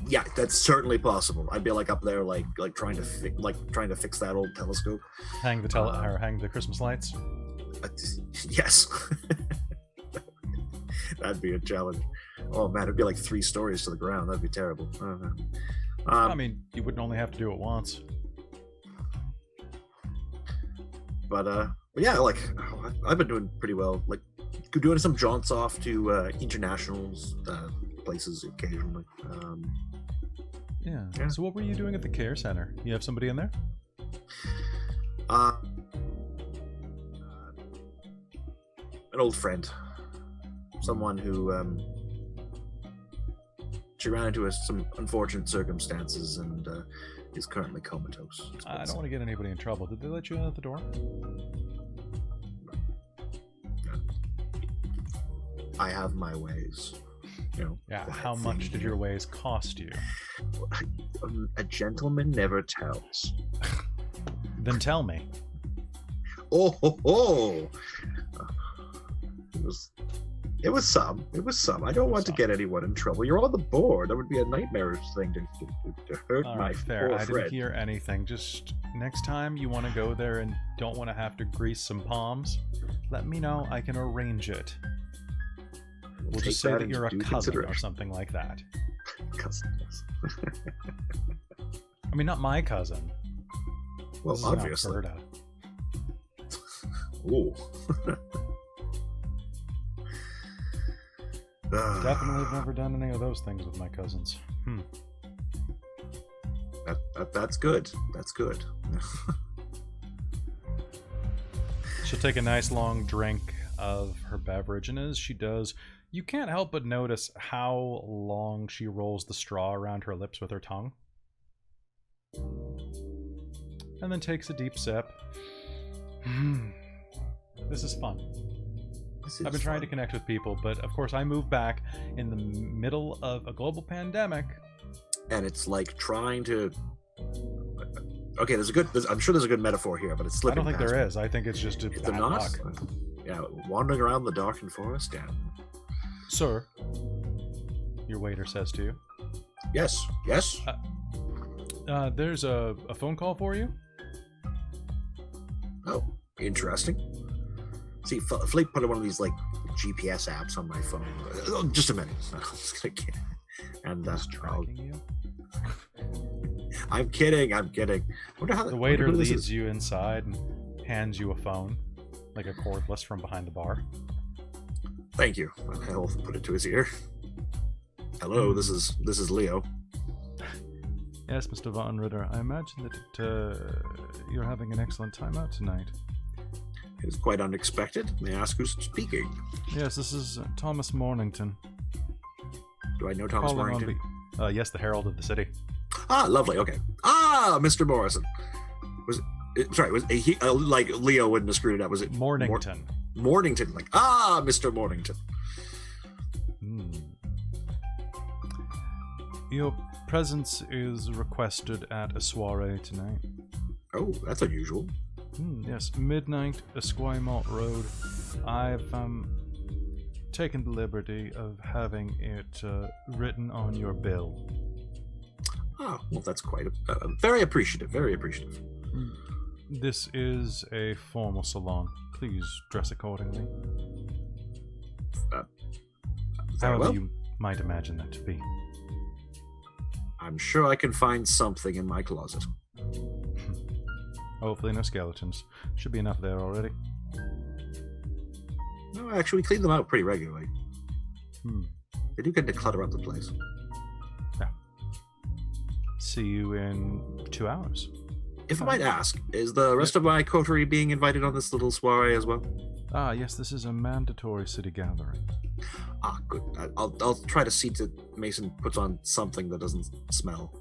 yeah, that's certainly possible. I'd be up there, trying to fix that old telescope. Hang the Christmas lights. Yes, that'd be a challenge. Oh man, it'd be 3 stories to the ground. That'd be terrible. I mean, you wouldn't only have to do it once. But yeah, I've been doing pretty well. Doing some jaunts off to internationals. Places occasionally. Yeah. So what were you doing at the care center? You have somebody in there? An old friend. Someone who she ran into some unfortunate circumstances and is currently comatose. I don't want to get anybody in trouble. Did they let you in at the door? I have my ways. Yeah, how much did your ways cost you? A gentleman never tells. Then tell me. Oh. It was some. I don't want to get anyone in trouble. You're on the board. That would be a nightmarish thing to hurt my poor I friend. didn't hear anything. Just next time you want to go there and don't want to have to grease some palms, let me know. I can arrange it. We'll just say that you're a cousin or something like that. Cousin, yes. I mean, not my cousin. Well, this obviously. Alberta. Ooh. Definitely have never done any of those things with my cousins. That's good. That's good. She'll take a nice long drink of her beverage, and as she does, you can't help but notice how long she rolls the straw around her lips with her tongue. And then takes a deep sip. This is fun. I've been trying to connect with people, but of course I moved back in the middle of a global pandemic. And it's like trying to... Okay, I'm sure there's a good metaphor here, but it's slipping. I don't think there is. I think it's just a bad luck. Yeah, wandering around the darkened forest, yeah. Sir, your waiter says to you. Yes. There's a phone call for you. Oh, interesting. See, Flake put one of these GPS apps on my phone. Oh, just a minute. And tracking you. I'm kidding. Wonder how the waiter leads you inside and hands you a phone, like a cordless from behind the bar. Thank you. I'll put it to his ear. Hello, this is Leo. Yes, Mr. Von Ritter. I imagine that you're having an excellent time out tonight. It is quite unexpected. May I ask who's speaking? Yes, this is Thomas Mornington. Do I know Thomas Mornington? Yes, the Herald of the City. Ah, lovely. Okay. Ah, Mr. Morrison. Was he Leo wouldn't have screwed it up? Was it Mornington? Mornington, Mr. Mornington. Your presence is requested at a soiree tonight. Oh, that's unusual. Yes, midnight, Esquimalt Road. I've taken the liberty of having it written on your bill. Oh, well, that's quite very appreciative. Very appreciative. This is a formal salon. Please dress accordingly. Very However well. you might imagine that to be. I'm sure I can find something in my closet. Hopefully no skeletons. Should be enough there already. No, actually, we clean them out pretty regularly. Hmm. They do get to clutter up the place. Yeah. See you in 2 hours. If I might ask, is the rest of my coterie being invited on this little soiree as well? Ah, yes, this is a mandatory city gathering. Ah, good. I'll try to see that Mason puts on something that doesn't smell.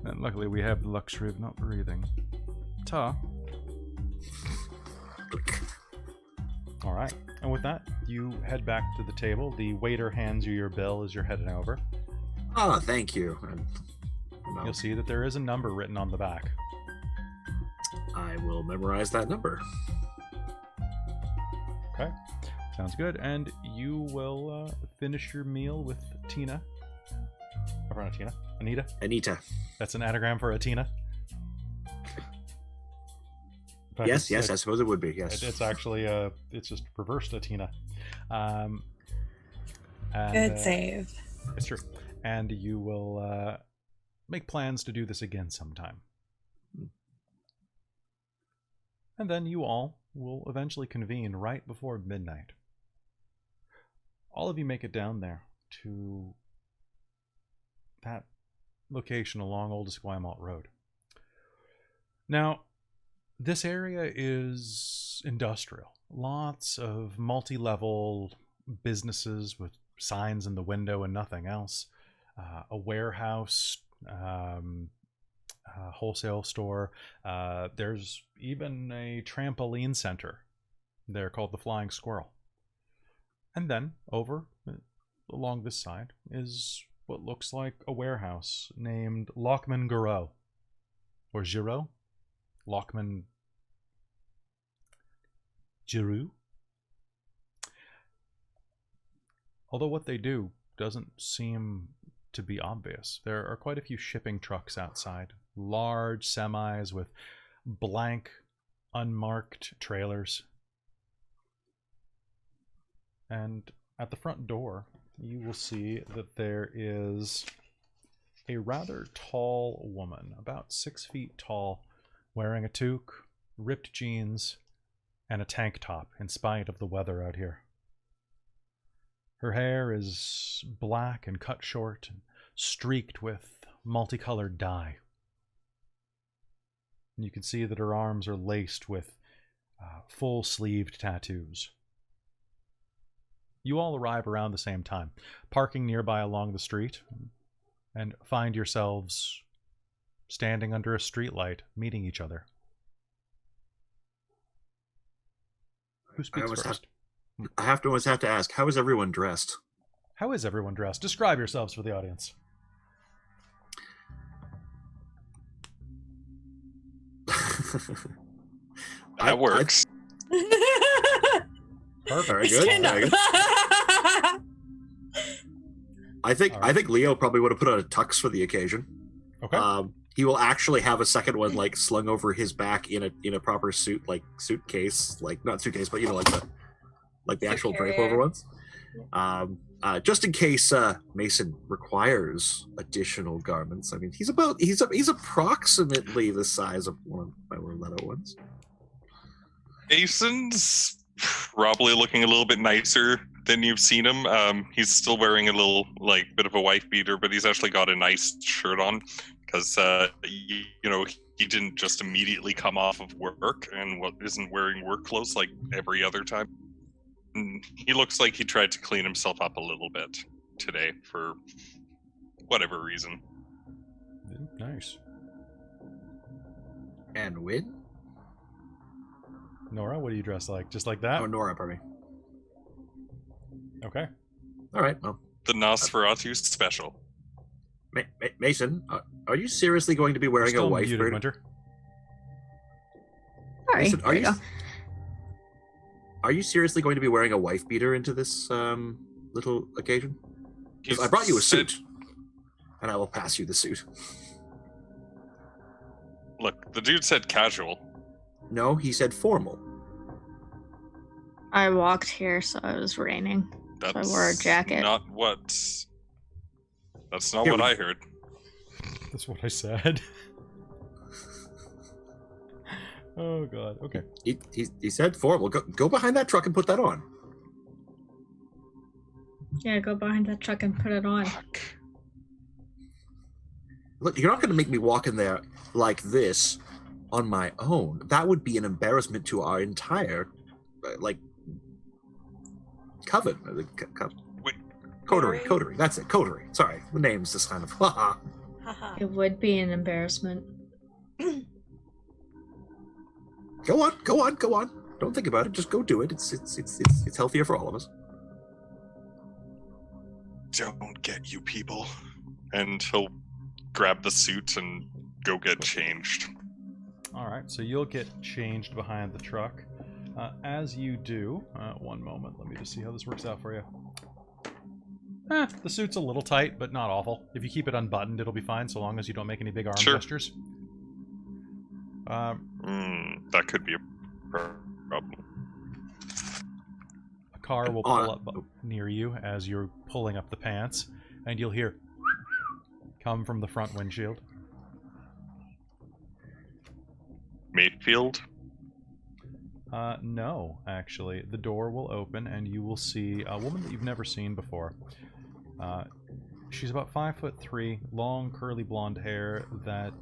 And luckily we have the luxury of not breathing. Ta. Alright, and with that, you head back to the table. The waiter hands you your bill as you're heading over. Ah, thank you. And, You'll see that there is a number written on the back. I will memorize that number. Okay, sounds good. And you will finish your meal with Tina. Or not Tina, Anita. That's an anagram for Atina. Yes, I suppose it would be, yes. It's actually, it's just reversed Atina. Good save. It's true. And you will make plans to do this again sometime. And then you all will eventually convene right before midnight. All of you make it down there to that location along Old Esquimalt Road. Now, this area is industrial. Lots of multi-level businesses with signs in the window and nothing else. A warehouse, wholesale store. There's even a trampoline center there called the Flying Squirrel. And then over along this side is what looks like a warehouse named Lockman Giro. Or Giro? Lockman Giroux? Although what they do doesn't seem to be obvious. There are quite a few shipping trucks outside. Large semis with blank, unmarked trailers. And at the front door, you will see that there is a rather tall woman, about 6 feet tall, wearing a toque, ripped jeans, and a tank top, in spite of the weather out here. Her hair is black and cut short, and streaked with multicolored dye. And you can see that her arms are laced with full-sleeved tattoos. You all arrive around the same time, parking nearby along the street, and find yourselves standing under a streetlight, meeting each other. Who speaks first? I always have to ask, how is everyone dressed? How is everyone dressed? Describe yourselves for the audience. That works. Perfect. Very good. Very good. I think Leo probably would have put on a tux for the occasion. Okay. He will actually have a second one like slung over his back in a proper suit, like suitcase, like not suitcase, but like the actual drape over ones. Just in case Mason requires additional garments. I mean, he's approximately the size of one of my little ones. Mason's probably looking a little bit nicer than you've seen him. He's still wearing a little bit of a wife beater, but he's actually got a nice shirt on because he didn't just immediately come off of work and isn't wearing work clothes like every other time. And he looks like he tried to clean himself up a little bit today for whatever reason. Nice. And Win? Nora, what do you dress like? Just like that? Oh, Nora, pardon me. Okay. All right, well. The Nosferatu special. Mason, are you seriously going to be wearing a wife beater? Winter. Sorry. Mason, are you seriously going to be wearing a wife beater into this little occasion? I brought you a suit. and I will pass you the suit. Look, the dude said casual. No, he said formal. I walked here, so it was raining. So I wore a jacket. That's not what I heard. That's what I said. Oh god. Okay. He said formal. Go behind that truck and put that on. Yeah, go behind that truck and put it on. Fuck. Look, you're not going to make me walk in there like this on my own. That would be an embarrassment to our entire, coven. Wait. Coterie. That's it. Coterie. Sorry, the name's just kind of. Haha. It would be an embarrassment. Go on. Don't think about it. Just go do it. It's healthier for all of us. Don't get you people. And he'll grab the suit and go get changed. Alright, so you'll get changed behind the truck. As you do, one moment, let me just see how this works out for you. The suit's a little tight, but not awful. If you keep it unbuttoned, it'll be fine, so long as you don't make any big arm gestures. That could be a problem. A car will pull up near you as you're pulling up the pants, and you'll hear come from the front windshield. Mayfield? No, actually. The door will open, and you will see a woman that you've never seen before. She's about 5'3", long curly blonde hair that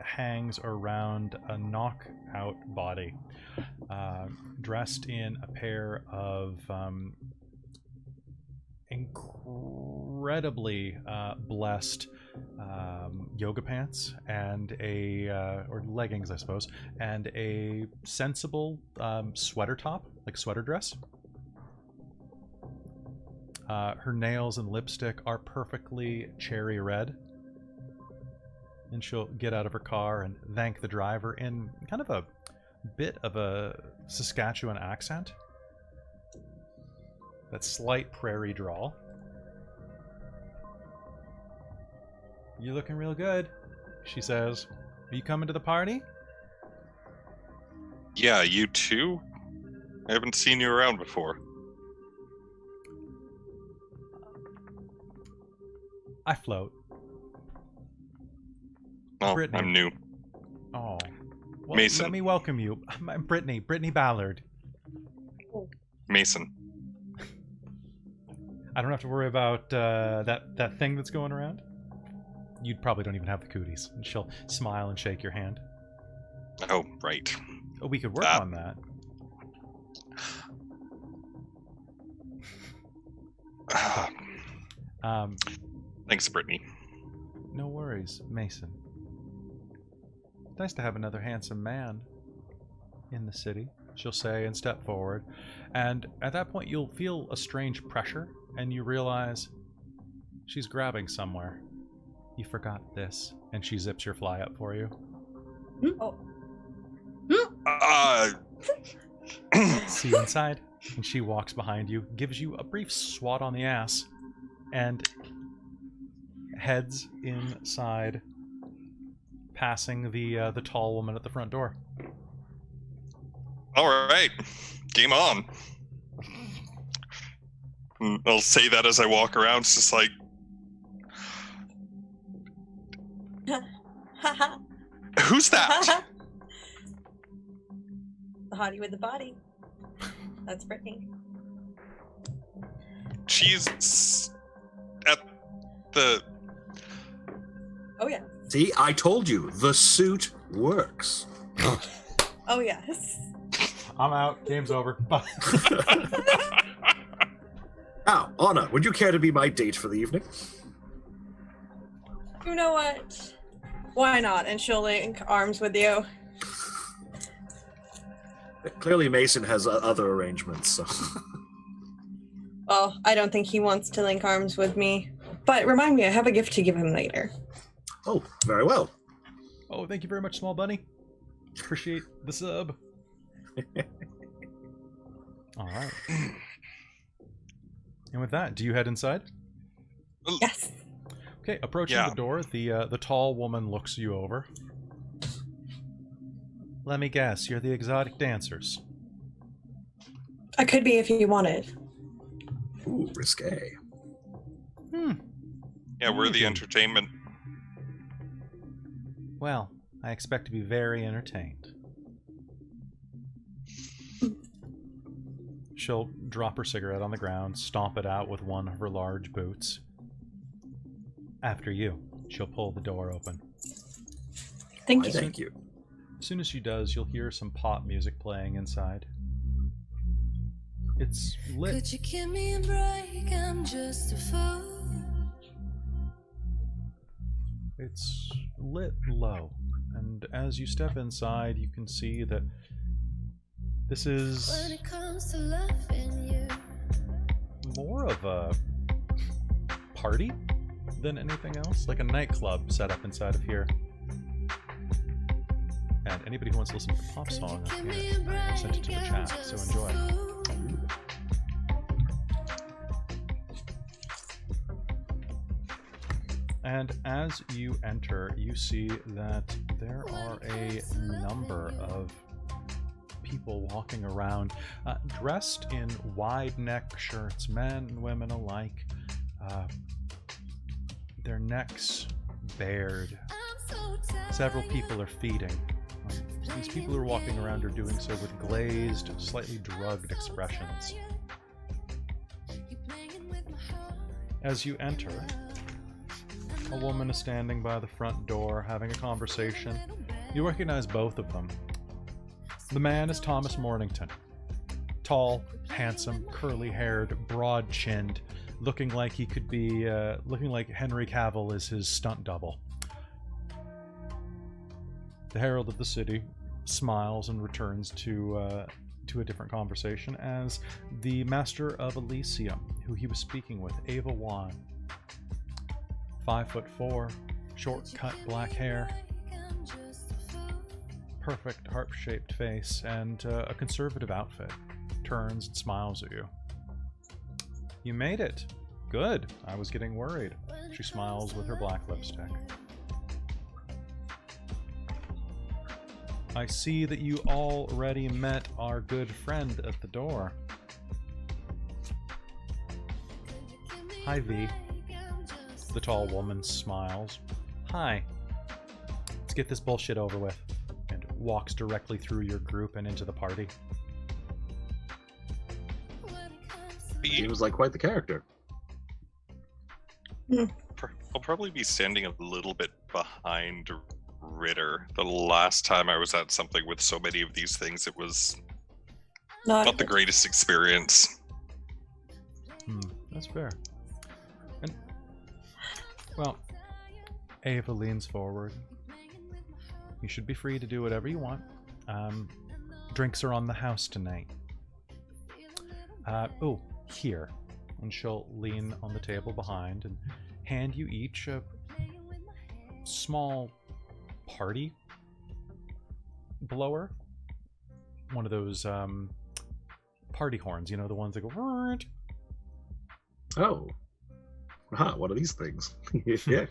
hangs around a knockout body, dressed in a pair of incredibly blessed yoga pants and or leggings, I suppose, and a sensible sweater top, like sweater dress. Her nails and lipstick are perfectly cherry red. And she'll get out of her car and thank the driver in kind of a bit of a Saskatchewan accent. That slight prairie drawl. "You're looking real good," she says. "Are you coming to the party?" Yeah, you too? I haven't seen you around before. I float. Oh, Brittany. I'm new. Oh. Well, Mason. Let me welcome you. I'm Brittany Ballard. Mason. I don't have to worry about that thing that's going around. You probably don't even have the cooties. And she'll smile and shake your hand. Oh, right. Oh, we could work on that. Thanks, Brittany. No worries, Mason. Nice to have another handsome man in the city, she'll say, and step forward. And at that point, you'll feel a strange pressure, and you realize she's grabbing somewhere. You forgot this, and she zips your fly up for you. Oh. See inside, and she walks behind you, gives you a brief swat on the ass, and heads inside, passing the tall woman at the front door. All right, game on. I'll say that as I walk around. It's just like, who's that? The hottie with the body. That's Brittany. She's at the... Oh, yeah. See, I told you, the suit works. Oh, yes. I'm out. Game's over. Bye. Now, Auna, would you care to be my date for the evening? You know what? Why not? And she'll link arms with you. Clearly Mason has other arrangements, so... Well, I don't think he wants to link arms with me. But remind me, I have a gift to give him later. Oh, very well. Oh, thank you very much, small bunny. Appreciate the sub. All right. And with that, do you head inside? Yes. Okay, approaching the door, the tall woman looks you over. Let me guess, you're the exotic dancers. I could be if you wanted. Ooh, risque. Yeah, we're the entertainment. Well, I expect to be very entertained. She'll drop her cigarette on the ground, stomp it out with one of her large boots. After you, she'll pull the door open. Thank you. Thank you. As soon as she does, you'll hear some pop music playing inside. It's lit. Could you give me a break? I'm just a fool. It's lit low, and as you step inside, you can see that this is When it comes to loving you, more of a party than anything else, like a nightclub set up inside of here. And anybody who wants to listen to the pop song up here, I sent it to the chat, so enjoy. And as you enter, you see that there are a number of people walking around, dressed in wide neck shirts, men and women alike. Their necks bared. Several people are feeding. These people who are walking around are doing so with glazed, slightly drugged expressions. As you enter, a woman is standing by the front door having a conversation. You recognize both of them. The man is Thomas Mornington. Tall, handsome, curly-haired, broad-chinned, looking like he could be, looking like Henry Cavill is his stunt double. The Herald of the City smiles and returns to a different conversation as the Master of Elysium, who he was speaking with, Ava Wan. 5'4", short-cut black hair, perfect harp-shaped face, and a conservative outfit. Turns and smiles at you. You made it. Good. I was getting worried. She smiles with her black lipstick. I see that you already met our good friend at the door. Hi, V. The tall woman smiles. Hi. Let's get this bullshit over with. And walks directly through your group and into the party. He was like quite the character. I'll probably be standing a little bit behind Ritter. The last time I was at something with so many of these things, it was not the greatest experience. That's fair. And, well, Ava leans forward. You should be free to do whatever you want. Drinks are on the house tonight. Oh, here. And she'll lean on the table behind and hand you each a small party blower. One of those party horns, you know, the ones that go... Oh. What are these things? Yeah.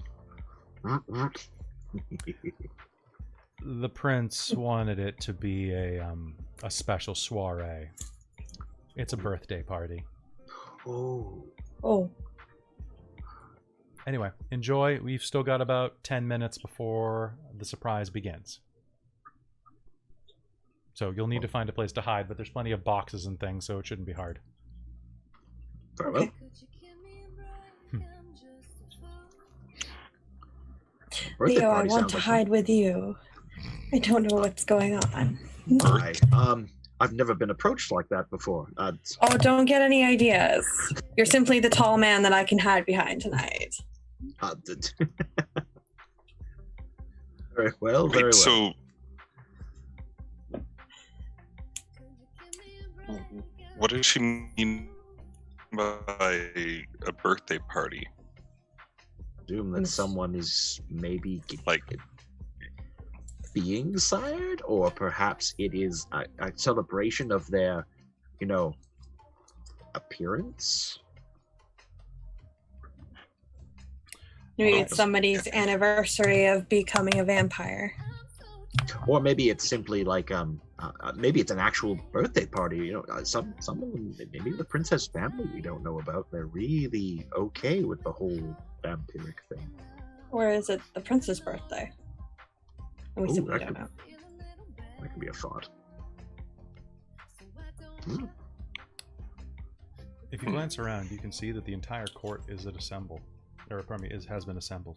The prince wanted it to be a special soiree. It's a birthday party. Oh. Anyway, enjoy. We've still got about 10 minutes before the surprise begins. So you'll need to find a place to hide, but there's plenty of boxes and things, so it shouldn't be hard. Very well. Leo, I want to hide with you. I don't know what's going on. I've never been approached like that before. Oh, don't get any ideas. You're simply the tall man that I can hide behind tonight. Very well, very well. So, what does she mean by a birthday party? Assume that someone is maybe like being sired, or perhaps it is a celebration of their, appearance. Maybe it's somebody's anniversary of becoming a vampire. Or maybe it's simply like maybe it's an actual birthday party. You know, someone, maybe the princess family we don't know about. They're really okay with the whole vampiric thing. Or is it the prince's birthday? And we Ooh, simply that don't could- know. That could be a thought. If you glance around, you can see that the entire court is has been assembled.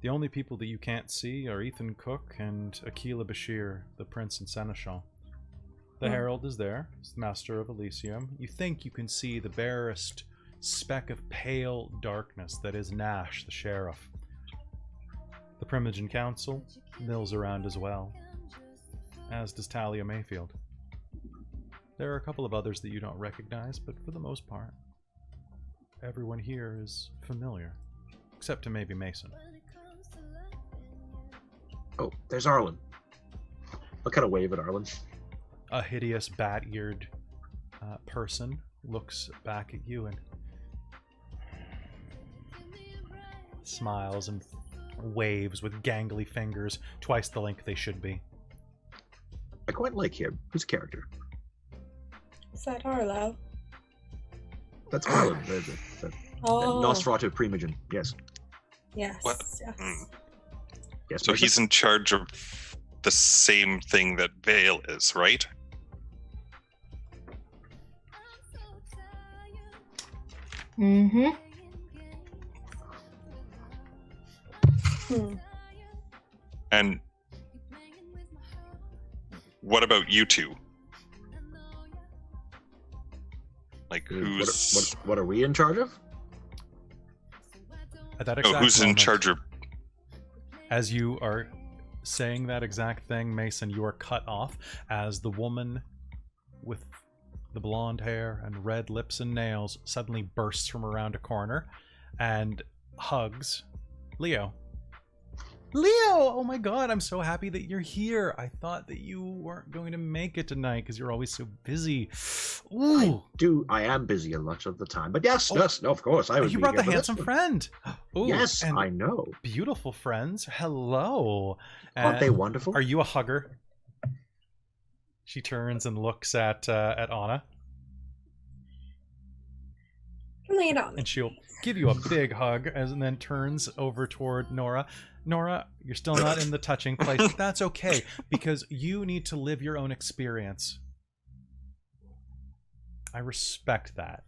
The only people that you can't see are Ethan Cook and Akila Bashir, the prince and seneschal. The herald is there, he's the master of Elysium. You think you can see the barest speck of pale darkness that is Nash, the sheriff. The Primogen Council mills around as well, as does Talia Mayfield. There are a couple of others that you don't recognize, but for the most part, everyone here is familiar, except to maybe Mason. Oh, there's Arlen. I'll kind of wave at Arlen. A hideous, bat-eared person looks back at you and smiles and waves with gangly fingers, twice the length they should be. I quite like him. His character. Is that Arlo? That's Arlen. the Oh, Nosferatu Primogen. Yes. yes. What? yes. Yes. So Mason? he's in charge of the same thing that Vale is, right? Mm-hmm. Hmm. And what about you two? Like, who's What are we in charge of? At that exact who's in moment, charge of? as you are saying that exact thing, Mason, you are cut off as the woman with the blonde hair and red lips and nails suddenly bursts from around a corner and hugs Leo. Leo! Oh my god, I'm so happy that you're here. I thought that you weren't going to make it tonight because you're always so busy. Ooh! I am busy a lot of the time, but yes, Oh. yes, no, of course, I would. You be brought the here for this handsome one. friend. Ooh, Yes, and I know. beautiful friends. Hello. Aren't they And wonderful? Are you a hugger? She turns and looks at Auna, Lay it on me. and she'll give you a big hug, and then turns over toward Nora. Nora, you're still not in the touching place, but that's okay because you need to live your own experience. I respect that.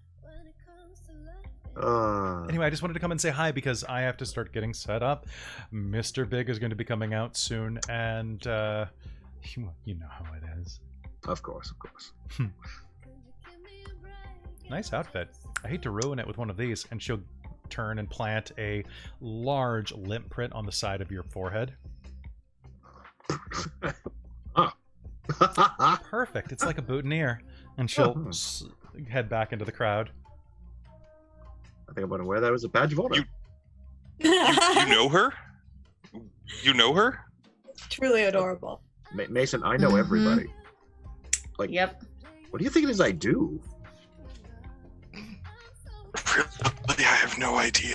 Anyway, I just wanted to come and say hi because I have to start getting set up. Mr. Big is going to be coming out soon, and you know how it is. Of course, of course. Nice outfit. I hate to ruin it with one of these. And she'll turn and plant a large lint print on the side of your forehead. Perfect. It's like a boutonniere. And she'll head back into the crowd. I think I'm going to wear that as a badge of honor. You know her? You know her? Truly adorable. Mason, I know everybody. Like, Yep. what do you think it is I do? Really, I have no idea.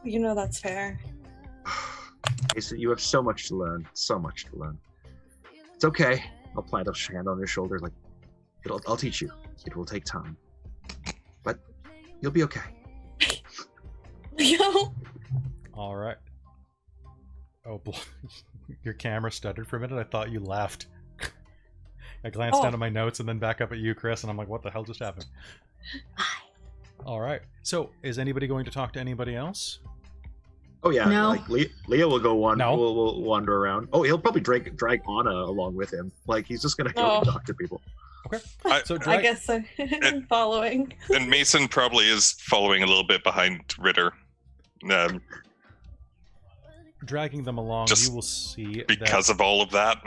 You know that's fair. Mason, you have so much to learn. So much to learn. It's okay. I'll plant a hand on your shoulder. Like, I'll teach you. It will take time, but you'll be okay. Leo. All right. Oh, your camera stuttered for a minute. I thought you laughed. I glanced down at my notes and then back up at you, Chris, and I'm like, what the hell just happened? All right. So, is anybody going to talk to anybody else? Oh yeah, No. like Leo will go on. No. Will wander around. Oh, he'll probably drag Auna along with him. Like he's just gonna go and Oh. talk to people. Okay. I- So, I guess I'm following. And Mason probably is following a little bit behind Ritter. dragging them along, Just you will see because of all of that.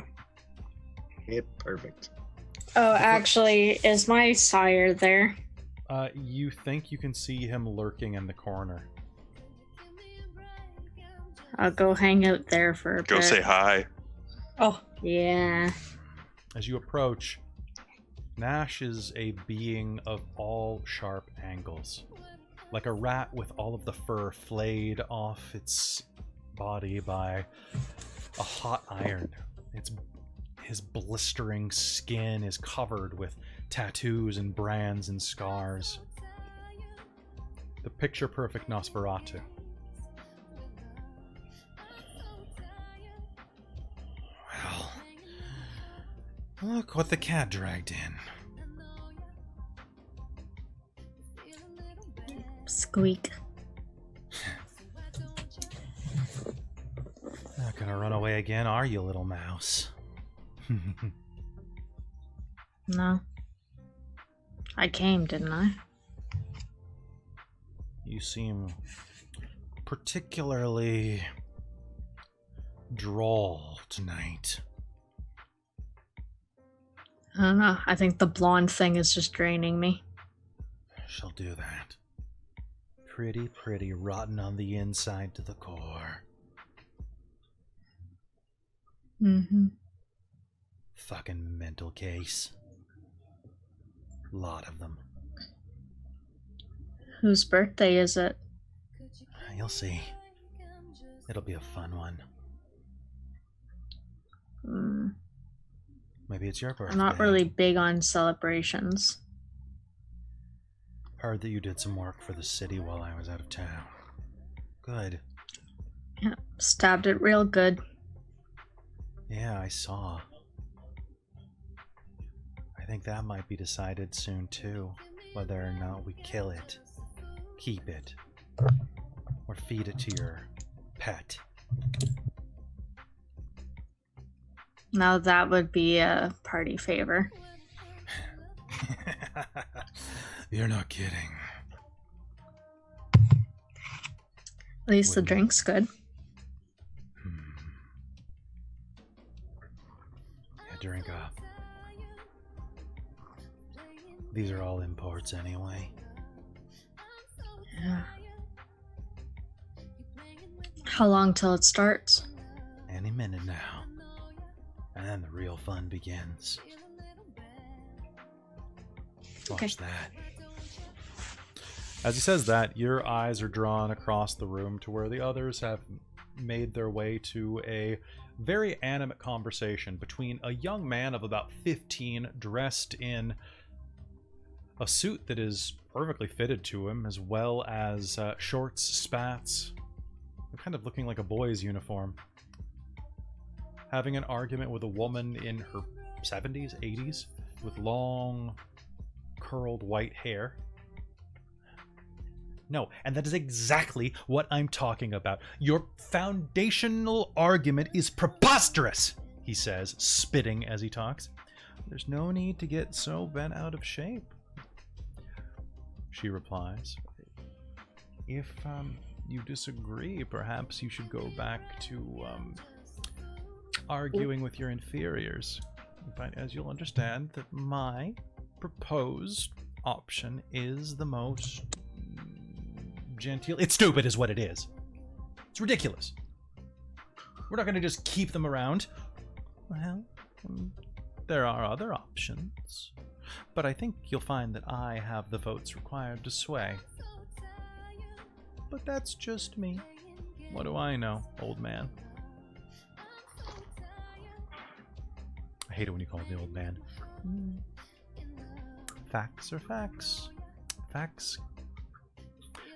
Yeah, perfect. Oh, actually, is my sire there? that you think you can see him lurking in the corner. I'll go hang out there for a Go bit. say hi. Oh, Yeah. As you approach, Nash is a being of all sharp angles. like a rat with all of the fur flayed off its body by a hot iron. His blistering skin is covered with tattoos and brands and scars. The picture-perfect Nosferatu. Well, look what the cat dragged in. Squeak. Not gonna run away again, are you, little mouse? No. I came, didn't I? You seem particularly droll tonight. I don't know. I think the blonde thing is just draining me. She'll do that. Pretty rotten on the inside to the core. Mm-hmm. Fucking mental case. Lot of them. Whose birthday is it? You'll see. It'll be a fun one. Maybe it's your birthday. I'm not really big on celebrations. Heard that you did some work for the city while I was out of town. Good. Yeah, stabbed it real good. Yeah, I saw. I think that might be decided soon too, whether or not we kill it, keep it, or feed it to your pet. Now that would be a party favor. You're not kidding. At least the drink's good. Yeah, drink up. These are all imports anyway. Yeah. How long till it starts? Any minute now. And then the real fun begins. Watch that. As he says that, your eyes are drawn across the room to where the others have made their way to a very animate conversation between a young man of about 15 dressed in a suit that is perfectly fitted to him, as well as shorts, spats, kind of looking like a boy's uniform, having an argument with a woman in her 70s, 80s, with long, curled white hair. No, and that is exactly what I'm talking about. Your foundational argument is preposterous, he says, spitting as he talks. There's no need to get so bent out of shape, she replies. If you disagree, perhaps you should go back to arguing with your inferiors. But as you'll understand, that my proposed option is the most genteel. It's stupid is what it is. It's ridiculous. We're not going to just keep them around. Well, there are other options. But I think you'll find that I have the votes required to sway. But that's just me. What do I know, old man? I hate it when you call me old man. Facts are facts. Facts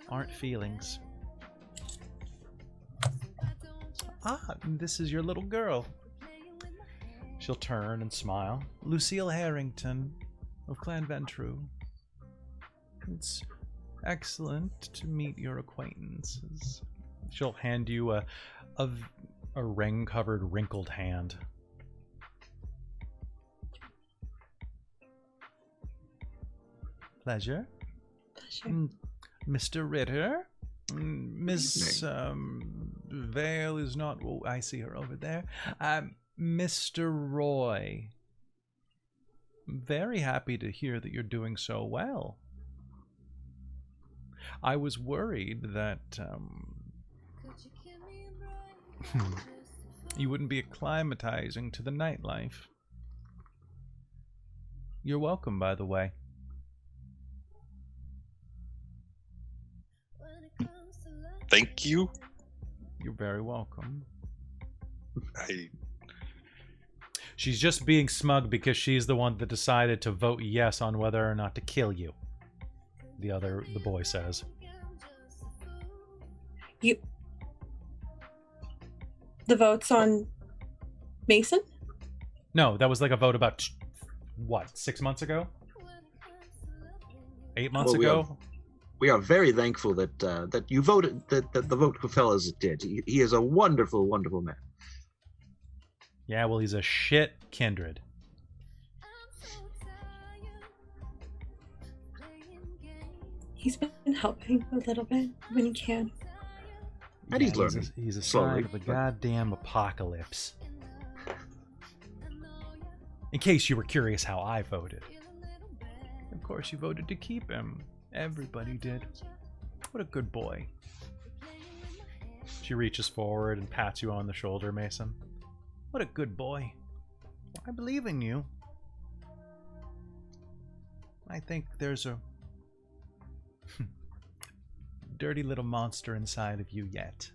aren't feelings. Ah, this is your little girl. She'll turn and smile. Lucille Harrington of Clan Ventru. It's excellent to meet your acquaintances. She'll hand you a ring-covered, wrinkled hand. Pleasure. Mr. Ritter. Miss Vale is not... Oh, I see her over there. Mr. Roy. Very happy to hear that you're doing so well. I was worried that you wouldn't be acclimatizing to the nightlife. You're welcome, by the way. Thank you. You're very welcome. I She's just being smug because she's the one that decided to vote yes on whether or not to kill you. The boy says. The vote's on Mason? No, that was like a vote about, what, 6 months ago? 8 months ago? We are very thankful that that you voted, that the vote fell as it did. He is a wonderful, wonderful man. Yeah, well, he's a shit kindred. He's been helping a little bit when he can. And he's learning. He's a slowly, sign of the but- goddamn apocalypse. In case you were curious how I voted. Of course you voted to keep him. Everybody did. What a good boy. She reaches forward and pats you on the shoulder, Mason. What a good boy. I believe in you. I think there's a dirty little monster inside of you yet.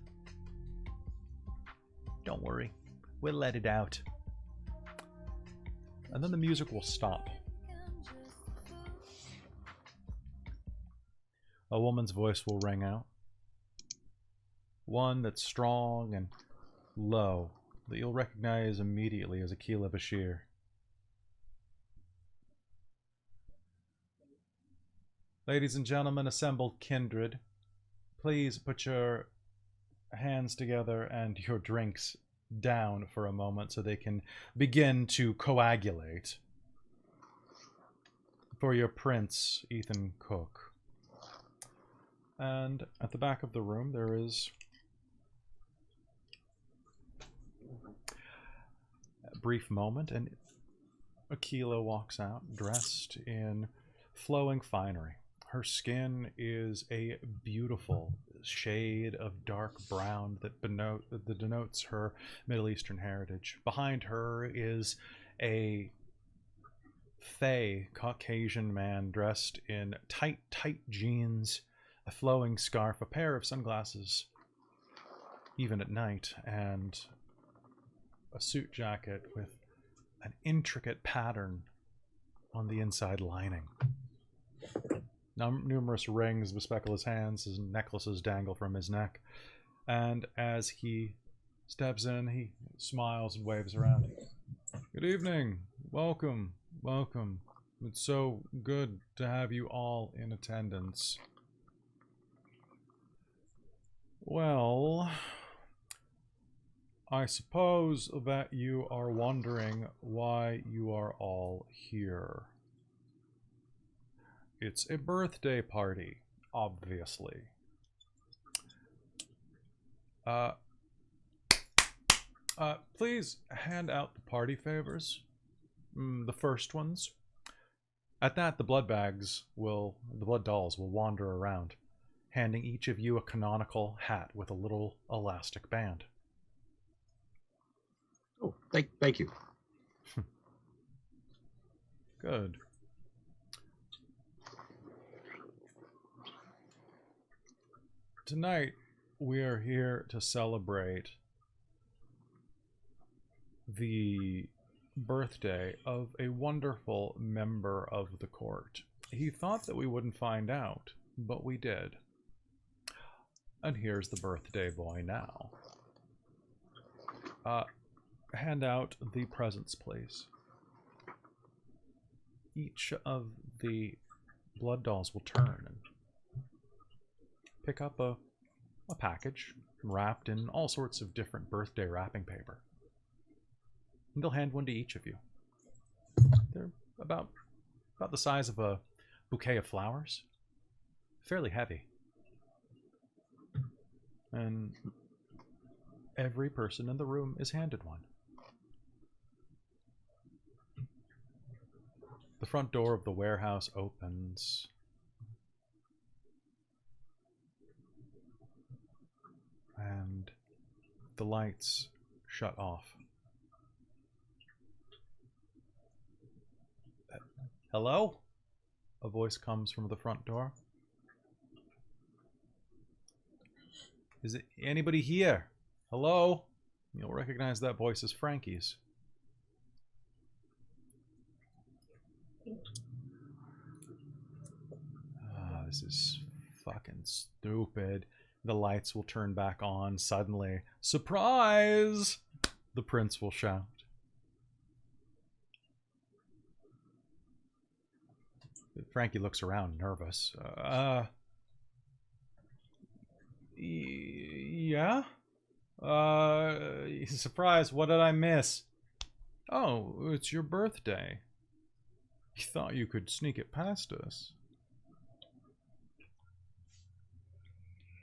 Don't worry. We'll let it out. And then the music will stop. A woman's voice will ring out. One that's strong and low, that you'll recognize immediately as Akila Bashir. Ladies and gentlemen, assembled kindred, please put your hands together and your drinks down for a moment so they can begin to coagulate. For your prince, Ethan Cook. And at the back of the room there is a brief moment, and Akila walks out dressed in flowing finery. Her skin is a beautiful shade of dark brown that denotes her Middle Eastern heritage. Behind her is a fey Caucasian man dressed in tight jeans, a flowing scarf, a pair of sunglasses, even at night, and a suit jacket with an intricate pattern on the inside lining. Numerous rings bespeckle his hands, his necklaces dangle from his neck, and as he steps in, he smiles and waves around. Good evening. Welcome. Welcome. It's so good to have you all in attendance. Well, I suppose that you are wondering why you are all here. It's a birthday party, obviously. Please hand out the party favors. The first ones. At that, the blood dolls will wander around, handing each of you a canonical hat with a little elastic band. Oh, thank you. Good. Tonight, we are here to celebrate the birthday of a wonderful member of the court. He thought that we wouldn't find out, but we did. And here's the birthday boy now. Hand out the presents, please. Each of the blood dolls will turn and pick up a package wrapped in all sorts of different birthday wrapping paper. And they'll hand one to each of you. They're about the size of a bouquet of flowers. Fairly heavy. And every person in the room is handed one. The front door of the warehouse opens. And the lights shut off. Hello? A voice comes from the front door. Is it anybody here? Hello? You'll recognize that voice as Frankie's. Oh, this is fucking stupid. The lights will turn back on suddenly. Surprise! The prince will shout. Frankie looks around, nervous. Yeah? Surprise, what did I miss? Oh, it's your birthday. You thought you could sneak it past us.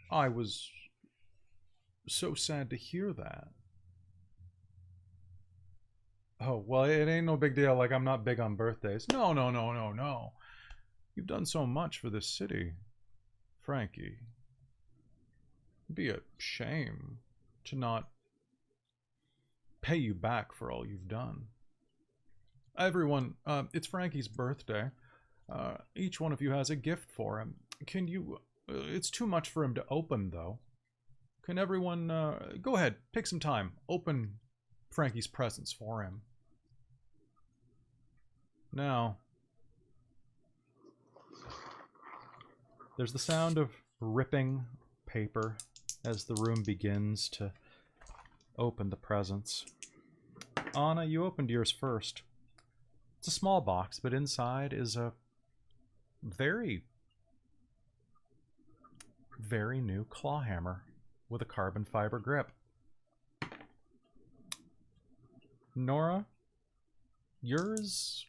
I was so sad to hear that. Oh, well, it ain't no big deal. Like, I'm not big on birthdays. No. You've done so much for this city, Frankie. It'd be a shame to not pay you back for all you've done. Everyone, it's Frankie's birthday. Each one of you has a gift for him. Can you... it's too much for him to open, though. Can everyone... go ahead, take some time. Open Frankie's presents for him. Now... there's the sound of ripping paper as the room begins to open the presents. Auna, you opened yours first. It's a small box, but inside is a very, very new claw hammer with a carbon fiber grip. Nora, yours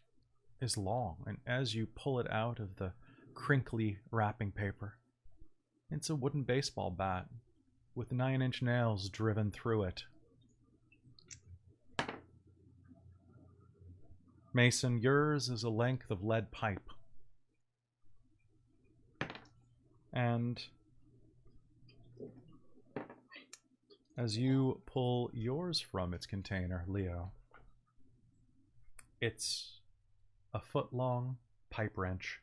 is long, and as you pull it out of the crinkly wrapping paper, it's a wooden baseball bat with 9-inch nails driven through it. Mason, yours is a length of lead pipe. And as you pull yours from its container, Leo, it's a foot-long pipe wrench.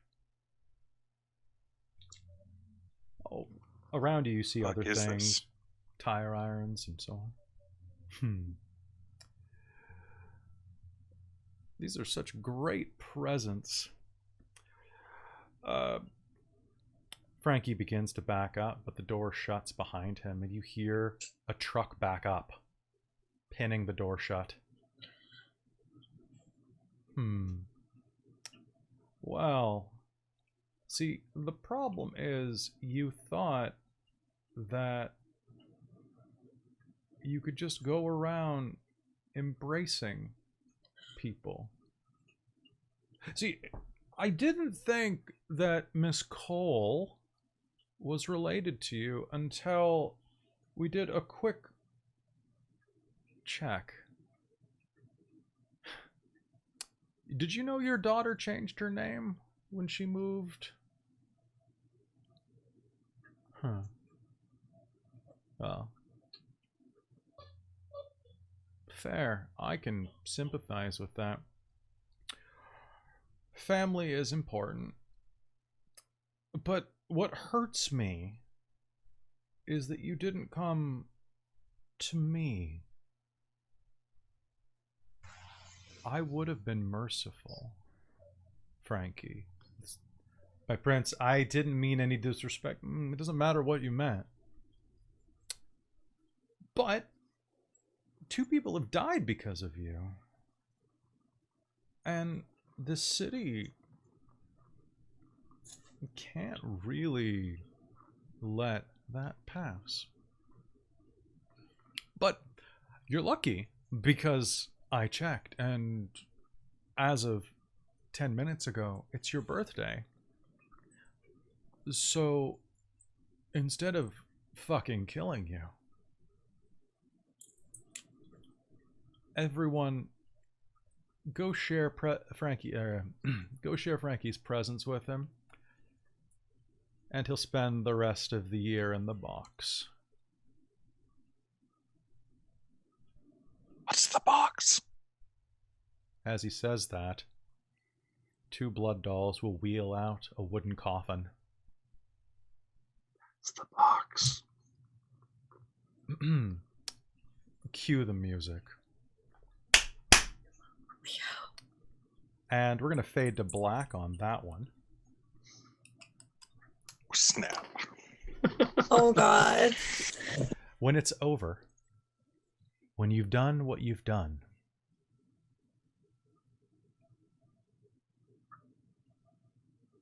Oh, around you see other things, tire irons and so on. These are such great presents. Frankie begins to back up, but the door shuts behind him, and you hear a truck back up, pinning the door shut. Well, see, the problem is you thought that you could just go around embracing people. See, I didn't think that Miss Cole was related to you until we did a quick check. Did you know your daughter changed her name when she moved? Huh. Well, fair. I can sympathize with that. Family is important. But what hurts me is that you didn't come to me. I would have been merciful, Frankie. My prince, I didn't mean any disrespect. It doesn't matter what you meant. But 2 people have died because of you. And this city can't really let that pass. But you're lucky, because I checked, and as of 10 minutes ago, it's your birthday. So instead of fucking killing you, everyone go share go share Frankie's presents with him, and he'll spend the rest of the year in the box. What's the box? As he says that, 2 blood dolls will wheel out a wooden coffin. It's the box. Cue the music. And we're going to fade to black on that one. Snap. Oh God. When it's over, when you've done what you've done,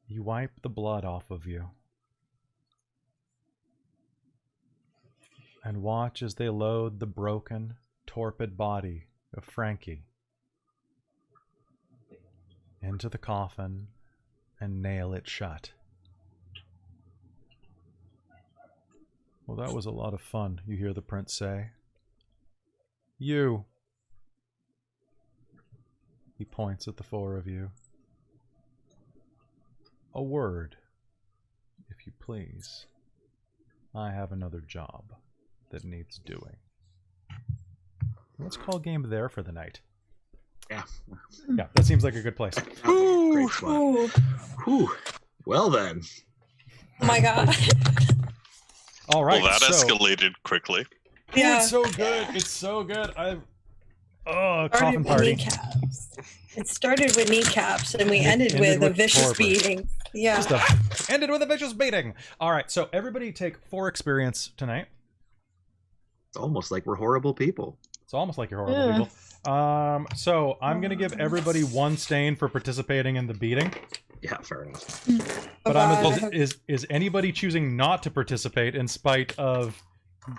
you wipe the blood off of you and watch as they load the broken, torpid body of Frankie into the coffin and nail it shut. Well, that was a lot of fun, you hear the prince say. You. He points at the four of you. A word, if you please. I have another job that needs doing. Let's call game there for the night. Yeah. Yeah, that seems like a good place. Great spot. Ooh. Whew. Well then. Oh my God. All right, Well, that so, escalated quickly. Yeah. it's so good. It's so good. Started Coffin with party. kneecaps. It started with kneecaps, and we ended ended with a with vicious torpor. beating. Yeah. Just ended with a vicious beating. All right, so everybody take 4 experience tonight. It's almost like we're horrible people. It's almost like you're horrible people. So I'm gonna give everybody 1 stain for participating in the beating. Yeah, fair enough. But God. is anybody choosing not to participate in spite of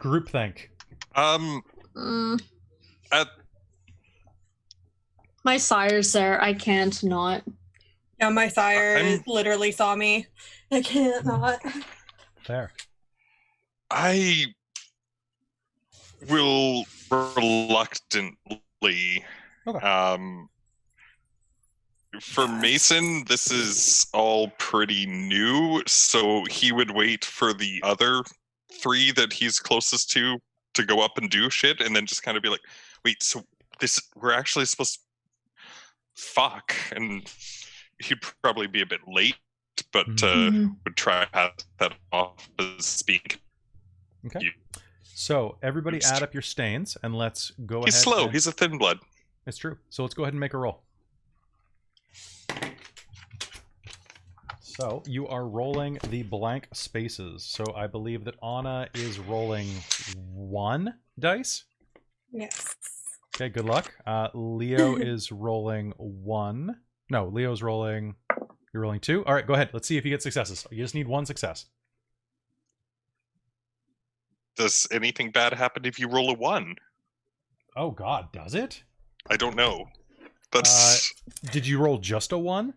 groupthink? Mm, At my sire's there. I can't not. Yeah, my sire I'm- literally saw me. I can't not. Fair. I will reluctantly. Okay. For Mason, this is all pretty new, so he would wait for the other 3 that he's closest to go up and do shit, and then just kind of be like, "Wait, so we're actually supposed to fuck?" And he'd probably be a bit late, but would try to have that off as speak. Okay. You- So everybody add up your stains and let's go He's ahead. slow. and- He's a thin blood. It's true. So let's go ahead and make a roll. So you are rolling the blank spaces. So I believe that Auna is rolling 1 dice. Yes. Okay, good luck. Leo is rolling 1. No, Leo's rolling... You're rolling 2? All right, go ahead. Let's see if you get successes. You just need 1 success. Does anything bad happen if you roll a 1? Oh, God, does it? I don't know. That's Did you roll just a 1?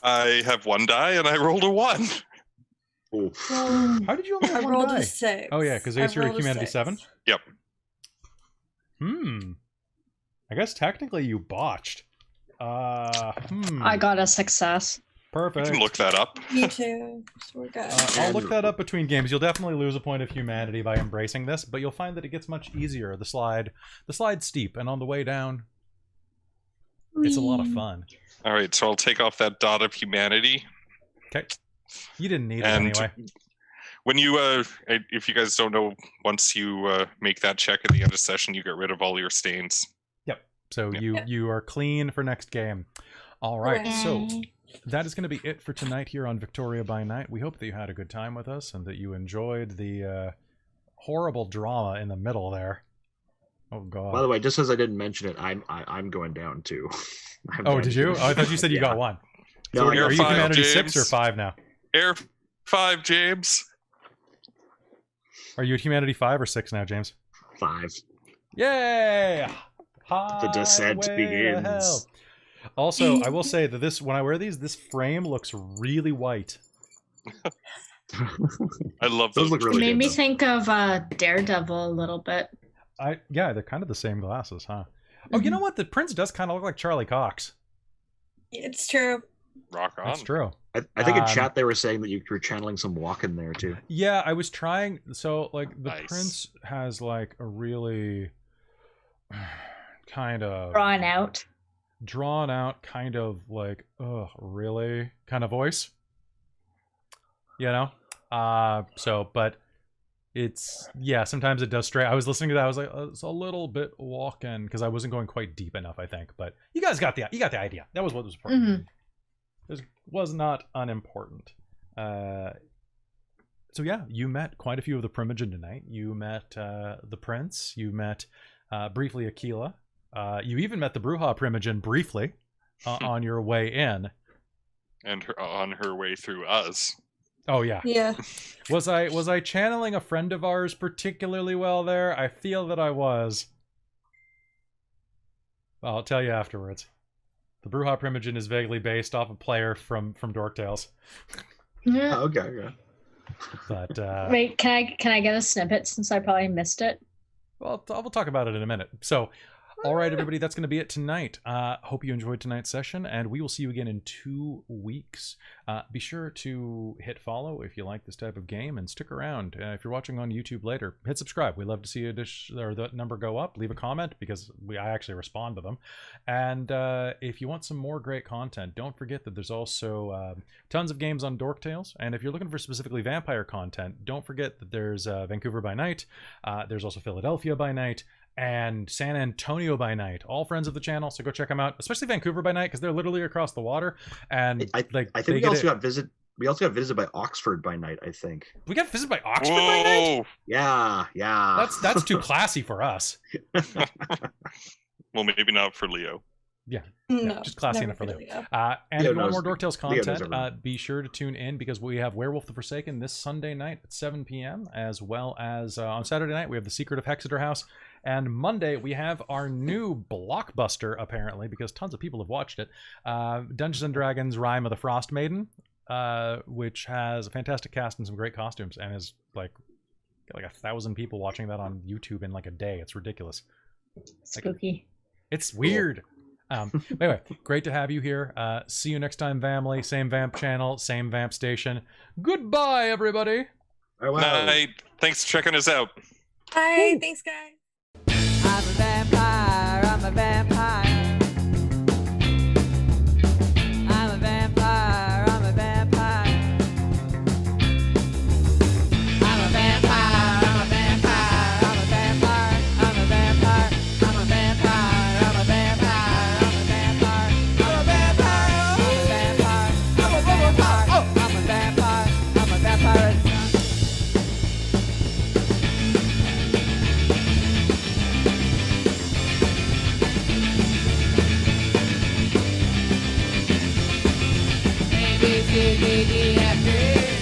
I have 1 die and I rolled a 1. Oof. How did you only I have 1 rolled die? a 6. Oh, yeah, because I you're a rolled a humanity 6. 7? Yep. I guess technically you botched. I got a success. You Perfect. can look that up. Me too. So we're good. I'll look that up between games. You'll definitely lose a point of humanity by embracing this, but you'll find that it gets much easier. The slide's steep, and on the way down, it's a lot of fun. All right, so I'll take off that dot of humanity. Okay. You didn't need it And anyway. when you, if you guys don't know, once you make that check at the end of session, you get rid of all your stains. Yep. So Yep. you are clean for next game. All right. So Hooray. that is going to be it for tonight here on Victoria by Night. We hope that you had a good time with us and that you enjoyed the horrible drama in the middle there. Oh God. By the way, just as I didn't mention it, I'm going down too. Oh, did you? Oh, I thought you said you got 1. No, So I are got you five, humanity 6 or James. 5 now? Air 5, James. Are you at humanity 5 or 6 now, James? 5. Yay! The descent Highway to begins. hell. Also, I will say that when I wear these, this frame looks really white. I love Those those. look It really made good. me though. think of Daredevil a little bit. Yeah, they're kind of the same glasses, huh? Oh, you know what? The prince does kind of look like Charlie Cox. It's true. Rock on. That's true. I think in Um, chat they were saying that you were channeling some walk in there too. Yeah, I was trying. So, like, the Nice. prince has like a really kind of Drawn out. kind of like, really kind of voice. You know? But sometimes it does stray. I was listening to that. I was like, it's a little bit walk-in because I wasn't going quite deep enough, I think. But you guys got the idea. That was what was important. Mm-hmm. It was not unimportant. So yeah, you met quite a few of the Primogen tonight. You met the Prince. You met briefly Aquila. You even met the Bruja Primogen briefly on your way in. And on her way through us. Oh yeah. Yeah. Was I channeling a friend of ours particularly well there? I feel that I was. Well, I'll tell you afterwards. The Bruja Primogen is vaguely based off a player from Dork Tales. Yeah. Okay. But Wait, can I get a snippet since I probably missed it? well, we'll talk about it in a minute. So, all right, everybody, that's going to be it tonight. Hope you enjoyed tonight's session, and we will see you again in 2 weeks. Be sure to hit follow if you like this type of game, and stick around. If you're watching on YouTube later, hit subscribe. We love to see the number go up. Leave a comment because I actually respond to them. And if you want some more great content, don't forget that there's also tons of games on Dork Tales. And if you're looking for specifically vampire content, don't forget that there's Vancouver by Night. There's also Philadelphia by Night. And San Antonio by Night, all friends of the channel, so go check them out, especially Vancouver by Night because they're literally across the water. And I think we also got visited by Oxford by Night. I think we got visited by Oxford by Night. Yeah. That's too classy for us. Well, maybe not for Leo. Yeah, No, just classy never enough for Leo. Leo. And Leo if you want knows- more Dork Tales Leo knows content, everyone. be sure to tune in because we have Werewolf the Forsaken this Sunday night at 7 p.m. as well as on Saturday night we have The Secret of Hexeter House. And Monday, we have our new blockbuster, apparently, because tons of people have watched it, Dungeons & Dragons Rime of the Frost Maiden, which has a fantastic cast and some great costumes, and is like 1,000 people watching that on YouTube in like a day. It's ridiculous. Spooky. It's weird. Anyway, great to have you here. See you next time, Vamily. Same Vamp channel, same Vamp station. Goodbye, everybody. Oh, wow. Night. Thanks for checking us out. Bye. Thanks, guys. I'm a vampire, I'm a vampire. I'm a vampire, I'm a vampire. I'm a vampire, I'm a vampire, I'm a vampire, I'm a vampire, I'm a vampire, I'm a vampire, I'm a vampire, I'm a vampire, I'm a vampire, I'm a vampire, I'm a vampire. A, B, C, D, E, F, G.